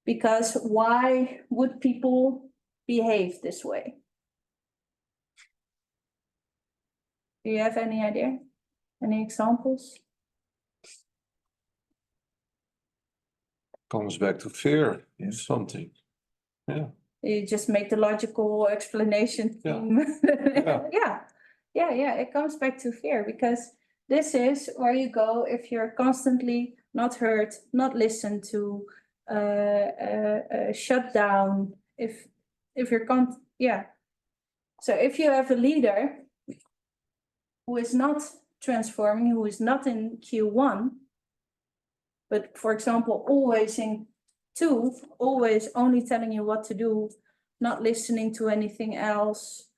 Because why would people behave this way? Do you have any idea? Any examples? Comes back to fear in something. Yeah. You just make the logical explanation. Yeah. Yeah, it comes back to fear because this is where you go if you're constantly not heard, not listened to, shut down, if you're So if you have a leader who is not transforming, who is not in Q1, but for example, always in 2, always only telling you what to do, not listening to anything else,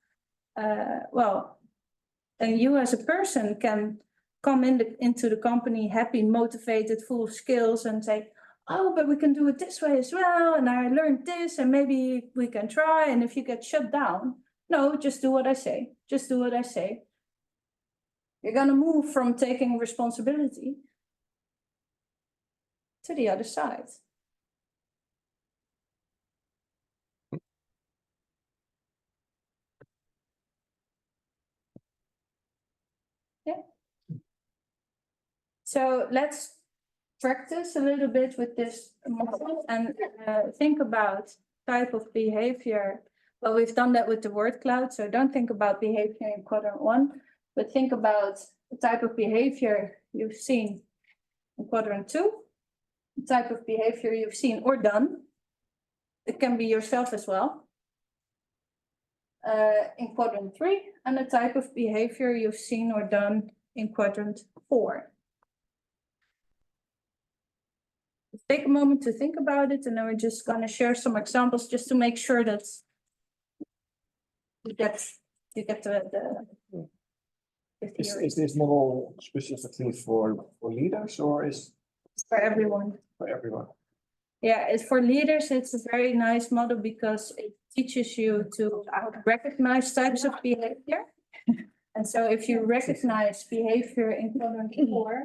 and you as a person can come into the company happy, motivated, full of skills and say, oh, but we can do it this way as well. And I learned this and maybe we can try. And if you get shut down, no, just do what I say. Just do what I say. You're going to move from taking responsibility to the other side. Yeah. So let's practice a little bit with this model and think about type of behavior. Well, we've done that with the word cloud, so don't think about behavior in quadrant 1, but think about the type of behavior you've seen in quadrant 2, the type of behavior you've seen or done. It can be yourself as well. In quadrant 3, and the type of behavior you've seen or done in quadrant 4. Take a moment to think about it, and then we're just going to share some examples just to make sure that you get the Is this model specifically for leaders or is for everyone? for everyone? Yeah, it's for leaders. It's a very nice model because it teaches you to recognize types of behavior. And so if you recognize behavior in quadrant 4,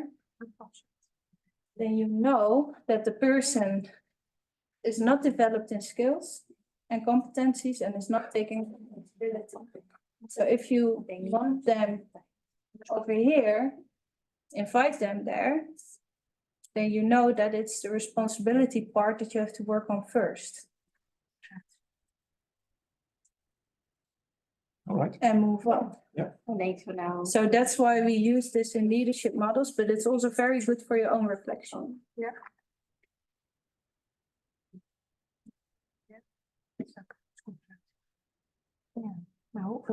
then you know that the person is not developed in skills and competencies and is not taking responsibility. So if you want them over here, invite them there, then you know that it's the responsibility part that you have to work on first. All right. And move on. Yeah. So that's why we use this in leadership models, but it's also very good for your own reflection. Ja. Ja, nou,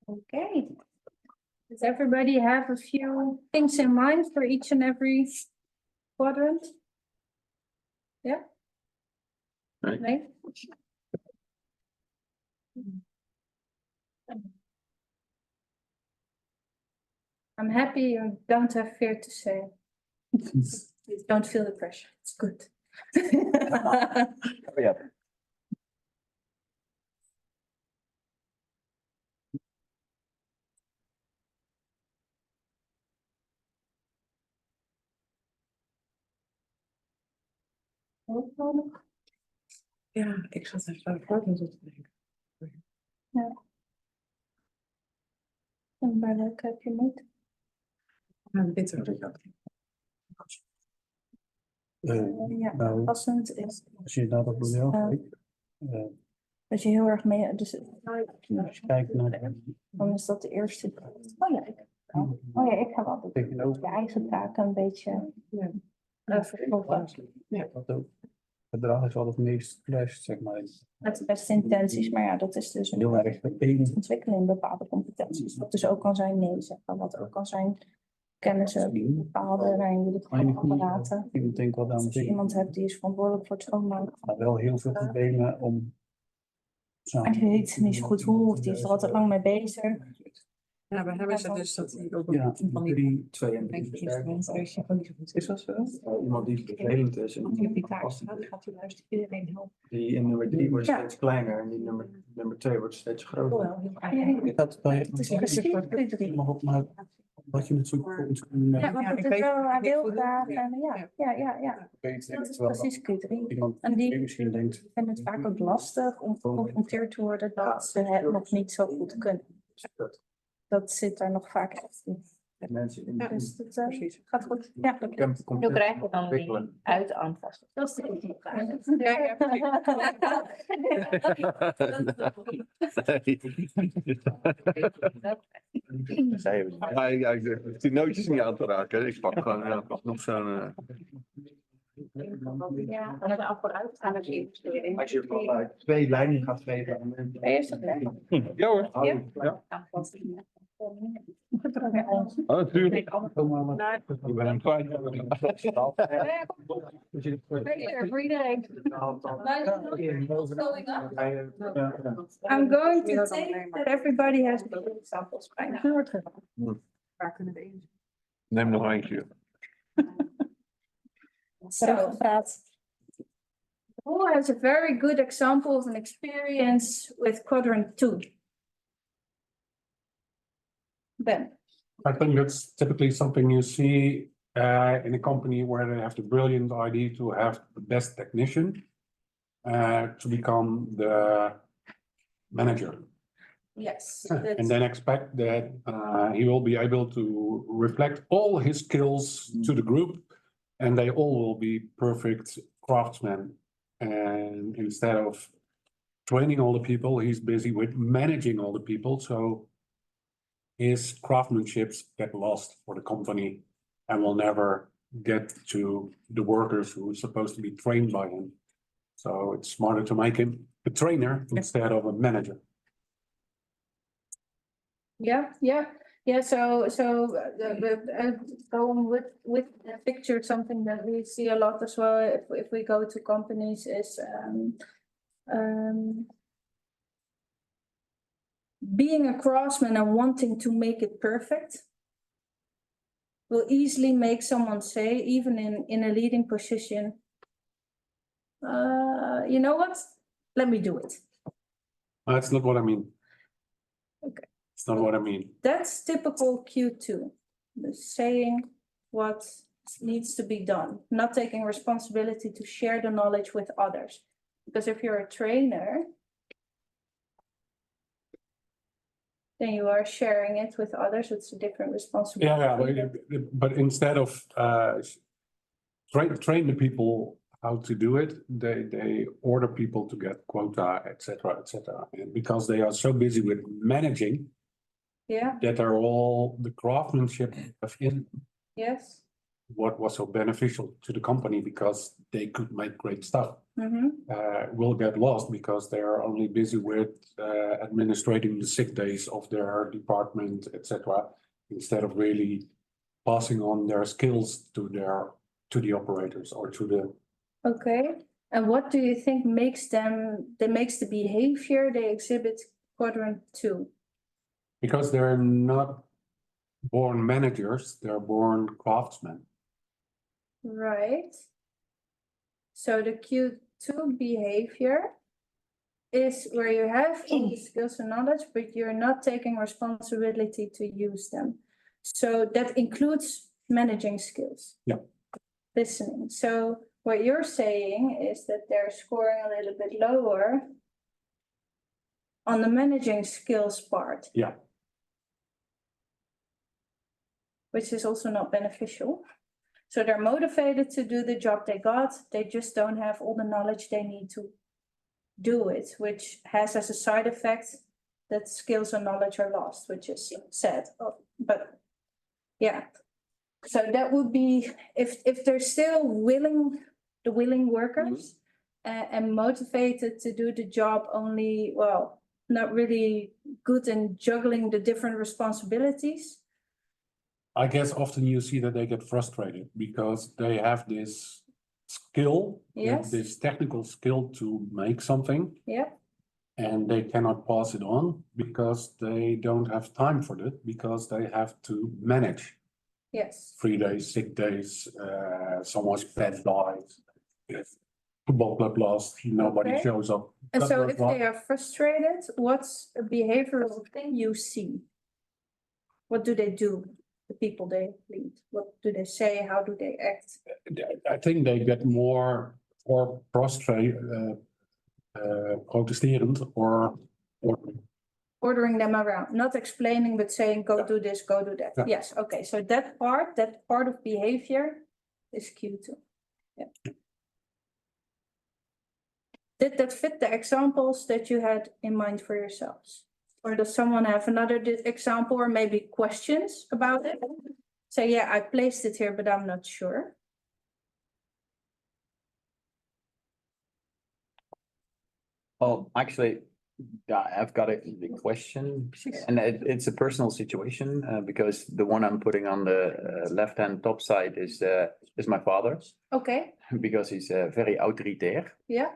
Okay. Does everybody have a few things in mind for each and every quadrant? Yeah? Right. Right? I'm happy you don't have fear to say. You don't feel the pressure. It's good. Yeah. Ja, ik zat even aan de voorkant op te denken. Maar leuk heb je niet. Dit had ik ook. Ja, Nou, passend is als je naar dat model kijkt, dat je heel erg mee. Dus als je kijkt naar dan is dat de eerste. Oh ja, ik ga wel tegenover. je eigen taken een beetje verkloppen. Ja, dat ook. Het gedrag is wel het meest flasht, zeg maar. Met de beste intenties, maar ja, dat is dus Heel erg vervelend. ontwikkelen in bepaalde competenties. Wat dus ook kan zijn nee zeggen, wat ook kan zijn kennissen, bepaalde waarin je het gewoon apparaten. Ik denk wel aan Als je iemand hebt die is verantwoordelijk voor het schoonmaken. maar wel heel veel problemen om. En die weet niet zo goed hoe, of die is er altijd lang mee bezig. Ja, we hebben ze dus dat die ook Ja, van die 3, 2 en 3 instrumenten is gewoon niet zo goed. Is dat zo? Iemand die vervelend is en Die op die taak staat, die gaat juist iedereen helpen. die in nummer 3 wordt Ja. steeds kleiner en die nummer 2 wordt steeds groter. Wel heel erg. Dat bij Het is precies Q3. mag op maar wat je natuurlijk Ja, beter want het is wel, hij wil graag en ja. Dat is precies Q3. Iemand En die misschien denkt, vinden het vaak ook lastig om geconfronteerd te worden dat ze het nog niet zo goed kunnen. Dat zit er nog vaak echt in. mensen in Dus dat gaat goed. Ja, dat Hoe krijg je dan die uit aanpassen? Dat is de goede vraag. Ja, ik durf die nootjes niet aan te raken. Ik pak gewoon nog zo'n... Ja, en het achteruit gaan als je investering. Als je wel 2 lijnen gaat geven aan mensen. Is dat weg? Ja hoor. Ja. Oh, natuurlijk. Ik ben hem kwijt. Voor iedereen. I'm going to take that everybody has the examples by now. Waar kunnen we in? Neem nog eentje. So, who has a very good example of an experience with quadrant 2? Ben. I think that's typically something you see in a company where they have the brilliant idea to have the best technician to become the manager. Yes. And then expect that he will be able to reflect all his skills to the group and they all will be perfect craftsmen. And instead of training all the people, he's busy with managing all the people. So his craftsmanships get lost for the company and will never get to the workers who are supposed to be trained by him. So it's smarter to make him a trainer instead of a manager. Yeah. So going with the picture, something that we see a lot as well if we go to companies is being a craftsman and wanting to make it perfect will easily make someone say, even in a leading position, you know what? Let me do it. That's not what I mean. Okay. It's not what I mean. That's typical Q2, the saying what needs to be done, not taking responsibility to share the knowledge with others. Because if you're a trainer, then you are sharing it with others, it's a different responsibility. Yeah, but instead of train the people how to do it, they order people to get quota, etc., etc. And because they are so busy with managing, Yeah, that are all the craftsmanship of in yes. what was so beneficial to the company because they could make great stuff. Mm-hmm. Will get lost because they are only busy with administrating the sick days of their department, etc., instead of really passing on their skills to the operators or to the. Okay, and what do you think makes the behavior they exhibit quadrant 2? Because they're not born managers, they're born craftsmen. Right. So the Q2 behavior is where you have all the skills and knowledge, but you're not taking responsibility to use them. So that includes managing skills. Yeah. Listening. So what you're saying is that they're scoring a little bit lower on the managing skills part. Yeah. Which is also not beneficial. So they're motivated to do the job they got, they just don't have all the knowledge they need to do it, which has as a side effect that skills and knowledge are lost, which is sad, but yeah. So that would be, if they're still the willing workers and motivated to do the job only, well, not really good in juggling the different responsibilities. I guess often you see that they get frustrated because they have this skill, Yes. this technical skill to make something, Yeah, and they cannot pass it on because they don't have time for it, because they have to manage yes. 3 days, 6 days, someone's pet dies, if football club lost, nobody Okay. shows up. And blah, so blah, if blah. they are frustrated, what's a behavioral thing you see? What do they do? The people they lead, what do they say? How do they act? I think they get more or prostrate, protesterend or Ordering them around, not explaining, but saying, go Yeah. do this, go do that. Yeah. Yes, okay, so that part of behavior is Q2. Yeah. Did that fit the examples that you had in mind for yourselves? Or does someone have another example or maybe questions about it? Say, yeah, I placed it here, but I'm not sure. Well, actually, yeah, I've got a question, and it's a personal situation, because the one I'm putting on the left-hand top side is my father, Okay, because he's very autoritair. yeah,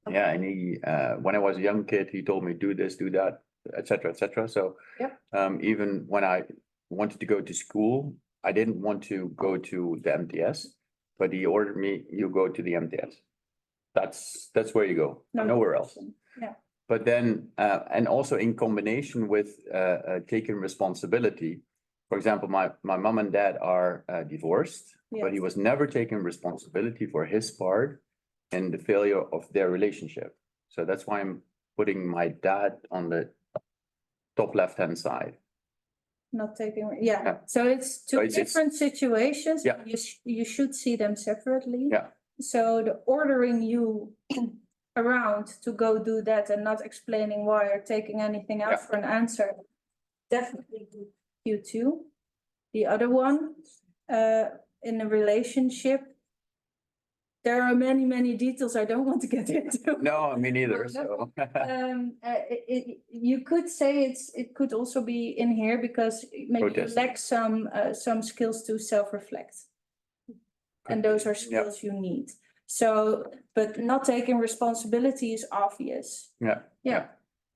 Yeah, and he, when I was a young kid, he told me, do this, do that, etc., etc. So, Yep. even when I wanted to go to school, I didn't want to go to the MTS, but he ordered me, you go to the MTS. That's where you go, nowhere else. Yeah. But then, and also in combination with taking responsibility. For example, my mom and dad are divorced, but he Yes. was never taking responsibility for his part in the failure of their relationship. So that's why I'm putting my dad on the top left-hand side. Not taking, yeah, Yeah. so it's two it's- different situations. Yeah. You should see them separately. Yeah. So the ordering you around to go do that and not explaining why or taking anything else Yeah. for an answer. Definitely Q2. The other one, in a relationship. There are many details I don't want to get into. No, me neither, so. You could say it could also be in here because maybe you Protest. lack some skills to self-reflect. And those are skills you need. So, but not taking responsibility is obvious. Yeah. Yeah.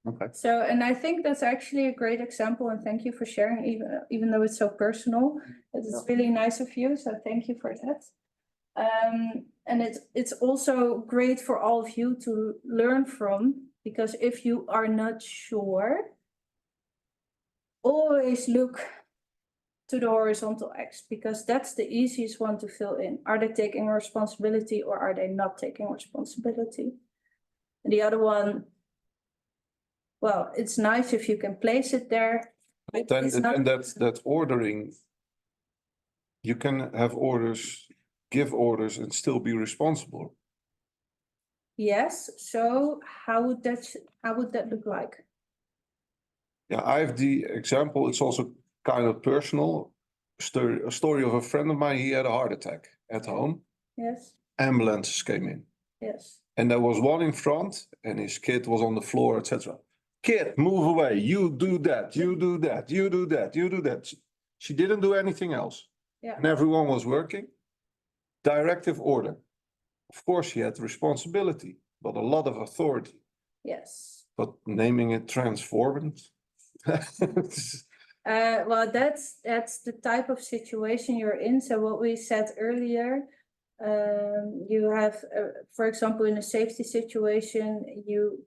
Okay. So, and I think that's actually a great example, and thank you for sharing, even though it's so personal. It's really nice of you, so thank you for that. And it's also great for all of you to learn from, because if you are not sure, always look to the horizontal X, because that's the easiest one to fill in. Are they taking responsibility or are they not taking responsibility? And the other one, well, it's nice if you can place it there. but Then, it's not- and that ordering, you can have orders, give orders and still be responsible. Yes, so how would that look like? Yeah, I have the example, it's also kind of personal. A story of a friend of mine, he had a heart attack at home, Yes, ambulances came in. yes, And there was one in front and his kid was on the floor, etc. Kid, move away, you do that, you do that, you do that, you do that. She didn't do anything else. yeah, And everyone was working. Directive order. Of course, she had responsibility, but a lot of authority. yes. But naming it transformed. Well, that's the type of situation you're in. So what we said earlier, you have, for example, in a safety situation, you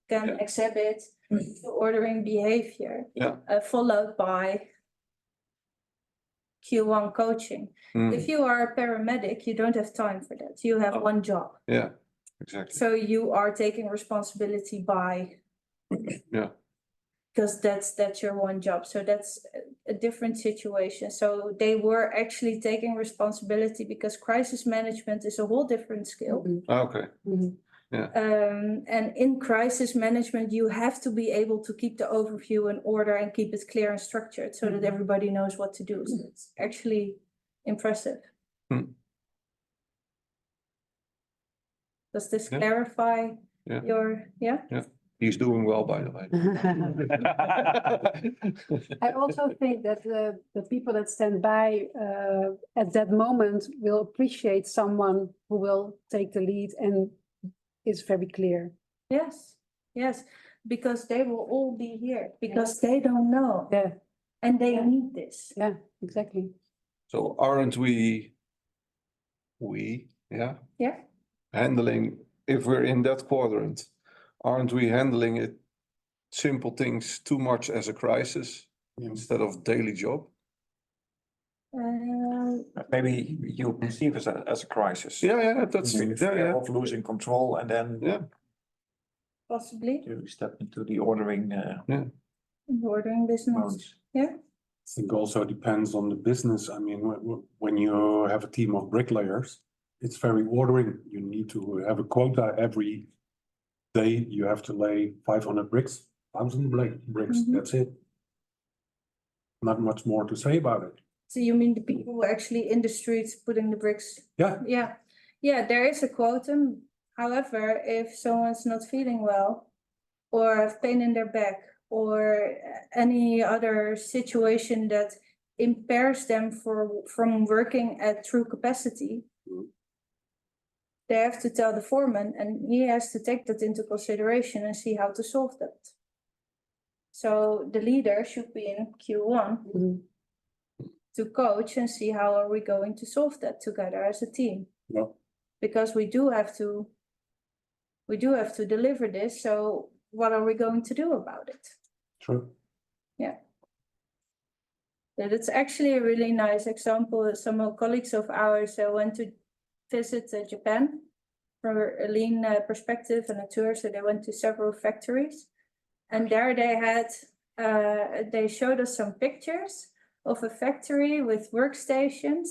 can Yeah. exhibit the ordering behavior, Yeah. followed by Q1 coaching. Mm, If you are a paramedic, you don't have time for that. You have Oh. one job. yeah, exactly. So you are taking responsibility by. Yeah. Because that's your one job, so that's a different situation. So they were actually taking responsibility because crisis management is a whole different skill. Okay. And in crisis management, you have to be able to keep the overview in order and keep it clear and structured so that everybody knows what to do. So it's actually impressive. Hmm. Does this Yeah. clarify Yeah. your, yeah? He's doing well, by the way. I also think that the people that stand by at that moment will appreciate someone who will take the lead and is very clear. Yes, yes, because they will all be here, because they don't know. Yeah. And they Yeah. need this. Yeah, exactly. So aren't we, yeah, Yeah, handling, if we're in that quadrant, aren't we handling it, simple things too much as a crisis instead of daily job? Maybe you perceive it as a crisis. Yeah, that's, You yeah, yeah, of losing control and then yeah. possibly, you step into the ordering ordering business, modes. yeah. I think also depends on the business. I mean, when you have a team of bricklayers, it's very ordering. You need to have a quota every day. You have to lay 500 bricks, 1,000 bricks. Mhm. That's it. Not much more to say about it. So you mean the people who are actually in the streets putting the bricks? Yeah. Yeah, yeah, there is a quotum. However, if someone's not feeling well or have pain in their back or any other situation that impairs them from working at true capacity, they have to tell the foreman and he has to take that into consideration and see how to solve that. So the leader should be in Q1 to coach and see how are we going to solve that together as a team. Yeah. Because we do have to deliver this, so what are we going to do about it? True. That it's actually a really nice example. Some colleagues of ours went to visit Japan from a lean perspective and a tour, so they went to several factories. And there they had, they showed us some pictures of a factory with workstations,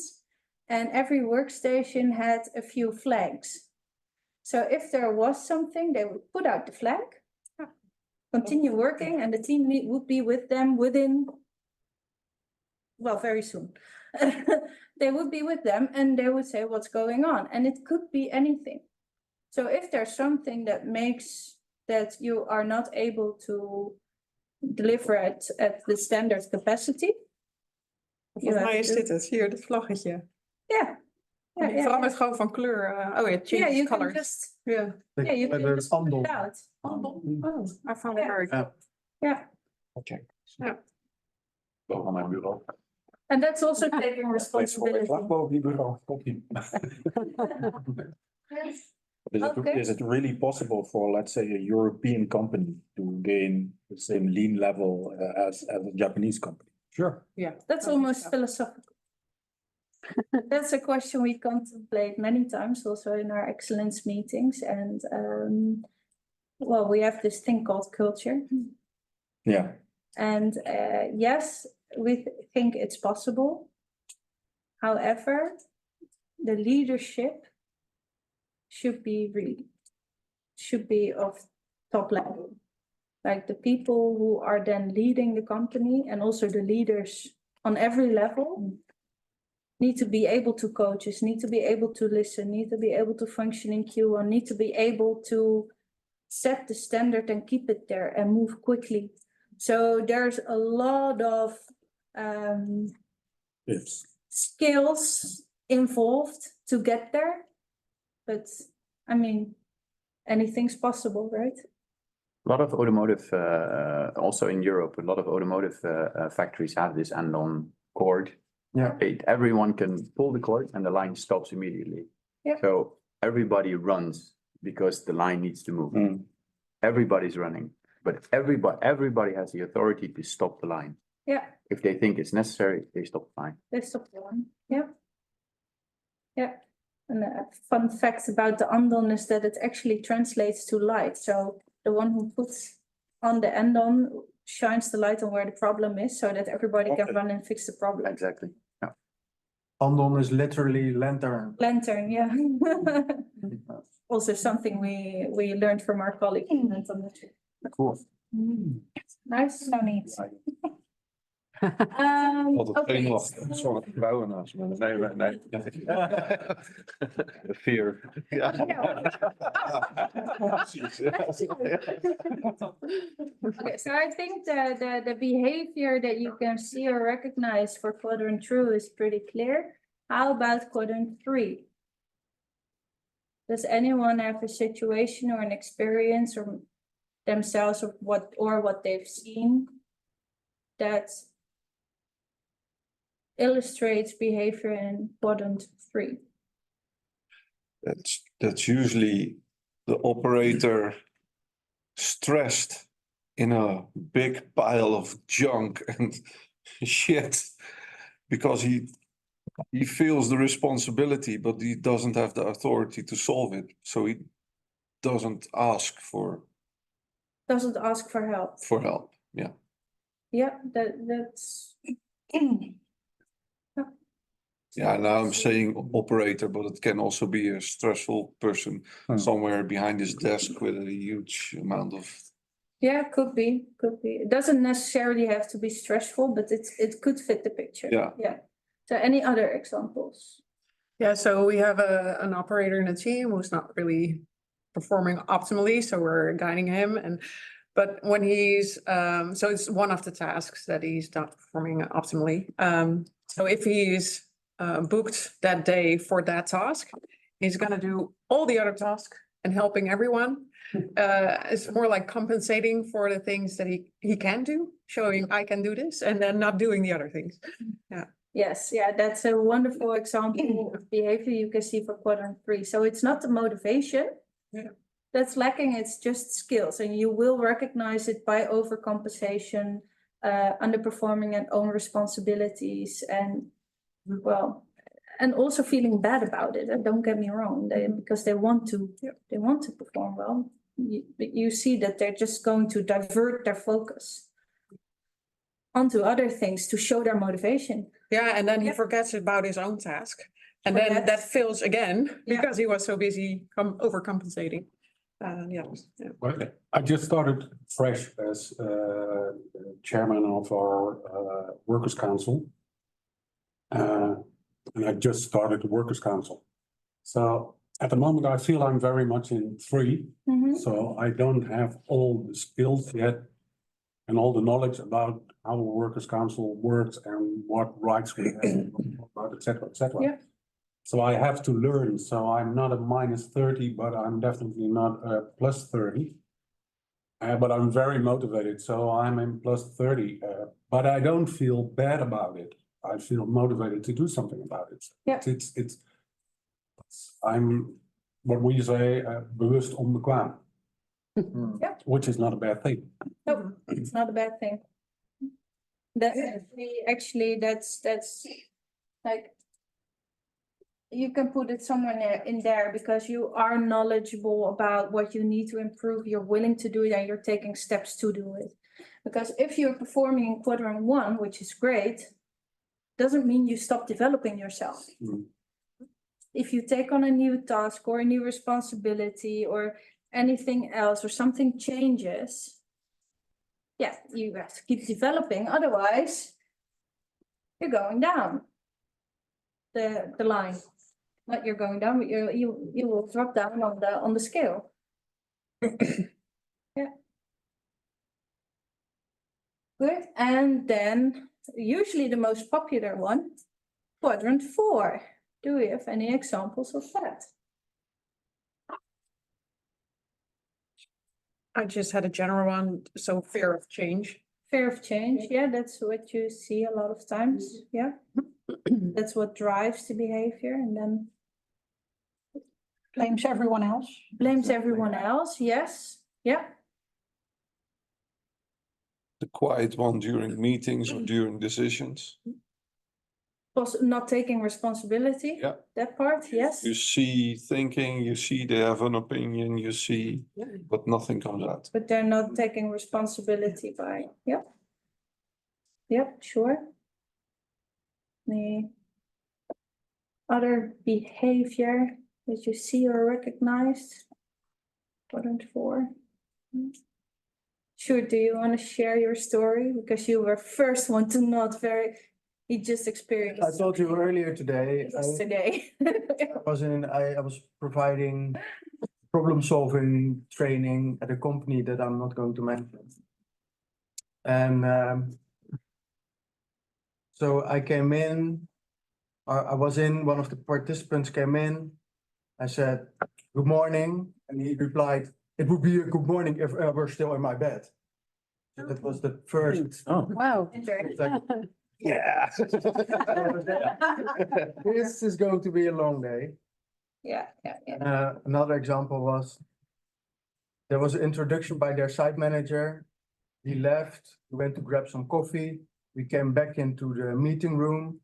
and every workstation had a few flags. So if there was something, they would put out the flag, continue working, and the team would be with them within, well, very soon. They would be with them and they would say what's going on, and it could be anything. So if there's something that makes that you are not able to deliver at the standard capacity. Volgens mij is dit het, hier, dit vlaggetje. Ja. Ja, die verandert gewoon van kleur. Oh ja, change you can colors. just, Yeah. yeah, you can just put it out. Oh, I found it very Yeah. good. Yeah, Okay. Wel van mijn bureau. and that's also taking responsibility. Vlak boven die bureau. Okay. Is it really possible for, let's say, a European company to gain the same lean level as a Japanese company? Sure. Yeah. That's almost philosophical. That's a question we contemplate many times also in our excellence meetings, and well, we have this thing called culture. Yeah. And yes, we think it's possible. However, the leadership should be of top level. Like the people who are then leading the company and also the leaders on every level need to be able to coach us, need to be able to listen, need to be able to function in Q1, need to be able to set the standard and keep it there and move quickly. So there's a lot of Yes. skills involved to get there. But I mean, anything's possible, right? A lot of automotive, also in Europe, a lot of automotive factories have this end-on cord. Yeah. Everyone can pull the cord and the line stops immediately. Yeah. So everybody runs because the line needs to move. Everybody's running, but everybody has the authority to stop the line. Yeah, If they think it's necessary, they stop the line. that's the one. Yeah. Yeah. And a fun fact about the andon is that it actually translates to light. So the one who puts on the andon shines the light on where the problem is so that everybody can Okay. run and fix the problem. Exactly. Yeah. Andon is literally lantern. Lantern, yeah. Also something we learned from our colleague. Cool. Nice. So neat. Altijd Okay. zenuwachtig. Sommige vrouwen naast me. Nee. Fear. Okay, so I think the behavior that you can see or recognize for quadrant 2 is pretty clear. How about quadrant 3? Does anyone have a situation or an experience or themselves of what they've seen that illustrates behavior in quadrant 3? That's usually the operator stressed in a big pile of junk and shit because he feels the responsibility, but he doesn't have the authority to solve it. So he doesn't ask for Doesn't ask for help. help. Yeah. Yeah, that's. Yeah, now I'm saying operator, but it can also be a stressful person somewhere behind his desk with a huge amount of. Yeah, could be. It doesn't necessarily have to be stressful, but it could fit the picture. Yeah. Yeah. So any other examples? Yeah, so we have an operator in the team who's not really performing optimally, so we're guiding him but when he's so it's one of the tasks that he's not performing optimally. So if he's booked that day for that task, he's gonna do all the other tasks and helping everyone. It's more like compensating for the things that he can do, showing I can do this and then not doing the other things. Yeah. Yes, yeah, that's a wonderful example of behavior you can see for quadrant 3. So it's not the motivation. Yeah. That's lacking, it's just skills, and you will recognize it by overcompensation, underperforming and own responsibilities, and well, and also feeling bad about it. Don't get me wrong, because they want to perform well. But you see that they're just going to divert their focus onto other things to show their motivation. Yeah, and then he forgets about his own task. And then that fails again because he was so busy overcompensating. Yeah. Well, I just started fresh as chairman of our workers' council. And I just started the workers' council. So at the moment, I feel I'm very much in 3. So I don't have all the skills yet and all the knowledge about how a workers' council works and what rights we have, et cetera, et cetera. Yeah. So I have to learn. So I'm not a -30, but I'm definitely not a +30. But I'm very motivated, so I'm in +30. But I don't feel bad about it. I feel motivated to do something about it. Yeah. I'm what we say bewust onbekwaam. Yeah. Which is not a bad thing. No, it's not a bad thing. That actually, that's like. You can put it somewhere in there because you are knowledgeable about what you need to improve, you're willing to do it, and you're taking steps to do it. Because if you're performing in quadrant 1, which is great, doesn't mean you stop developing yourself. If you take on a new task or a new responsibility or anything else, or something changes, yeah, you have to keep developing, otherwise you're going down the line. Not you're going down, but you will drop down on the scale. Yeah. Good, and then usually the most popular one, quadrant 4. Do we have any examples of that? I just had a general one, so fear of change. Fear of change, yeah, that's what you see a lot of times, yeah. That's what drives the behavior, and then Blames everyone else. blames everyone else, yes, yeah. The quiet one during meetings or during decisions. Not taking responsibility. Yeah. That part, yes. You see thinking, you see they have an opinion, you see, but nothing comes out. But they're not taking responsibility by, yep. Yep, sure. The other behavior that you see or recognize. Quadrant 4. Sure, do you want to share your story? Because you were first one to not very, he just experienced. I told you earlier today. Yesterday. I was providing problem-solving training at a company that I'm not going to mention. And so I came in, I was in, one of the participants came in. I said, "Good morning," and he replied, "It would be a good morning if I were still in my bed." So that was the first. Oh. Wow. Yeah. This is going to be a long day. Yeah, yeah, yeah. Another example was, there was an introduction by their site manager. He left, we went to grab some coffee. We came back into the meeting room,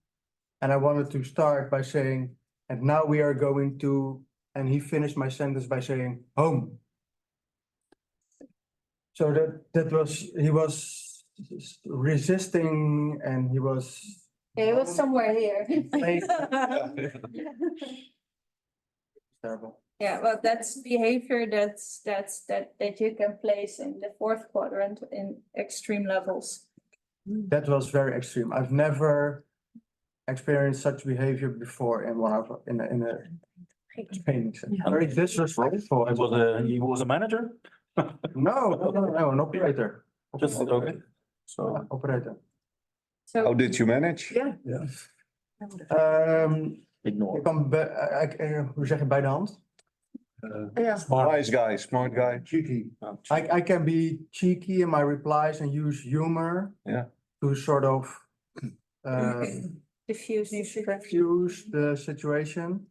and I wanted to start by saying, "And now we are going to," and he finished my sentence by saying, "Home." So that was, he was resisting, and he was. Yeah, it was somewhere here. Terrible. Yeah, well, that's behavior that you can place in the 4th quadrant in extreme levels. That was very extreme. I've never experienced such behavior before in a training center. Very disrespectful. He was a manager? No, an operator. Just, okay. So. Operator. How did you manage? Yeah. Ignore. Ik kan hoe zeg je bij de hand? Wise guy, smart guy. Cheeky. I can be cheeky in my replies and use humor. Yeah. To sort of Diffuse the situation.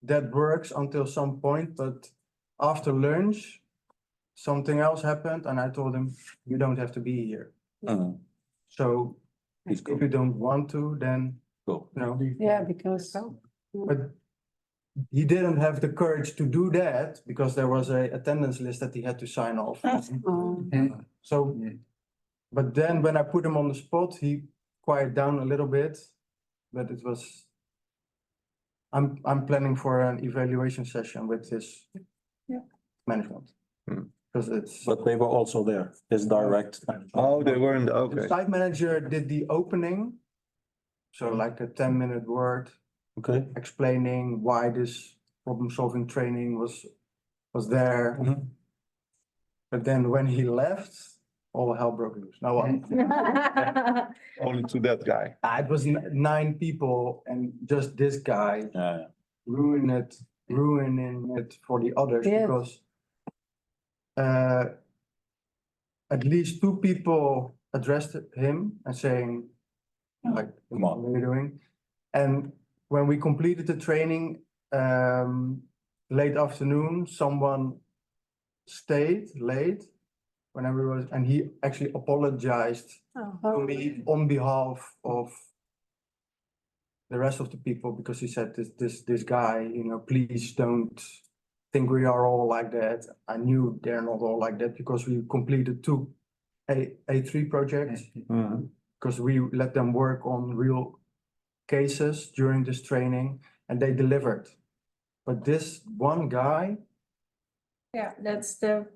That works until some point, but after lunch, something else happened, and I told him, "You don't have to be here." So if you don't want to, then Yeah, because. But he didn't have the courage to do that because there was a attendance list that he had to sign off. So, but then when I put him on the spot, he quieted down a little bit, but it was. I'm planning for an evaluation session with his management. Because it's. But they were also there, his direct. Oh, they weren't, The okay. site manager did the opening. So like a 10-minute word. Okay. Explaining why this problem-solving training was there. But then when he left, all hell broke loose. No one. Only to that guy. It was 9 people, and just this guy ruining it for the others because at least 2 people addressed him and saying, like, come on, what are you doing? And when we completed the training, late afternoon, someone stayed late whenever it was, and he actually apologized to me on behalf of the rest of the people, because he said, this guy, you know, please don't think we are all like that. I knew they're not all like that, because we completed 2 A3 projects, because we let them work on real cases during this training, and they delivered. But this one guy, Yeah, that's the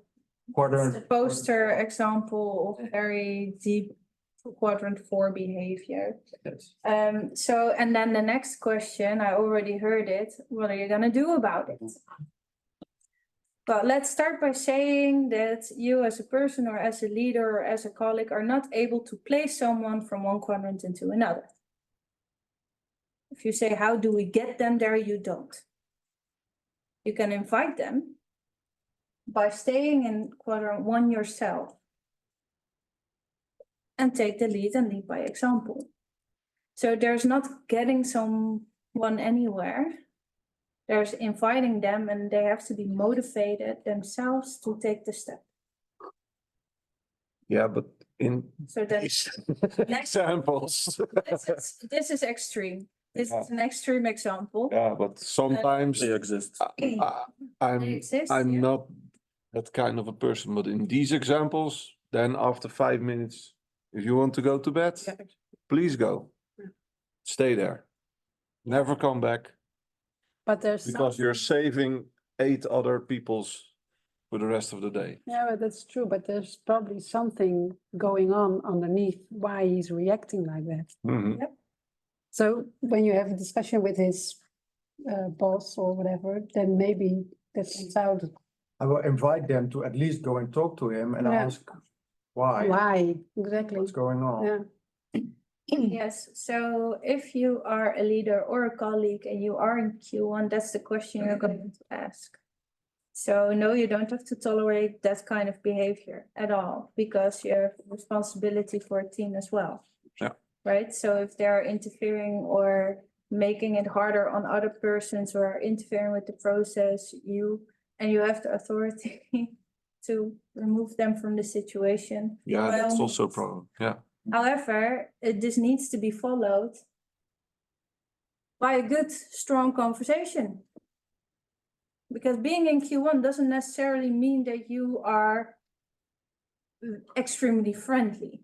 quadrant, poster example of very deep quadrant 4 behavior. yes. So, and then the next question, I already heard it, what are you gonna do about it? But let's start by saying that you as a person or as a leader or as a colleague are not able to place someone from one quadrant into another. If you say, how do we get them there? You don't. You can invite them by staying in quadrant 1 yourself and take the lead and lead by example. So there's not getting someone anywhere. There's inviting them, and they have to be motivated themselves to take the step. Yeah, but in So then these examples. this is extreme. This is an extreme example. Yeah, but sometimes They exist. I'm They exist, I'm yeah. not that kind of a person, but in these examples, then after 5 minutes, if you want to go to bed, please go. Stay there. Never come back, But there's because you're saving 8 other people's for the rest of the day. Yeah, but that's true, but there's probably something going on underneath why he's reacting like that. Mhm. So when you have a discussion with his boss or whatever, then maybe that comes out. I will invite them to at least go and talk to him and Yeah. ask why, Why, exactly. what's going on. Yeah. Yes, so if you are a leader or a colleague and you are in Q1, that's the question you're going to ask. So no, you don't have to tolerate that kind of behavior at all, because you have responsibility for a team as well. Yeah. Right? So if they're interfering or making it harder on other persons or interfering with the process, you have the authority to remove them from the situation. Yeah, that's Well, also a problem. Yeah. However, this needs to be followed by a good, strong conversation. Because being in Q1 doesn't necessarily mean that you are extremely friendly.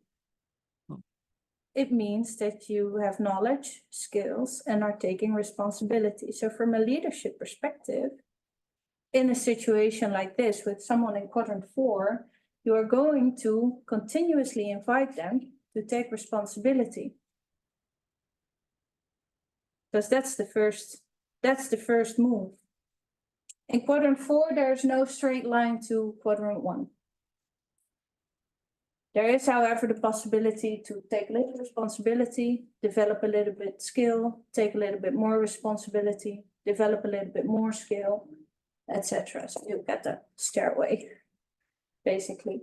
It means that you have knowledge, skills, and are taking responsibility. So from a leadership perspective, in a situation like this with someone in quadrant 4, you are going to continuously invite them to take responsibility. Because that's the first move. In quadrant 4, there's no straight line to quadrant 1. There is, however, the possibility to take a little responsibility, develop a little bit skill, take a little bit more responsibility, develop a little bit more skill, etc. So you get the stairway, basically.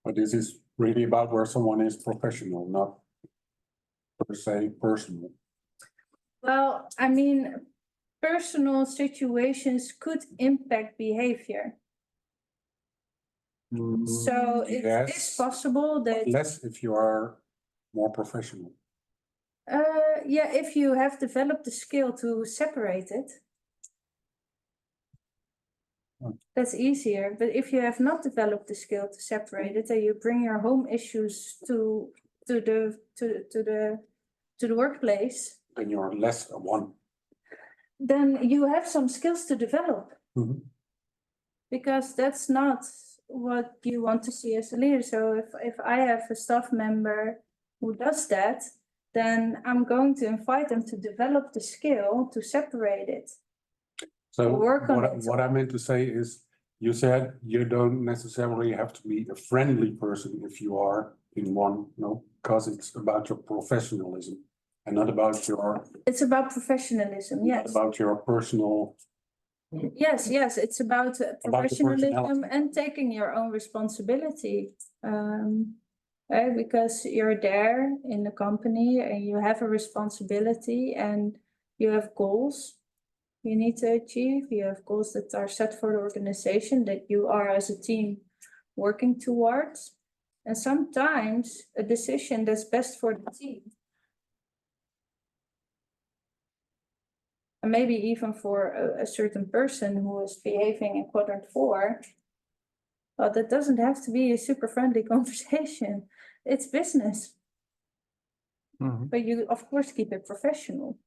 But this is really about where someone is professional, not per se personal. Well, I mean, personal situations could impact behavior. So it is Yes, possible that, less if you are more professional. yeah, if you have developed the skill to separate it, that's easier. But if you have not developed the skill to separate it, and you bring your home issues to the workplace, Then you're less a one. then you have some skills to develop. Mhm. Because that's not what you want to see as a leader. So if I have a staff member who does that, then I'm going to invite them to develop the skill to separate it. So Work on it. what I meant to say is, you said you don't necessarily have to be a friendly person if you are in one, no, because it's about your professionalism and not about your, It's about professionalism, not yes. about your personal. Yes, it's about the professionalism personality. and taking your own responsibility. Right? Because you're there in the company and you have a responsibility and you have goals you need to achieve. You have goals that are set for the organization that you are as a team working towards. And sometimes a decision that's best for the team. And maybe even for a certain person who is behaving in quadrant 4. Well, that doesn't have to be a super friendly conversation. It's business. But you, of course, keep it professional.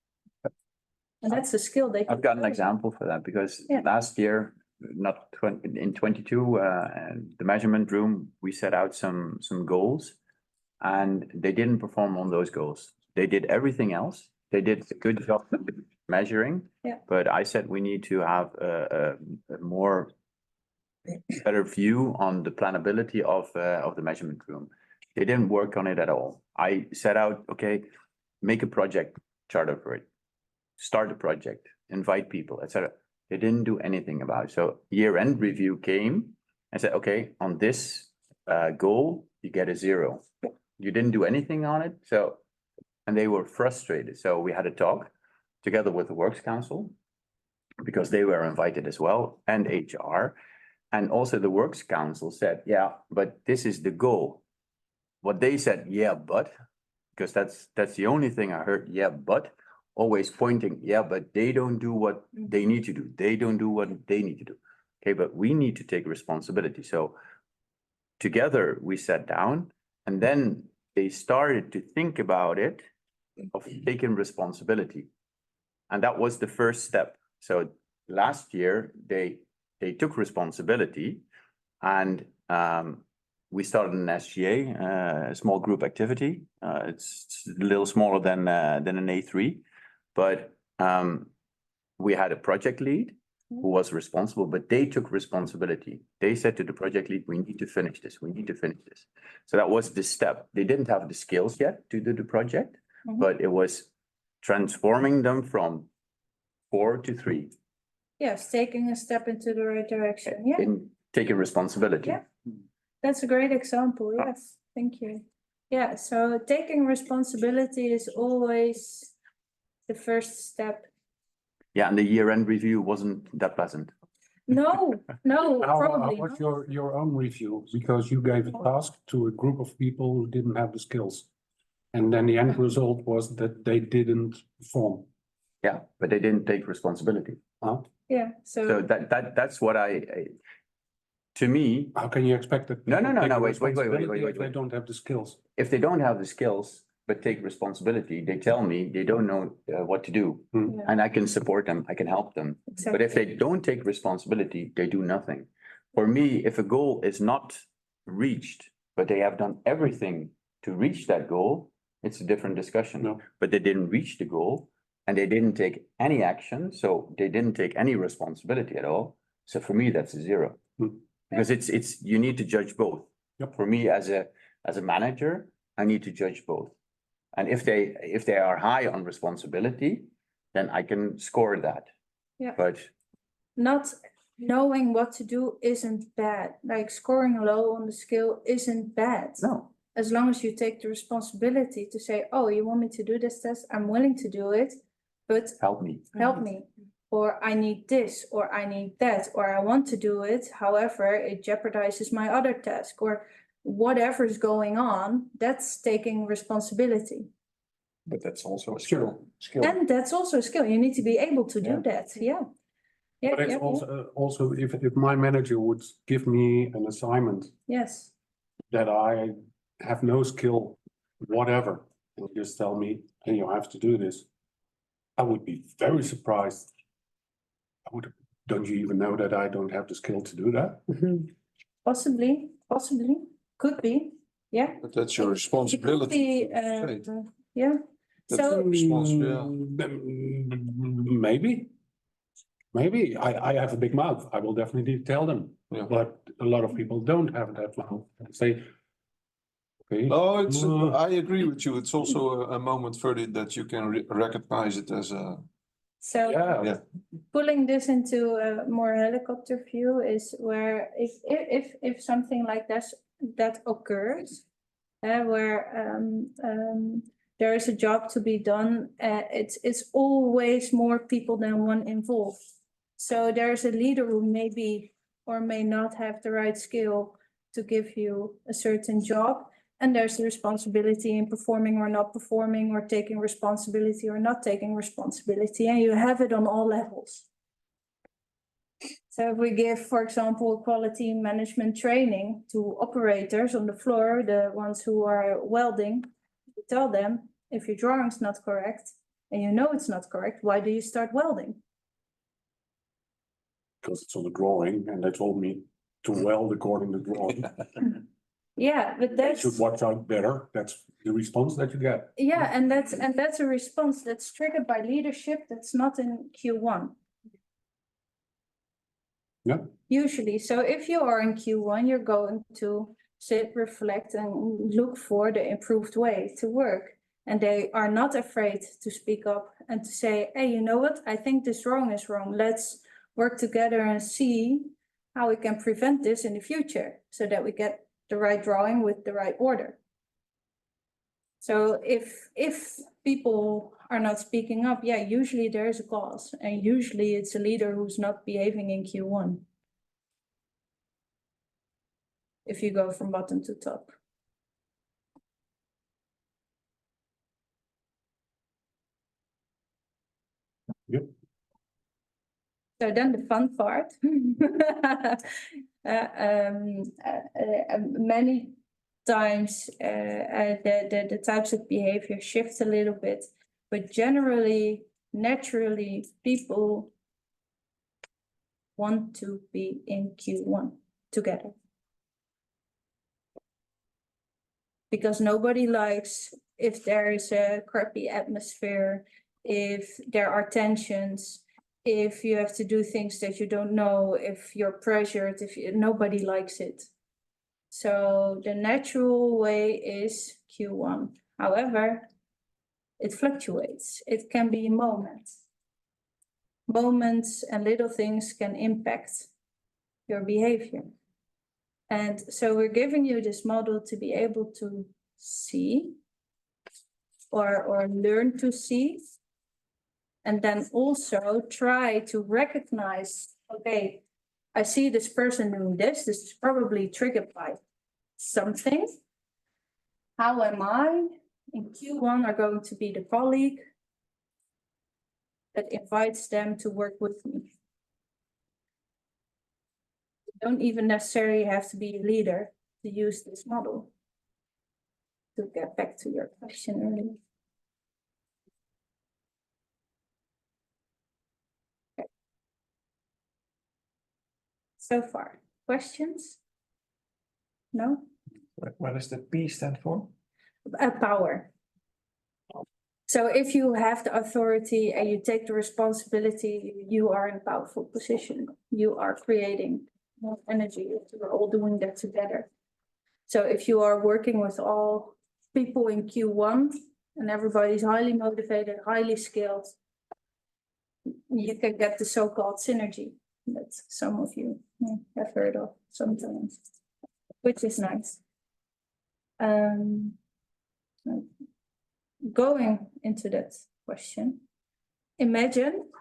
And that's a skill they. I've got an example for that because Yeah. last year, not in 22, the measurement room, we set out some goals. And they didn't perform on those goals. They did everything else. They did a good job measuring. Yeah. But I said we need to have a more better view on the planability of the measurement room. They didn't work on it at all. I set out, okay, make a project charter for it, start a project, invite people, etc. They didn't do anything about it. So year-end review came and said, okay, on this goal, you get a 0. You didn't do anything on it. So, and they were frustrated. So we had a talk together with the Works Council because they were invited as well, and HR. And also the Works Council said, yeah, but this is the goal. What they said, yeah, but, because that's the only thing I heard, yeah, but, always pointing, yeah, but they don't do what they need to do. They don't do what they need to do. Okay, but we need to take responsibility. So together we sat down and then they started to think about it, of taking responsibility. And that was the first step. So last year, they took responsibility and we started an SGA, a small group activity. It's a little smaller than an A3, but we had a project lead who was responsible, but they took responsibility. They said to the project lead, we need to finish this. We need to finish this. So that was the step. They didn't have the skills yet to do the project, but it was transforming them from 4 to 3. Yes, taking a step into the right direction. Yeah, In taking responsibility. Yeah. That's a great example. Yes, thank you. Yeah, so taking responsibility is always the first step. Yeah, and the year-end review wasn't that pleasant. No, no, How probably was not. your own review? Because you gave a task to a group of people who didn't have the skills. And then the end result was that they didn't perform. Yeah, but they didn't take responsibility. Yeah, So so that's what to me, How can you expect that? No, no, people no, take no, the wait. responsibility if They don't have the skills. if they don't have the skills, but take responsibility, they tell me they don't know what to do. Hmm. Yeah. And I can support them, I can help them. But if they don't take responsibility, they do nothing. For me, if a goal is not reached, but they have done everything to reach that goal, it's a different discussion. No. But they didn't reach the goal and they didn't take any action, so they didn't take any responsibility at all. So for me, that's a 0. Hmm. Because it's you need to judge both. Yep. For me, as a manager, I need to judge both. And if they are high on responsibility, then I can score that. Yeah. But not knowing what to do isn't bad. Like scoring low on the scale isn't bad. no, As long as you take the responsibility to say, oh, you want me to do this test? I'm willing to do it, but help me. help me. Or I need this, or I need that, or I want to do it. However, it jeopardizes my other task, or whatever is going on, that's taking responsibility. But that's also a skill. And that's also a skill. You need to be able to do that. Yeah. Yeah, But it's yeah, also if my manager would give me an assignment yes. that I have no skill, whatever, and just tell me, hey, you have to do this, I would be very surprised. Don't you even know that I don't have the skill to do that? Possibly, could be, yeah. But that's your It could responsibility. be, yeah. That's So, Maybe I have a big mouth. I will definitely tell them. Yeah. But a lot of people don't have that mouth. They say, okay. No, it's, I agree with you. It's also a moment further that you can recognize it as a, so yeah. pulling this into a more helicopter view is where if something like that occurs, where there is a job to be done, it's always more people than one involved. So there's a leader who maybe or may not have the right skill to give you a certain job. And there's the responsibility in performing or not performing, or taking responsibility or not taking responsibility, and you have it on all levels. So if we give, for example, quality management training to operators on the floor, the ones who are welding, we tell them, if your drawing's not correct and you know it's not correct, why do you start welding? Because it's on the drawing and they told me to weld according to drawing. Yeah, but You that's, should watch out better. That's the response that you get. yeah, and that's a response that's triggered by leadership that's not in Q1. Yeah. Usually, so if you are in Q1, you're going to sit, reflect, and look for the improved way to work. And they are not afraid to speak up and to say, hey, you know what? I think this drawing is wrong. Let's work together and see how we can prevent this in the future so that we get the right drawing with the right order. So if people are not speaking up, yeah, usually there is a cause, and usually it's a leader who's not behaving in Q1. If you go from bottom to top. Yep. So then the fun part. Many times the types of behavior shift a little bit, but generally, naturally, people want to be in Q1 together. Because nobody likes if there is a crappy atmosphere, if there are tensions, if you have to do things that you don't know, if you're pressured, nobody likes it. So the natural way is Q1. However, it fluctuates. It can be moments. Moments and little things can impact your behavior. And so we're giving you this model to be able to see or learn to see. And then also try to recognize, okay, I see this person doing this. This is probably triggered by something. How am I in Q1 are going to be the colleague that invites them to work with me? You don't even necessarily have to be a leader to use this model. To get back to your question earlier. Okay. So far, questions? No? What does the P stand for? Power. So if you have the authority and you take the responsibility, you are in a powerful position. You are creating more energy. We're all doing that together. So if you are working with all people in Q1 and everybody's highly motivated, highly skilled, you can get the so-called synergy that some of you have heard of sometimes, which is nice. Going into that question, imagine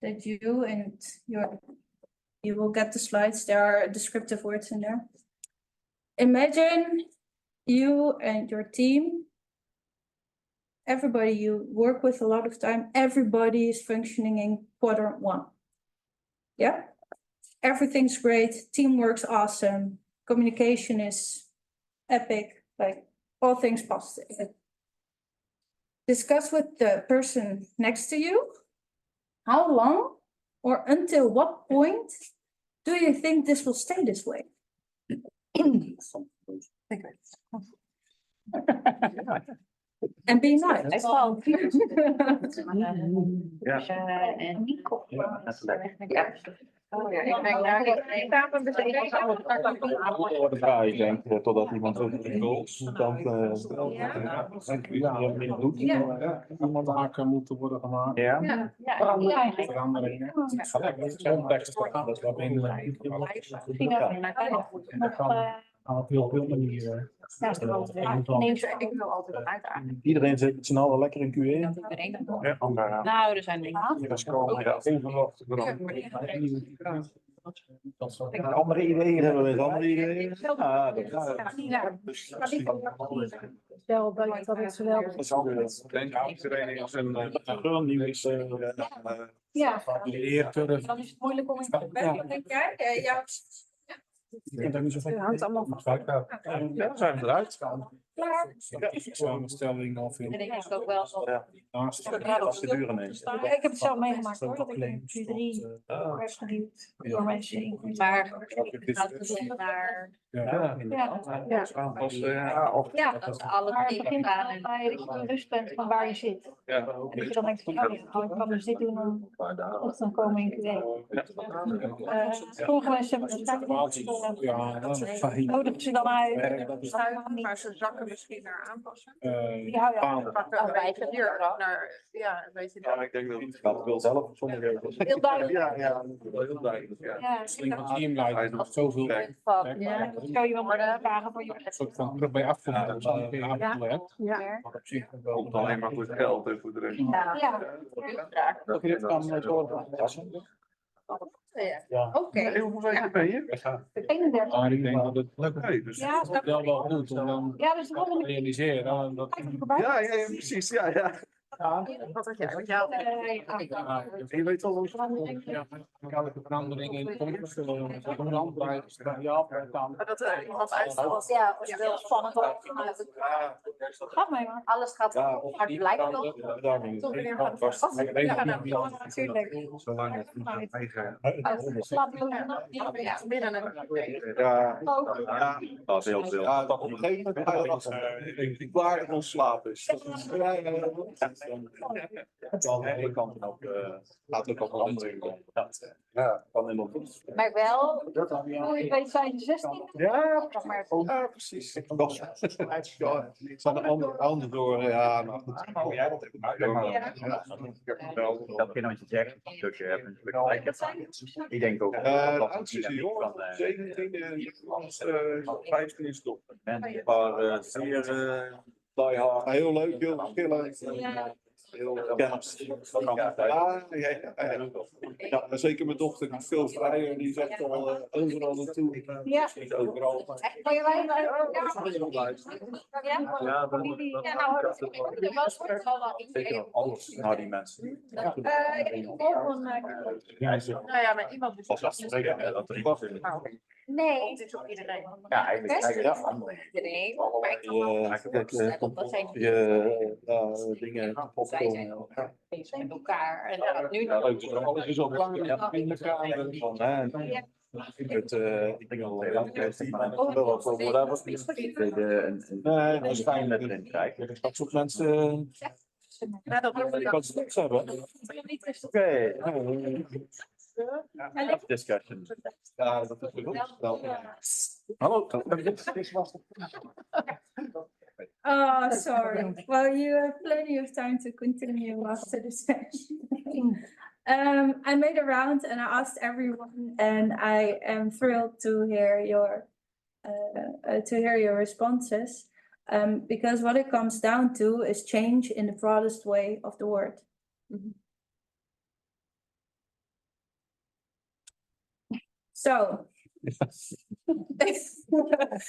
that you and you will get the slides, there are descriptive words in there. Imagine you and your team, everybody you work with a lot of time, everybody is functioning in quadrant 1. Yeah? Everything's great, teamwork's awesome, communication is epic, like all things positive. Discuss with the person next to you, how long or until what point do you think this will stay this way? And be nice. En Nico. Oh ja, ik denk daar ik sta van Ik denk totdat iemand ook dan doet. Iemand haken moeten worden gemaakt. Ja. Veranderingen. Dat is wat minder. Op heel veel manieren. Ik wil altijd wat uitdagen. Iedereen zit met z'n allen lekker in Q1. Nou, er zijn dingen. Dat is gewoon onverwacht. Andere ideeën hebben we, andere ideeën. Ah, dat Wel, dat is wel. Iedereen is een nieuw is Ja, leercurve. dan is het moeilijk om in te werken, denk jij? Ja. Het hangt allemaal van. Ja, dan zijn we eruit. Klaar. Samenstelling of En ik denk ook wel zo. naast Procedure nemen. Ja, ik heb het zelf meegemaakt hoor, dat ik in Q3 werd geduwd door mensen. Maar gaat het naar Ja, dat alle maar het dingen begint gaan al bij dat je bewust bent van waar je zit. Ja. Dat je dan denkt van, oh ja, ik kan dus dit doen of dan komen in Q1. Sommige mensen hebben het nodig ze dan uit. maar ze zakken misschien naar aanpassen. Die hou je aan. Of wijken weer naar, ja, weet je Ja, ik denk dat het gaat wel zelf op sommige regels. Heel duidelijk. Ja, wel heel duidelijk. Ja. Ja, teamleider nog zoveel werk. ja. Zou je wel moeten vragen voor je Een soort van terug bij afkomt. Als je een avond hebt. Ja. Op zich wel. Komt alleen maar voor het geld en voor de rest. Ja. Dat je dit kan zorgen. Oké. Hoeveel weken ben je? 31. Maar ik denk dat het Oké, dus. Ja, wel goed om dan ja, dus de te volgende keer realiseren. Dat kijk ik erbij. Ja, precies. Ja, ja. Wat had jij? Wat jou? Je weet al hoe elke verandering in komst, een landbouw, ja, dan. Dat iemand uitstelt. Ja, als je wel spannend wordt. Gaat mee maar. Alles gaat hard lijken nog. Ja, nou, natuurlijk. Zolang het niet eigen. Slaap je Ja, binnen een Ja, ook. ja, dat is heel veel. Ja, op een gegeven moment ga je erachter. Waar het ons slaap is. Aan de ene kant ook gaat ook op een andere kant. Ja, kan helemaal goed. Maar wel, Hoe je weet zijn 16. Ja, maar ja, precies. Ik was van een ander door. Ja, maar goed. Dat je nog je zegt, dat je hebt. Ik denk ook. Oudste is jong, 17 en 15 is top. Maar zeer die hard. Heel leuk, heel verschillend. Heel kennis. Ja, zeker mijn dochter die is veel vrijer, die zegt al overal naartoe. Ja. Niet overal. Maar je weet wel. Ja, zeker alles naar die mensen. Nou ja, maar iemand is nee, het is op iedereen. Ja, eigenlijk verandering. Nee, maar ik kan wel dat zijn dingen met elkaar. En nu alles is ook lang in elkaar. Ik denk al wel voor whatever. Nee, dat is fijn dat erin krijgen. Dat soort mensen. Ik kan het niks hebben. Oké. Discussion. Ja, dat is goed. Hallo. Oh, sorry. Well, you have plenty of time to continue after the session. I made a round and I asked everyone, and I am thrilled to hear your responses. Because what it comes down to is change in the broadest way of the word. So.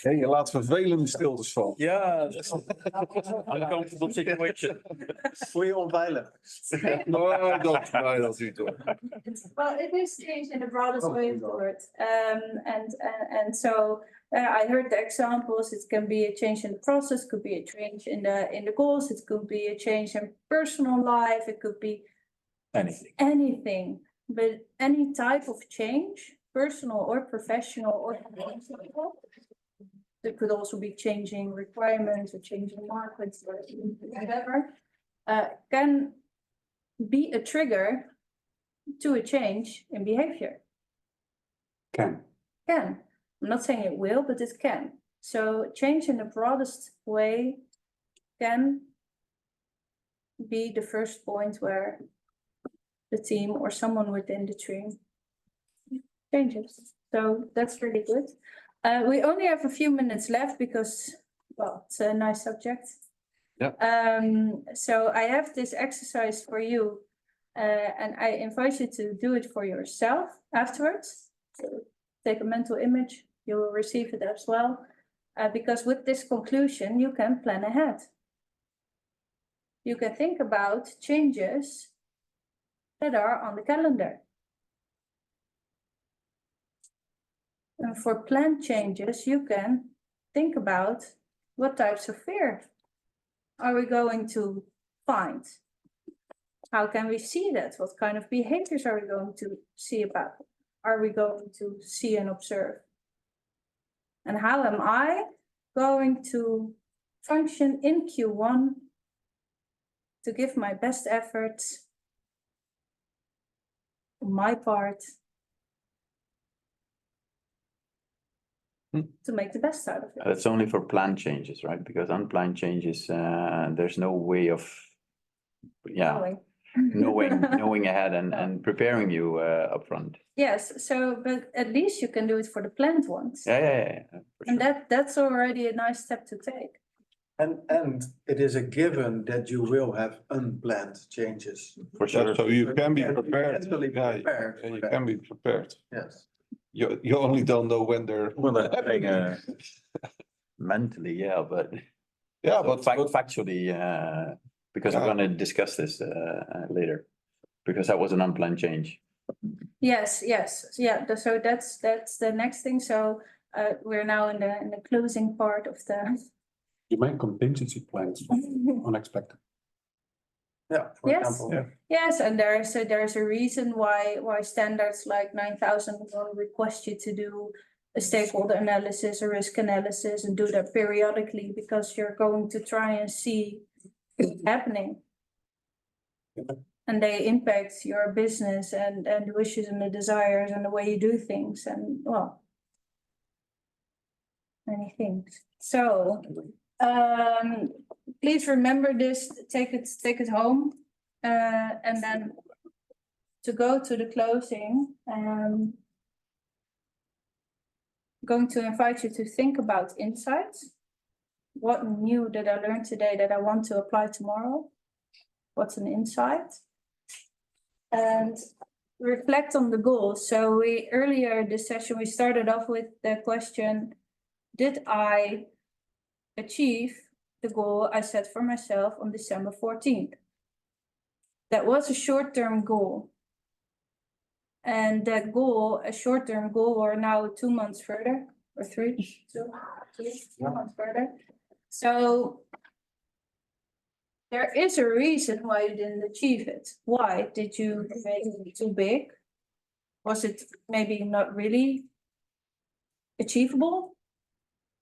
Hey, je laat vervelende stiltes vallen. Ja, dat is uncomfortable situation. Voel je onveilig? Nee, dat is niet hoor. Well, it is changed in the broadest way of the word. And so I heard the examples. It can be a change in the process, could be a change in the goals, it could be a change in personal life, it could be anything. But any type of change, personal or professional or there could also be changing requirements or changing markets or whatever, can be a trigger to a change in behavior. Can. Can. I'm not saying it will, but it can. So change in the broadest way can be the first point where the team or someone within the team changes. So that's really good. We only have a few minutes left because, well, it's a nice subject. Yeah. So I have this exercise for you, and I invite you to do it for yourself afterwards. So take a mental image, you will receive it as well. Because with this conclusion, you can plan ahead. You can think about changes that are on the calendar. And for planned changes, you can think about what types of fear are we going to find? How can we see that? What kind of behaviors are we going to see about? Are we going to see and observe? And how am I going to function in Q1 to give my best efforts on my part to make the best out of it? That's only for planned changes, right? Because unplanned changes, there's no way of, knowing ahead and preparing you upfront. Yes, so, but at least you can do it for the planned ones. Yeah. For And sure. that's already a nice step to take. And it is a given that you will have unplanned changes. For Yeah, sure. so you can be And prepared. mentally Yeah, prepared yeah, for you that. can be prepared. Yes. You only don't know when they're. Mentally, yeah, but Yeah, so but factually, because we're Yeah. gonna discuss this later, because that was an unplanned change. Yes, yeah, so that's the next thing, so we're now in the closing part of the. You make contingency plans, unexpected. Yeah, for Yes. example. Yes, and there's a reason why standards like 9000 will request you to do a stakeholder analysis, a risk analysis, and do that periodically, because you're going to try and see what's happening. And they impact your business and the wishes and the desires and the way you do things, and well, many things. So please remember this, take it home, and then to go to the closing, I'm going to invite you to think about insights. What new did I learn today that I want to apply tomorrow? What's an insight? And reflect on the goals. So earlier this session, we started off with the question, did I achieve the goal I set for myself on December 14th? That was a short-term goal. And that goal, a short-term goal, we're now 2 months further, or 3 months further. So there is a reason why you didn't achieve it. Why? Did you make it too big? Was it maybe not really achievable?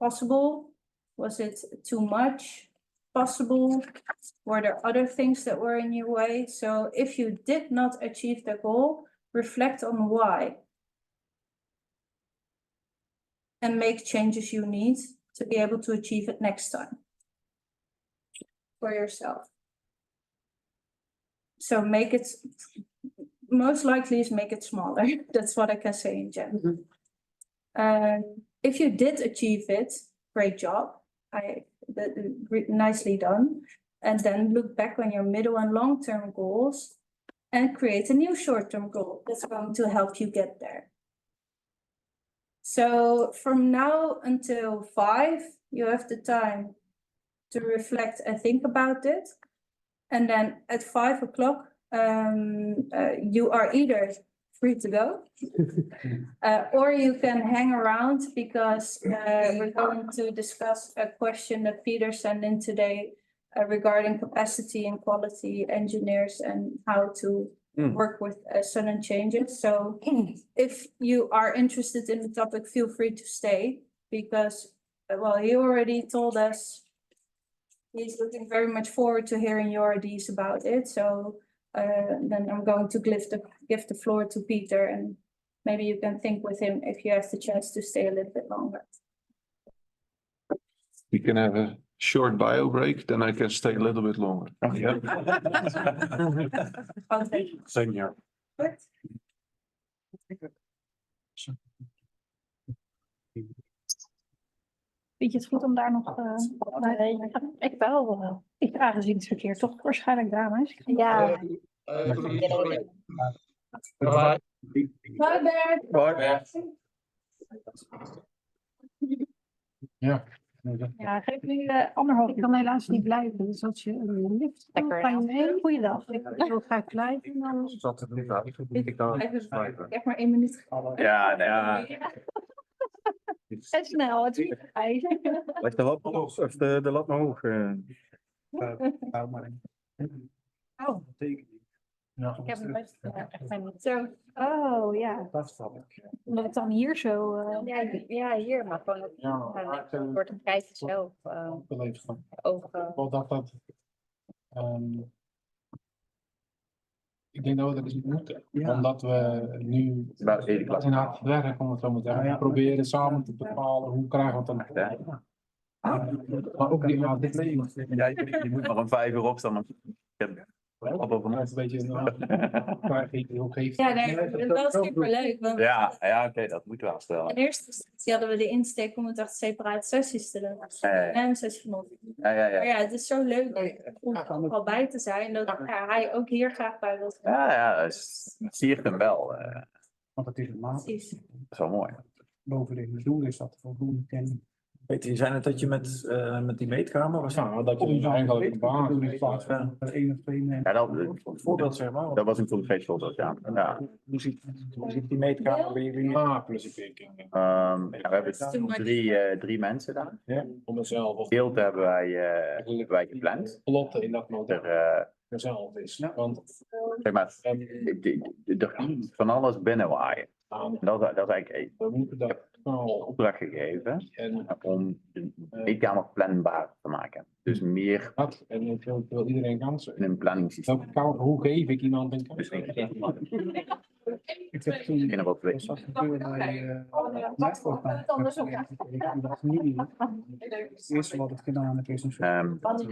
Possible? Was it too much? Possible? Were there other things that were in your way? So if you did not achieve the goal, reflect on why. And make changes you need to be able to achieve it next time. For yourself. So make it, most likely is make it smaller. That's what I can say in general. If you did achieve it, great job. Nicely done. And then look back on your middle and long-term goals and create a new short-term goal that's going to help you get there. So from now until 5, you have the time to reflect and think about it. And then at 5 o'clock, you are either free to go, or you can hang around, because we're going to discuss a question that Peter sent in today regarding capacity and quality engineers and how to work with sudden changes. So if you are interested in the topic, feel free to stay, because, well, he already told us he's looking very much forward to hearing your ideas about it. So then I'm going to give the floor to Peter, and maybe you can think with him if you have the chance to stay a little bit longer. We can have a short bio break, then I can stay a little bit longer. Okay. Same here. Good. Vind je het goed om daar nog... Ik wel. Aangezien het verkeer toch waarschijnlijk daar is. Ja. Sorry. Bye. Bye Bert. Ja. Ja, geef nu 1,5 Ik kan helaas niet blijven, dus als je een lift wil, Lekker. ga je mee. Goeiedag. Ik wil graag blijven, dan Zat er niet uit. Ik kan schrijven. Ik heb maar 1 minuut. Ja, ja. en snel, het is niet ijs. Leg de lat maar hoog, of de lat maar hoog. Hou maar in. Oh, Ja, ik heb hem best echt geen Zo. Oh ja, dat snap ik. omdat het dan hier zo. Ja, hier, maar gewoon het wordt een kijkje zelf. Beleefd van. Over. Wel dat. Ik denk dat we dat eens moeten. Omdat we nu Bij de tweede klas. in hard werk, om het zo maar te zeggen. We proberen samen te bepalen hoe krijgen we het dan. Maar ook die aan dit leven. Ja, je moet nog om 5 uur opstaan. Dat is een beetje een vraag die je ook heeft. Ja, dat was superleuk. Want Ja, oké, dat moet wel stellen. in eerste instantie hadden we de insteek om het echt separate sessies te doen. En een sessie van ons. Maar ja, het is zo leuk om er al bij te zijn. Dat hij ook hier graag bij wil zijn. Ja, dat siert hem wel. Want het is een maat. Precies. Dat is wel mooi. Bovenliggende doel is dat voldoende kennen. Weet je, zijn het dat je met die meetkamer was? Ja, dat je dus eigenlijk een baan doet in plaats van 1 of 2 mensen. Ja, dat, Voorbeeld zeg maar. dat was een full threshold ook, ja. Hoe ziet die meetkamer bij jullie? Plus ik denk. Ja, we hebben drie mensen daar. Ja, om mezelf of Gedeelte hebben wij gepland. plotten in dat model Er, mezelf is. Want zeg maar, er kan van alles binnenwaaien. En dat is eigenlijk, we moeten dat opdracht gegeven en om de meetkamer planbaar te maken. Dus meer dat en ik wil iedereen kansen. in een planningssysteem. Hoe geef ik iemand een kans? Dus ik Ik heb toen er ook twee. zat natuurlijk bij Network. Het eerste wat ik gedaan heb is een soort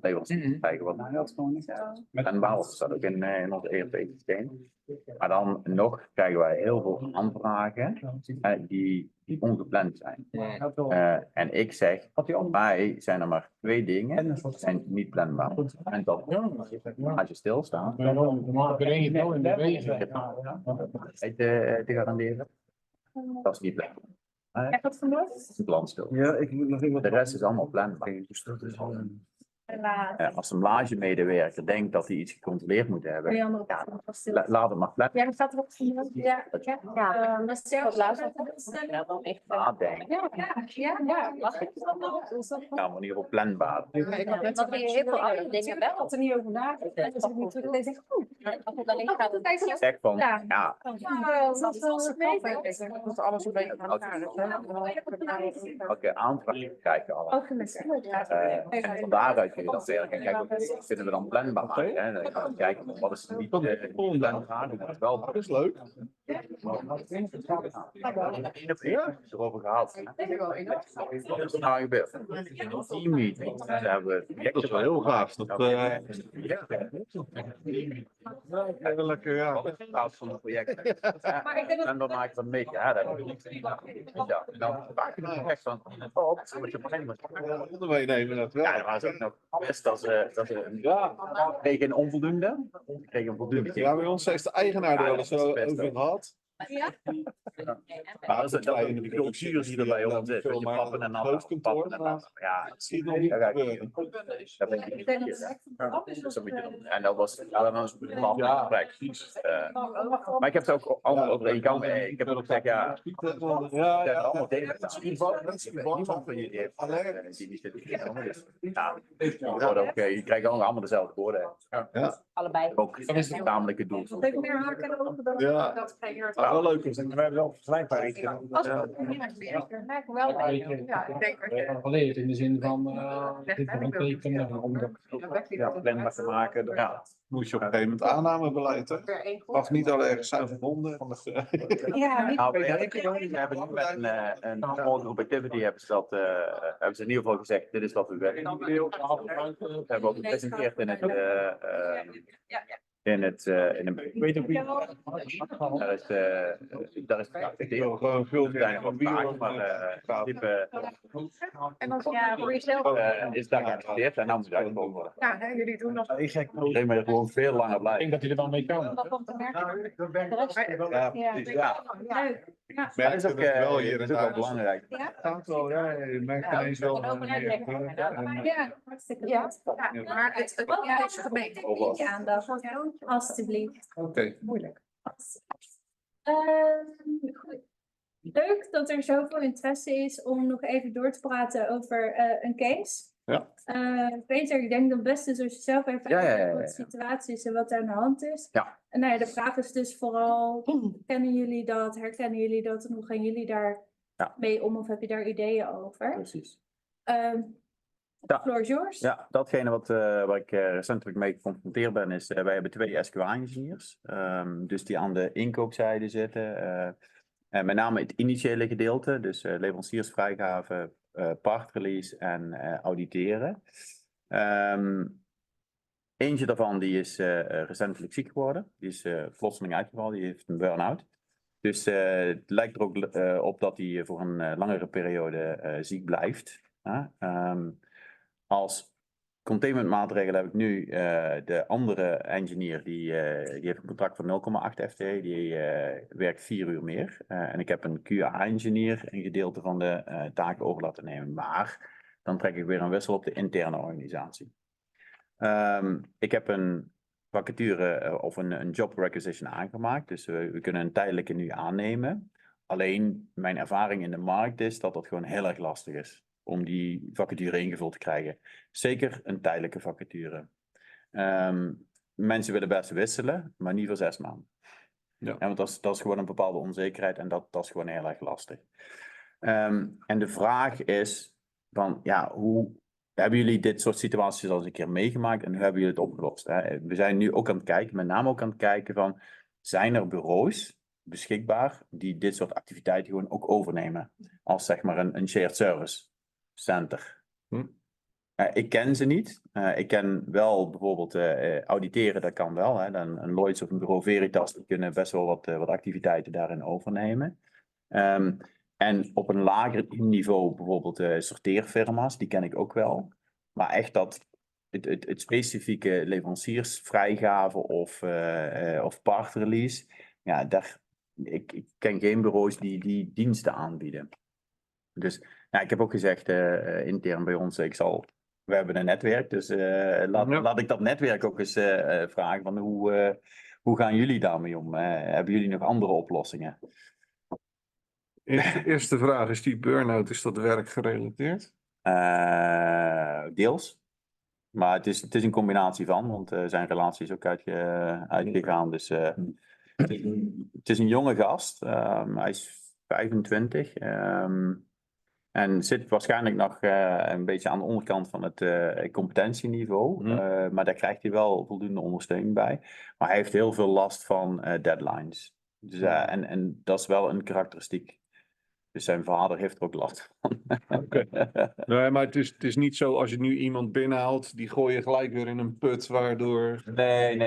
Nee, was kijken wat planbaar was. Dat staat ook in ons ERP-systeem. Maar dan nog krijgen wij heel veel aanvragen die ongepland zijn. En ik zeg, wij zijn er maar 2 dingen die zijn niet planbaar. En dat als je stilstaat, te garanderen, dat is niet planbaar. Echt wat vandaag? Een plan stil. Ja, ik moet nog iemand. De rest is allemaal planbaar. Dus dat is al een. Als een lagemedewerker denkt dat hij iets gecontroleerd moet hebben, Die andere kant was stil. laat het maar plan. Ja, dat gaat er ook vandaag. Ja, dat is zelfs Ja, dan echt. Nadenken. Ja, mag ik Ja, maar in ieder geval planbaar. Dat je heel veel andere dingen wel. had er niet over nagedacht. Dat is toch goed. Dan gaat het. Zeg van, ja, Dat is alles een beetje aan elkaar. welke aanvragen krijg je allemaal? En van daaruit kun je dan zeggen, kijk, wat vinden we dan planbaar? Hè? Dan gaan we kijken, wat is niet planbaar? Hoe moet het wel? Dat is leuk. Erover gehad. Dat is nou gebeurd. In een teammeeting hebben we. Dat is wel heel gaaf. Dat, lekker, ja. In plaats van de projecten. En dan maken we een beetje. Ja, dat ja, dan vaak echt van. Oh, wat je planning was. meenemen dat wel. Ja, dat was ook nog best dat ze kregen een onvoldoende. Kregen een voldoende. Ja, bij ons heeft de eigenaar er wel eens over gehad. Ja. Maar dat is de cultuur die er bij ons zit. Dat je pappen en natten, pappen en natten. Ja, Dat zie je nog niet gebeuren. dat ben ik niet. En dat was een belangrijk gesprek. Maar ik heb het ook allemaal over één kant. Ik heb ook gezegd, ja, allemaal dingen. Niemand van jullie heeft die niet zitten. Dus ja, je krijgt allemaal dezelfde woorden. Allebei. Ook namelijk het doel. Ik meer haken over dat. Ja. Dat Ja, wel leuk. We hebben wel vergelijkbaar. Ja, ik denk geleerd in de zin van dit is een teken om dat planbaar te maken. Ja. Moest je op een gegeven moment aannamebeleid. Hè? Mag niet al ergens zijn verbonden. Ja, Nou, we hebben nu met een small group activity hebben ze in ieder geval gezegd, dit is wat we willen. We hebben ook gepresenteerd in het in het, in een... Daar is Gewoon veel er zijn nog wat vragen, maar in principe En als ja, voor jezelf. is daar geaccepteerd en dan moet het uitgevoerd worden. Ja, hè, jullie doen nog. Iedereen maar gewoon veel langer Ik blijven. denk dat hij er wel mee kan. Dat komt te merken. Ja, Ja. precies, ja. Leuk. Ja. Maar dat is ook, wel hier dat is en ook wel daar. belangrijk. Ja. Gaat wel, ja, je merkt Ja, ineens wel. Ja, hartstikke ja. Maar het is gemeen. Aandacht, alstublieft. Oké. Moeilijk. Goed. Leuk dat er zoveel interesse is om nog even door te praten over een case. Ja. Peter, ik denk dat het beste is als je zelf even Ja, ja, uitlegt ja, wat ja. de situatie is en wat er aan de hand is. Ja. En nou ja, de vraag is dus vooral, kennen jullie dat, herkennen jullie dat en hoe gaan jullie daar mee om of heb je daar ideeën over? Precies. The floor is yours. Ja, datgene waar ik recentelijk mee geconfronteerd ben, is wij hebben 2 SQA-engineers. Dus die aan de inkoopzijde zitten. En met name het initiële gedeelte, dus leveranciersvrijgave, partrelease en auditeren. Eentje daarvan die is recentelijk ziek geworden. Die is plotseling uitgevallen, die heeft een burn-out. Dus het lijkt er ook op dat hij voor een langere periode ziek blijft. Als containmentmaatregel heb ik nu de andere engineer, die heeft een contract van 0,8 FTE, die werkt 4 uur meer. En ik heb een QA-engineer een gedeelte van de taken over laten nemen. Maar dan trek ik weer een wissel op de interne organisatie. Ik heb een vacature of een job requisition aangemaakt, dus we kunnen een tijdelijke nu aannemen. Alleen mijn ervaring in de markt is dat dat gewoon heel erg lastig is om die vacature ingevuld te krijgen. Zeker een tijdelijke vacature. Mensen willen best wisselen, maar niet voor 6 maanden. Ja. Want dat is gewoon een bepaalde onzekerheid en dat is gewoon heel erg lastig. En de vraag is van, ja, hoe hebben jullie dit soort situaties al eens een keer meegemaakt en hoe hebben jullie het opgelost? We zijn nu ook aan het kijken, met name ook aan het kijken van, zijn er bureaus beschikbaar die dit soort activiteiten gewoon ook overnemen als zeg maar een shared service center? Ik ken ze niet. Ik ken wel bijvoorbeeld auditeren, dat kan wel. Hè. Dan een Lloyds of een bureau Veritas, die kunnen best wel wat activiteiten daarin overnemen. En op een lager niveau bijvoorbeeld sorteerfirma's, die ken ik ook wel. Maar echt dat het specifieke leveranciersvrijgave of partrelease, ja, ik ken geen bureaus die diensten aanbieden. Dus ik heb ook gezegd intern bij ons, we hebben een netwerk, dus laat ik dat netwerk ook eens vragen van hoe gaan jullie daarmee om? Hebben jullie nog andere oplossingen? Eerste vraag, is die burn-out, is dat werkgerelateerd? Deels. Maar het is een combinatie van, want zijn relatie is ook uitgegaan. Dus het is een jonge gast. Hij is 25. En zit waarschijnlijk nog een beetje aan de onderkant van het competentieniveau. Maar daar krijgt hij wel voldoende ondersteuning bij. Maar hij heeft heel veel last van deadlines. Dus, en dat is wel een karakteristiek. Dus zijn vader heeft er ook last van. Nee, maar het is niet zo als je nu iemand binnenhaalt, die gooi je gelijk weer in een put, waardoor... Nee.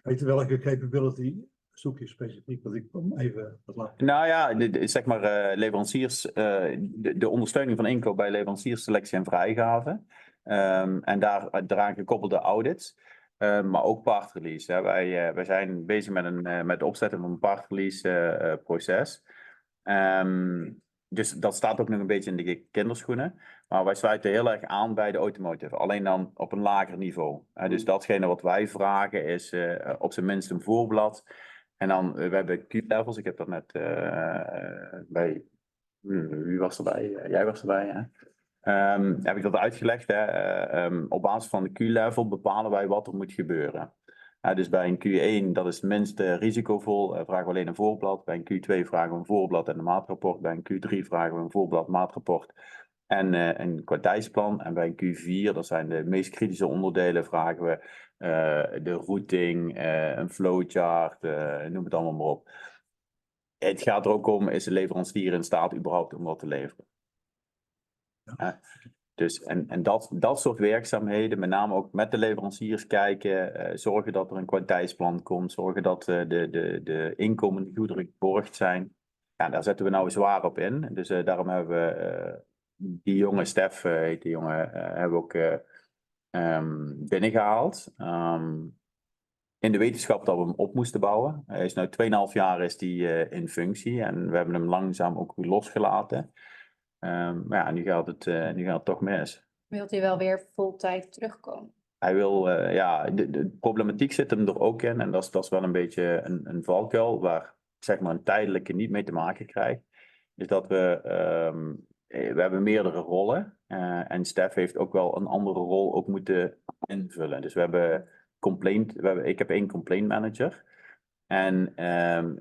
Weet je welke capability zoek je specifiek? Want ik kom even wat later. Nou ja, zeg maar leveranciers, de ondersteuning van inkoop bij leveranciersselectie en vrijgave. En daaraan gekoppelde audits. Maar ook partrelease. Hè. Wij zijn bezig met het opzetten van een partrelease proces. Dus dat staat ook nog een beetje in de kinderschoenen. Maar wij sluiten heel erg aan bij de automotive. Alleen dan op een lager niveau. Dus datgene wat wij vragen is op zijn minst een voorblad. En dan, we hebben Q-levels. Ik heb dat net bij... Wie was erbij? Jij was erbij, hè? Heb ik dat uitgelegd. Hè? Op basis van de Q-level bepalen wij wat er moet gebeuren. Dus bij een Q1, dat is het minst risicovol, vragen we alleen een voorblad. Bij een Q2 vragen we een voorblad en een maatrapport. Bij een Q3 vragen we een voorblad, maatrapport en een kwartijsplan. En bij een Q4, dat zijn de meest kritische onderdelen, vragen we de routing, een flowchart, noem het allemaal maar op. Het gaat er ook om, is de leverancier in staat überhaupt om wat te leveren? Dus en dat soort werkzaamheden, met name ook met de leveranciers kijken, zorgen dat er een kwaliteitsplan komt, zorgen dat de inkomende goederen geborgd zijn. Ja, daar zetten we nou zwaar op in. Dus daarom hebben we die jonge Stef, heet die jongen, hebben we ook binnengehaald. In de wetenschap dat we hem op moesten bouwen. Hij is nu 2,5 jaar is die, in functie en we hebben hem langzaam ook weer losgelaten. Maar ja, nu gaat het toch mis. Wilt hij wel weer fulltime terugkomen? Hij wil, de problematiek zit hem er ook in en dat is wel een beetje een valkuil waar zeg maar een tijdelijke niet mee te maken krijgt. Is dat we hebben meerdere rollen en Stef heeft ook wel een andere rol ook moeten invullen. Dus we hebben ik heb 1 complaint manager en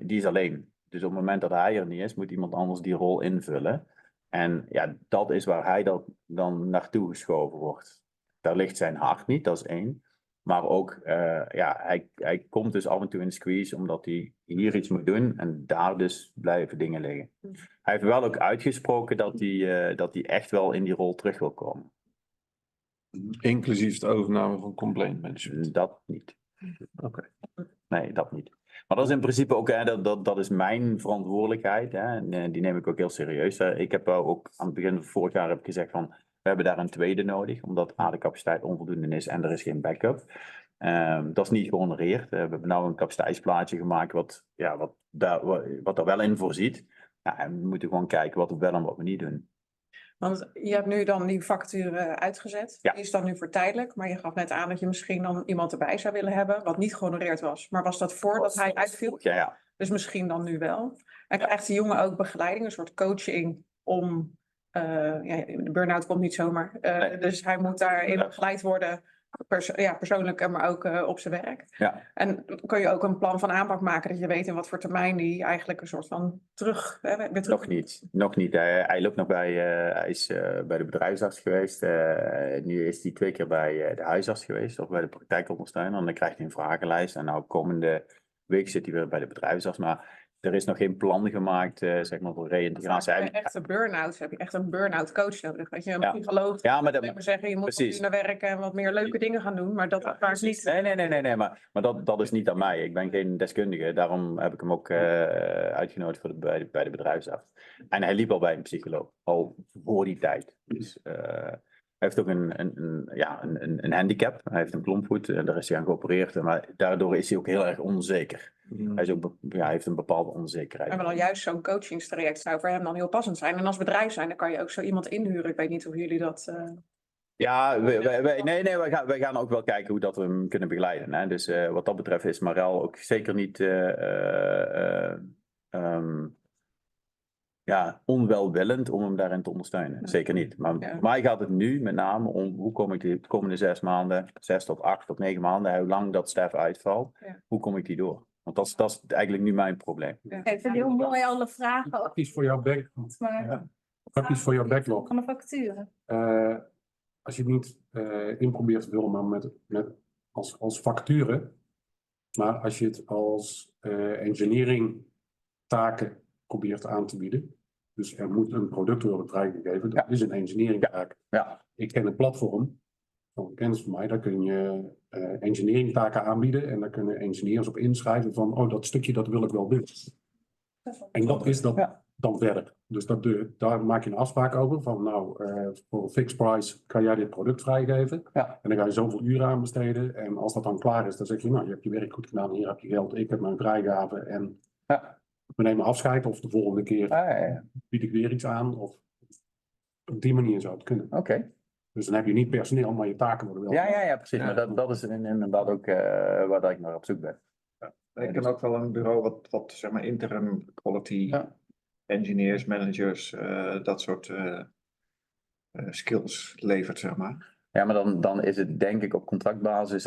die is alleen. Dus op het moment dat hij er niet is, moet iemand anders die rol invullen. En ja, dat is waar hij dan naartoe geschoven wordt. Daar ligt zijn hart niet, dat is 1. Maar ook, hij komt dus af en toe in de squeeze omdat hij hier iets moet doen en daar dus blijven dingen liggen. Hij heeft wel ook uitgesproken dat hij echt wel in die rol terug wil komen. Inclusief de overname van complaint management. Dat niet. Oké. Nee, dat niet. Maar dat is in principe ook, dat is mijn verantwoordelijkheid. Hè, en die neem ik ook heel serieus. Ik heb ook aan het begin van vorig jaar gezegd van, we hebben daar een tweede nodig, omdat de capaciteit onvoldoende is en er is geen backup. Dat is niet gehonoreerd. We hebben nou een capaciteitsplaatje gemaakt wat er wel in voorziet. Ja, en we moeten gewoon kijken wat we wel en wat we niet doen. Want je hebt nu dan die vacature uitgezet. Ja. Die is dan nu voor tijdelijk. Maar je gaf net aan dat je misschien dan iemand erbij zou willen hebben. Wat niet gehonoreerd was. Maar was dat voordat hij uitviel? Ja. Dus misschien dan nu wel. En krijgt die jongen ook begeleiding, een soort coaching om... de burn-out komt niet zomaar. Dus hij moet daarin begeleid worden. Persoonlijk, maar ook op zijn werk. Ja. En kun je ook een plan van aanpak maken dat je weet in wat voor termijn die eigenlijk een soort van weer terug. Nog niet. Hij loopt nog hij is bij de bedrijfsarts geweest. Nu is hij 2 keer bij de huisarts geweest of bij de praktijkondersteuner. En dan krijgt hij een vragenlijst. En nou komende week zit hij weer bij de bedrijfsarts. Maar er is nog geen plan gemaakt, zeg maar, voor reïntegratie. Heb je echt een burn-out, heb je echt een burn-out coach nodig. Dat je een psycholoog, maar zeggen, je moet nu naar werken en wat meer leuke dingen gaan doen, maar dat is niet... Nee, maar dat is niet aan mij. Ik ben geen deskundige, daarom heb ik hem ook uitgenodigd bij de bedrijfsarts. En hij liep al bij een psycholoog, al voor die tijd. Dus hij heeft ook een handicap, hij heeft een klompvoet, daar is hij aan geopereerd, maar daardoor is hij ook heel erg onzeker. Hij heeft een bepaalde onzekerheid. En dan juist zo'n coachingstraject zou voor hem dan heel passend zijn. En als bedrijf zijn, dan kan je ook zo iemand inhuren. Ik weet niet hoe jullie dat... Ja, wij gaan ook wel kijken hoe dat we hem kunnen begeleiden. Hè? Dus wat dat betreft is Marel ook zeker niet onwelwillend om hem daarin te ondersteunen. Zeker niet. Maar voor mij gaat het nu met name om hoe kom ik de komende 6 maanden, 6 tot 8 tot 9 maanden, hoe lang dat Stef uitvalt, hoe kom ik die door? Want dat is eigenlijk nu mijn probleem. Ik vind heel mooi alle vragen. Praktisch voor jouw backlog. Praktisch voor jouw backlog. Van de facturen. Als je het niet in probeert te vullen, maar als facturen. Maar als je het als engineering taken probeert aan te bieden. Dus er moet een product worden vrijgegeven. Dat is een engineering taak. Ja. Ik ken een platform van kennis van mij. Daar kun je engineering taken aanbieden. En daar kunnen engineers op inschrijven van dat stukje dat wil ik wel doen. En dat is dan verder. Dus daar maak je een afspraak over van voor een fixed price kan jij dit product vrijgeven. Ja. En dan ga je zoveel uren aan besteden. En als dat dan klaar is, dan zeg je je hebt je werk goed gedaan, hier heb je geld, ik heb mijn vrijgave en we nemen afscheid of de volgende keer bied ik weer iets aan. Of op die manier zou het kunnen. Oké. Dus dan heb je niet personeel, maar je taken worden wel. Ja, precies. Maar dat is inderdaad ook waar ik naar op zoek ben. Ik ken ook wel een bureau wat zeg maar interim quality engineers, managers, dat soort skills levert, zeg maar. Ja, maar dan is het denk ik op contractbasis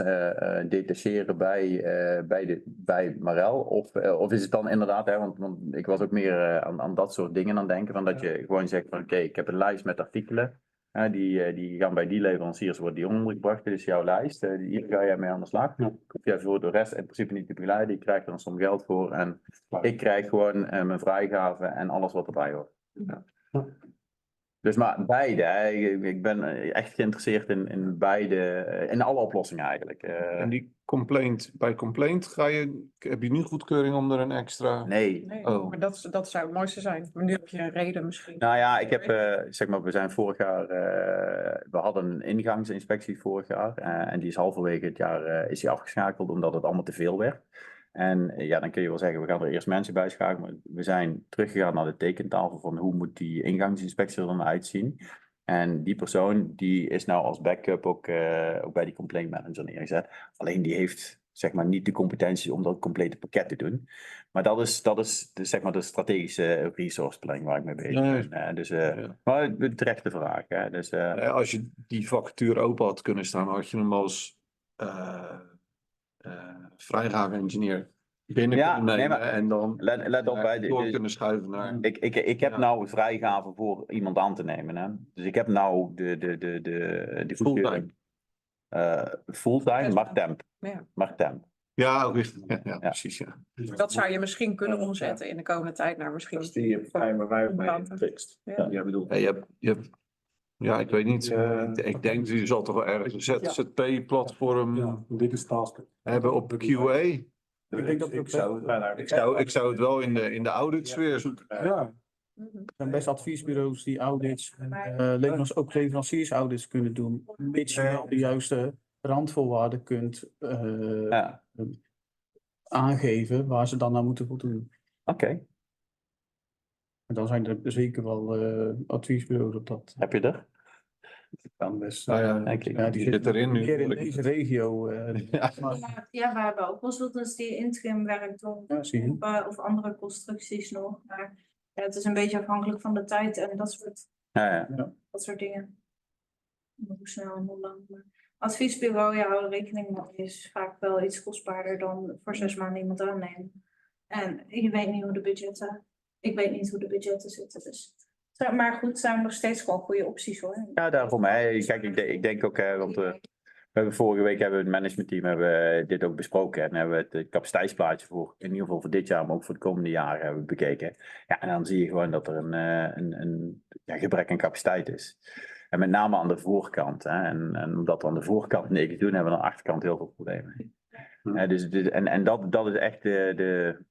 detacheren bij Marel. Of is het dan inderdaad, want ik was ook meer aan dat soort dingen aan denken. Van dat je gewoon zegt van oké, ik heb een lijst met artikelen. Die gaan bij die leveranciers worden die ondergebracht. Dit is jouw lijst. Hier ga jij mee aan de slag. Hoef jij voor de rest in principe niet te begeleiden. Ik krijg er een som geld voor. En ik krijg gewoon mijn vrijgave en alles wat erbij hoort. Dus maar beide, hè. Ik ben echt geïnteresseerd in beide, in alle oplossingen eigenlijk. En die bij complaint heb je nu goedkeuring om er een extra... Nee. Nee, Oh. maar dat zou het mooiste zijn. Maar nu heb je een reden misschien. Nou ja, ik heb, zeg maar, we zijn vorig jaar, we hadden een ingangsinspectie vorig jaar. En die is halverwege het jaar is die afgeschakeld omdat het allemaal te veel werd. En ja, dan kun je wel zeggen, we gaan er eerst mensen bij schakelen. Maar we zijn teruggegaan naar de tekentafel van hoe moet die ingangsinspectie er dan uitzien. En die persoon die is nou als backup ook bij die complaint manager neergezet. Alleen die heeft zeg maar niet de competenties om dat complete pakket te doen. Maar dat is de, zeg maar de strategische resource planning waar ik mee bezig ben. Dus, maar een terechte vraag. Hè. Dus, Als je die vacature open had kunnen staan, had je hem als vrijgave-engineer binnen kunnen nemen maar en dan let op bij door kunnen schuiven naar... Ik heb nou vrijgave voor iemand aan te nemen. Hè. Dus ik heb nou de Fulltime. Fulltime, maar temp. Ja. Maar temp. Ja, precies. Ja. Dat zou je misschien kunnen omzetten in de komende tijd naar misschien. Als die timer wij mee Klanten. fixt. Ja. Ja, bedoel. Ja, je hebt, ja, ik weet niet. Ik denk, je zal toch wel ergens een ZZP-platform Dit is task. hebben op QA. Ik denk dat Ik zou het wel in de auditsfeer zoeken. Ja. Er zijn best adviesbureaus die audits, ook leveranciersaudits kunnen doen. Mits je wel de juiste randvoorwaarden kunt aangeven waar ze dan naar moeten voldoen. Oké. En dan zijn er zeker wel adviesbureaus op dat. Heb je er? Kan best. Die zit erin nu. Meer in deze regio. Ja, we hebben ook consultants die interim werk doen. Zie je. Of andere constructies nog. Maar ja, het is een beetje afhankelijk van de tijd en dat soort dingen. Hoe snel en hoe lang. Maar adviesbureau, ja, hou er rekening mee, is vaak wel iets kostbaarder dan voor 6 maanden iemand aannemen. En je weet niet hoe de budgetten. Ik weet niet hoe de budgetten zitten. Dus. Maar goed, zijn nog steeds gewoon goede opties hoor. Ja, daarom. Hè. Kijk, ik denk ook, want we hebben vorige week hebben we het managementteam dit ook besproken. En hebben we het capaciteitsplaatje voor, in ieder geval voor dit jaar, maar ook voor de komende jaren hebben we bekeken. Ja, en dan zie je gewoon dat er een gebrek aan capaciteit is. En met name aan de voorkant. Hè. En omdat we aan de voorkant niks doen, hebben we aan de achterkant heel veel problemen. Dus dat is echt een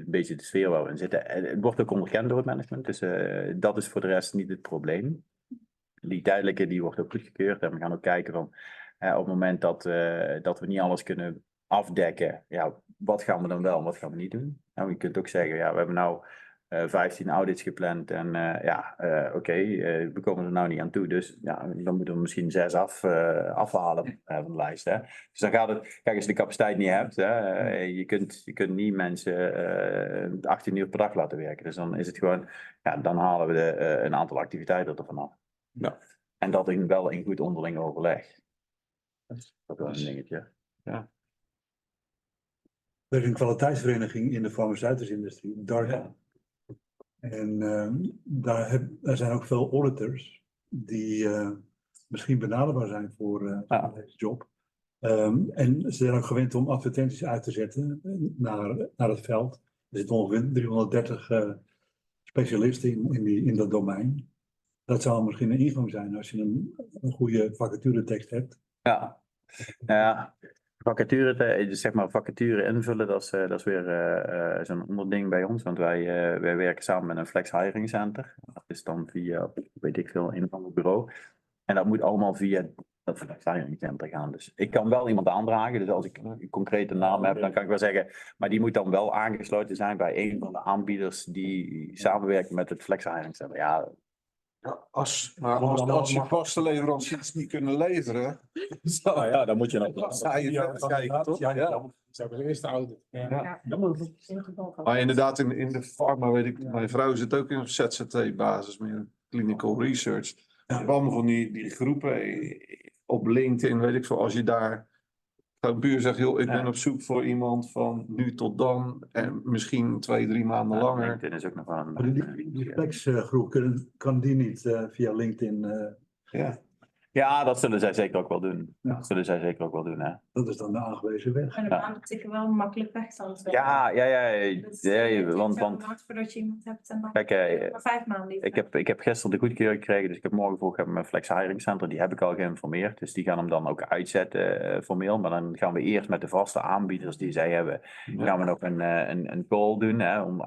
beetje de sfeer waar we in zitten. Het wordt ook onderkend door het management, dus dat is voor de rest niet het probleem. Die tijdelijke, die wordt ook goedgekeurd. En we gaan ook kijken van, op het moment dat we niet alles kunnen afdekken, ja, wat gaan we dan wel en wat gaan we niet doen? Nou, je kunt ook zeggen, ja, we hebben nou 15 audits gepland en we komen er nou niet aan toe. Dus ja, dan moeten we misschien 6 afhalen van de lijst. Hè? Dus dan gaat het, kijk, als je de capaciteit niet hebt, je kunt niet mensen 18 uur per dag laten werken. Dus dan is het gewoon, ja, dan halen we een aantal activiteiten ervan af. Ja. En dat wel in goed onderling overleg. Dat is wel een dingetje. Ja. Er is een kwaliteitsvereniging in de farmaceutische industrie, DARPA. En daar zijn ook veel auditors die misschien benaderbaar zijn voor deze job. En ze zijn ook gewend om advertenties uit te zetten naar het veld. Er zitten ongeveer 330 specialisten in dat domein. Dat zou misschien een ingang zijn als je een goede vacaturetekst hebt. Ja. Vacature invullen, dat is weer zo'n onderding bij ons. Want wij werken samen met een Flex Hiring Center. Dat is dan via, weet ik veel, een of ander bureau. En dat moet allemaal via dat Flex Hiring Center gaan. Dus ik kan wel iemand aandragen. Dus als ik een concrete naam heb, dan kan ik wel zeggen. Maar die moet dan wel aangesloten zijn bij een van de aanbieders die samenwerken met het Flex Hiring Center. Ja. Als je vaste leveranciers niet kunnen leveren, dan moet je nog ga je kijken, toch? Ja, dat is de eerste audit. Maar inderdaad, in de pharma weet ik, mijn vrouw zit ook in een ZZT-basis, meer clinical research. Allemaal van die groepen op LinkedIn, weet ik veel, als je daar gewoon puur zegt, joh, ik ben op zoek voor iemand van nu tot dan en misschien 2-3 maanden langer. LinkedIn is ook nog wel Die flexgroep kan die niet via LinkedIn? Ja, dat zullen zij zeker ook wel doen. Ja. Dat zullen zij zeker ook wel doen, hè. Dat is dan de aangewezen weg. En de maanden tikken wel makkelijk weg dan. Ja, Dus, want voordat je iemand hebt en dan kijk, maar 5 maanden liever. ik heb gisteren de goedkeuring gekregen, dus ik heb morgen vroeg mijn Flex Hiring Center, die heb ik al geïnformeerd. Dus die gaan hem dan ook uitzetten formeel. Maar dan gaan we eerst met de vaste aanbieders die zij hebben, gaan we nog een call doen, hè, om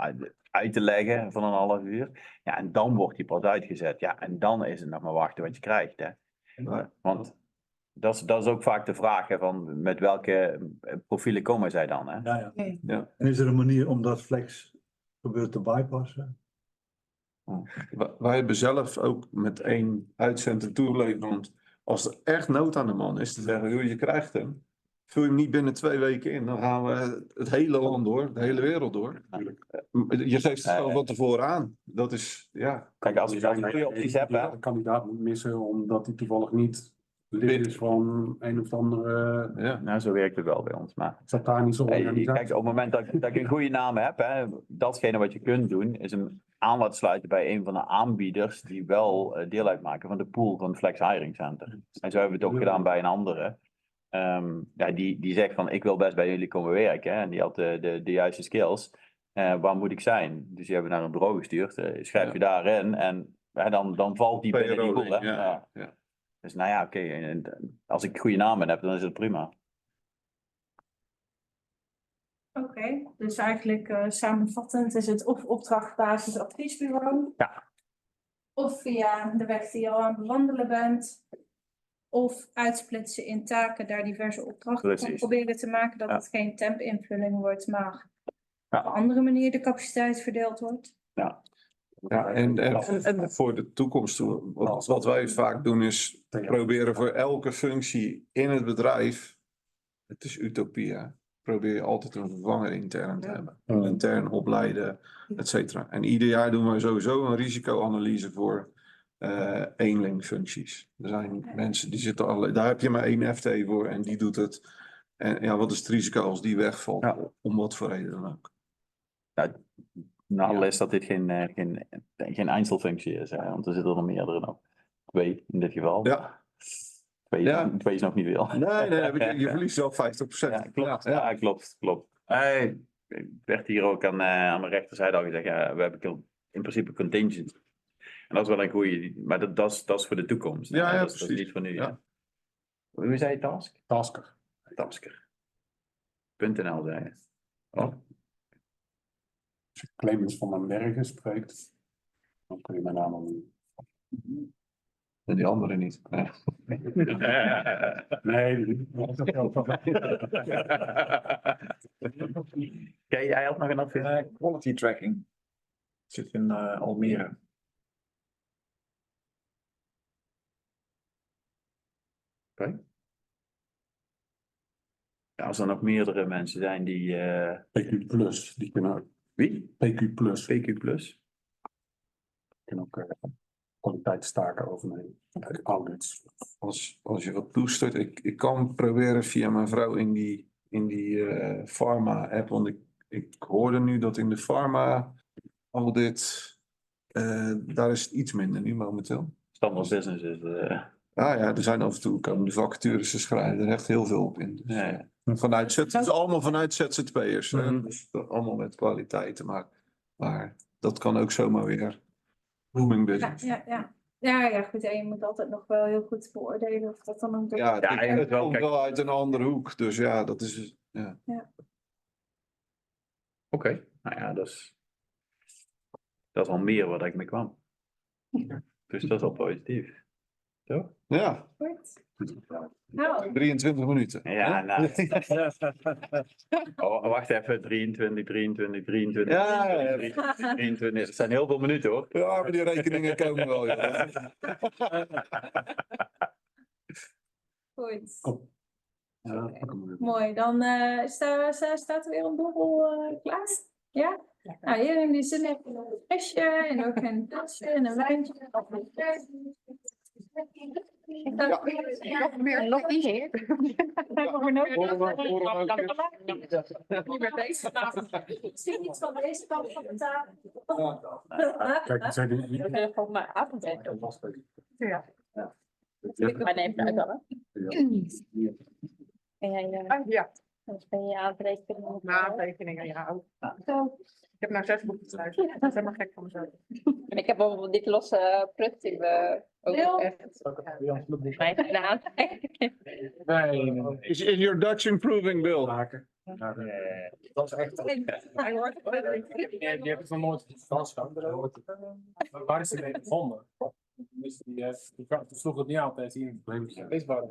uit te leggen van een half uur. Ja, en dan wordt die pas uitgezet. Ja, en dan is het nog maar wachten wat je krijgt, hè. Want dat is ook vaak de vraag, hè, van met welke profielen komen zij dan, hè? Ja, ja. Ja. En is er een manier om dat flex gebeurt te bypassen? Wij hebben zelf ook met 1 uitzender toeleverd. Als er echt nood aan de man is, te zeggen, joh, je krijgt hem. Vul je hem niet binnen 2 weken in, dan gaan we het hele land door, de hele wereld door. Je geeft het zelf van tevoren aan. Dat is, ja. Kijk, als je een goede opties hebt, hè. De kandidaat moet missen omdat hij toevallig niet lid is van een of andere. Ja. Nou, zo werkt het wel bij ons. Maar satanische organisatie. kijk, op het moment dat je een goede naam hebt, hè, datgene wat je kunt doen, is hem aan laten sluiten bij een van de aanbieders die wel deel uitmaken van de pool van Flex Hiring Center. En zo hebben we het ook gedaan bij een andere. Ja, die zegt van, ik wil best bij jullie komen werken. Hè, en die had de juiste skills. Waar moet ik zijn? Dus die hebben we naar een bureau gestuurd. Schrijf je daarin en dan valt die binnen die pool. Hè? Ja. Dus nou ja, oké. Als ik goede namen heb, dan is het prima. Oké, dus eigenlijk samenvattend is het of opdrachtbasis adviesbureau. Ja. Of via de weg die je al aan het bewandelen bent. Of uitsplitsen in taken, daar diverse opdrachten van proberen te maken. Dat het geen temp-invulling wordt, maar op een andere manier de capaciteit verdeeld wordt. Ja. Ja, en voor de toekomst, wat wij vaak doen is proberen voor elke functie in het bedrijf, het is utopie, hè, probeer je altijd een vervanger intern te hebben. Intern opleiden, et cetera. En ieder jaar doen we sowieso een risicoanalyse voor eenlingfuncties. Er zijn mensen die zitten al, daar heb je maar 1 FT voor en die doet het. En ja, wat is het risico als die wegvalt, om wat voor reden dan ook. Nou, is dat dit geen Einzelfunctie is, hè? Want er zitten er meerdere nog. 2 in dit geval. Ja. 2 is nog niet veel. Nee, je verliest wel 50%. Ja, klopt. Ja, klopt. Ik werd hier ook aan mijn rechterzijde al gezegd, ja, we hebben in principe contingent. En dat is wel een goede, maar dat is voor de toekomst. Ja, dat is niet voor nu. Ja. Hoe zei je task? Tasker. Tasker.nl zei je. Oh. Als je Clemens van den Bergen spreekt, dan kun je mijn naam al doen. En die andere niet. Nee. Kijk, jij had nog een advies? Quality tracking. Zit in Almere. Oké. Ja, als er nog meerdere mensen zijn die... PQ Plus, die kunnen... Wie? PQ Plus. PQ Plus. Die kunnen ook kwaliteitstaken overnemen. Audits. Als je wat toestuurt, ik kan proberen via mijn vrouw in die pharma app, want ik hoorde nu dat in de pharma audit, daar is het iets minder nu momenteel. Standaard business is... Ja, er zijn af en toe komen de vacatures te schrijven er echt heel veel op in. Dus, het is allemaal vanuit ZZP'ers. Dus allemaal met kwaliteit te maken. Maar dat kan ook zomaar weer booming business. Ja, goed. En je moet altijd nog wel heel goed beoordelen of dat dan ook... Het komt wel uit een andere hoek. Dus ja, dat is... Ja. Oké, nou ja, dat is al meer wat ik mee kwam. Dus dat is al positief. Toch? Ja. Goed. 23 minuten. Ja, nou. Wacht even, 23. Ja. 23. Dat zijn heel veel minuten, hoor. Ja, maar die rekeningen komen wel. Ja. Goed. Ja, Mooi, dan staat er weer een borrel klaar. Ja? Nou, hier in die zin heb je nog een flesje en ook een tasje en een wijntje. En nog niet heer. Niet meer deze vanavond. Misschien iets van deze kant van de tafel. Kijk, dat zijn die... Van mijn avondeten. Ja. Maar neem het uit dan, hè? En jij, Ja, dan ben je aantekeningen. aantekeningen, ja. ook. Ik heb nou 6 boeken thuis. Ja. Dat is helemaal gek van mezelf. En ik heb bijvoorbeeld dit losse prut die we ook Wil? echt mij gaan aantekeningen. Is your Dutch improving, Bill? Dat is echt. Hij hoort het wel. Die heb ik nog nooit in Frans gehad. Waar is die mee gevonden? Dus die sloeg het niet aan tijdens die probleem. Deze waren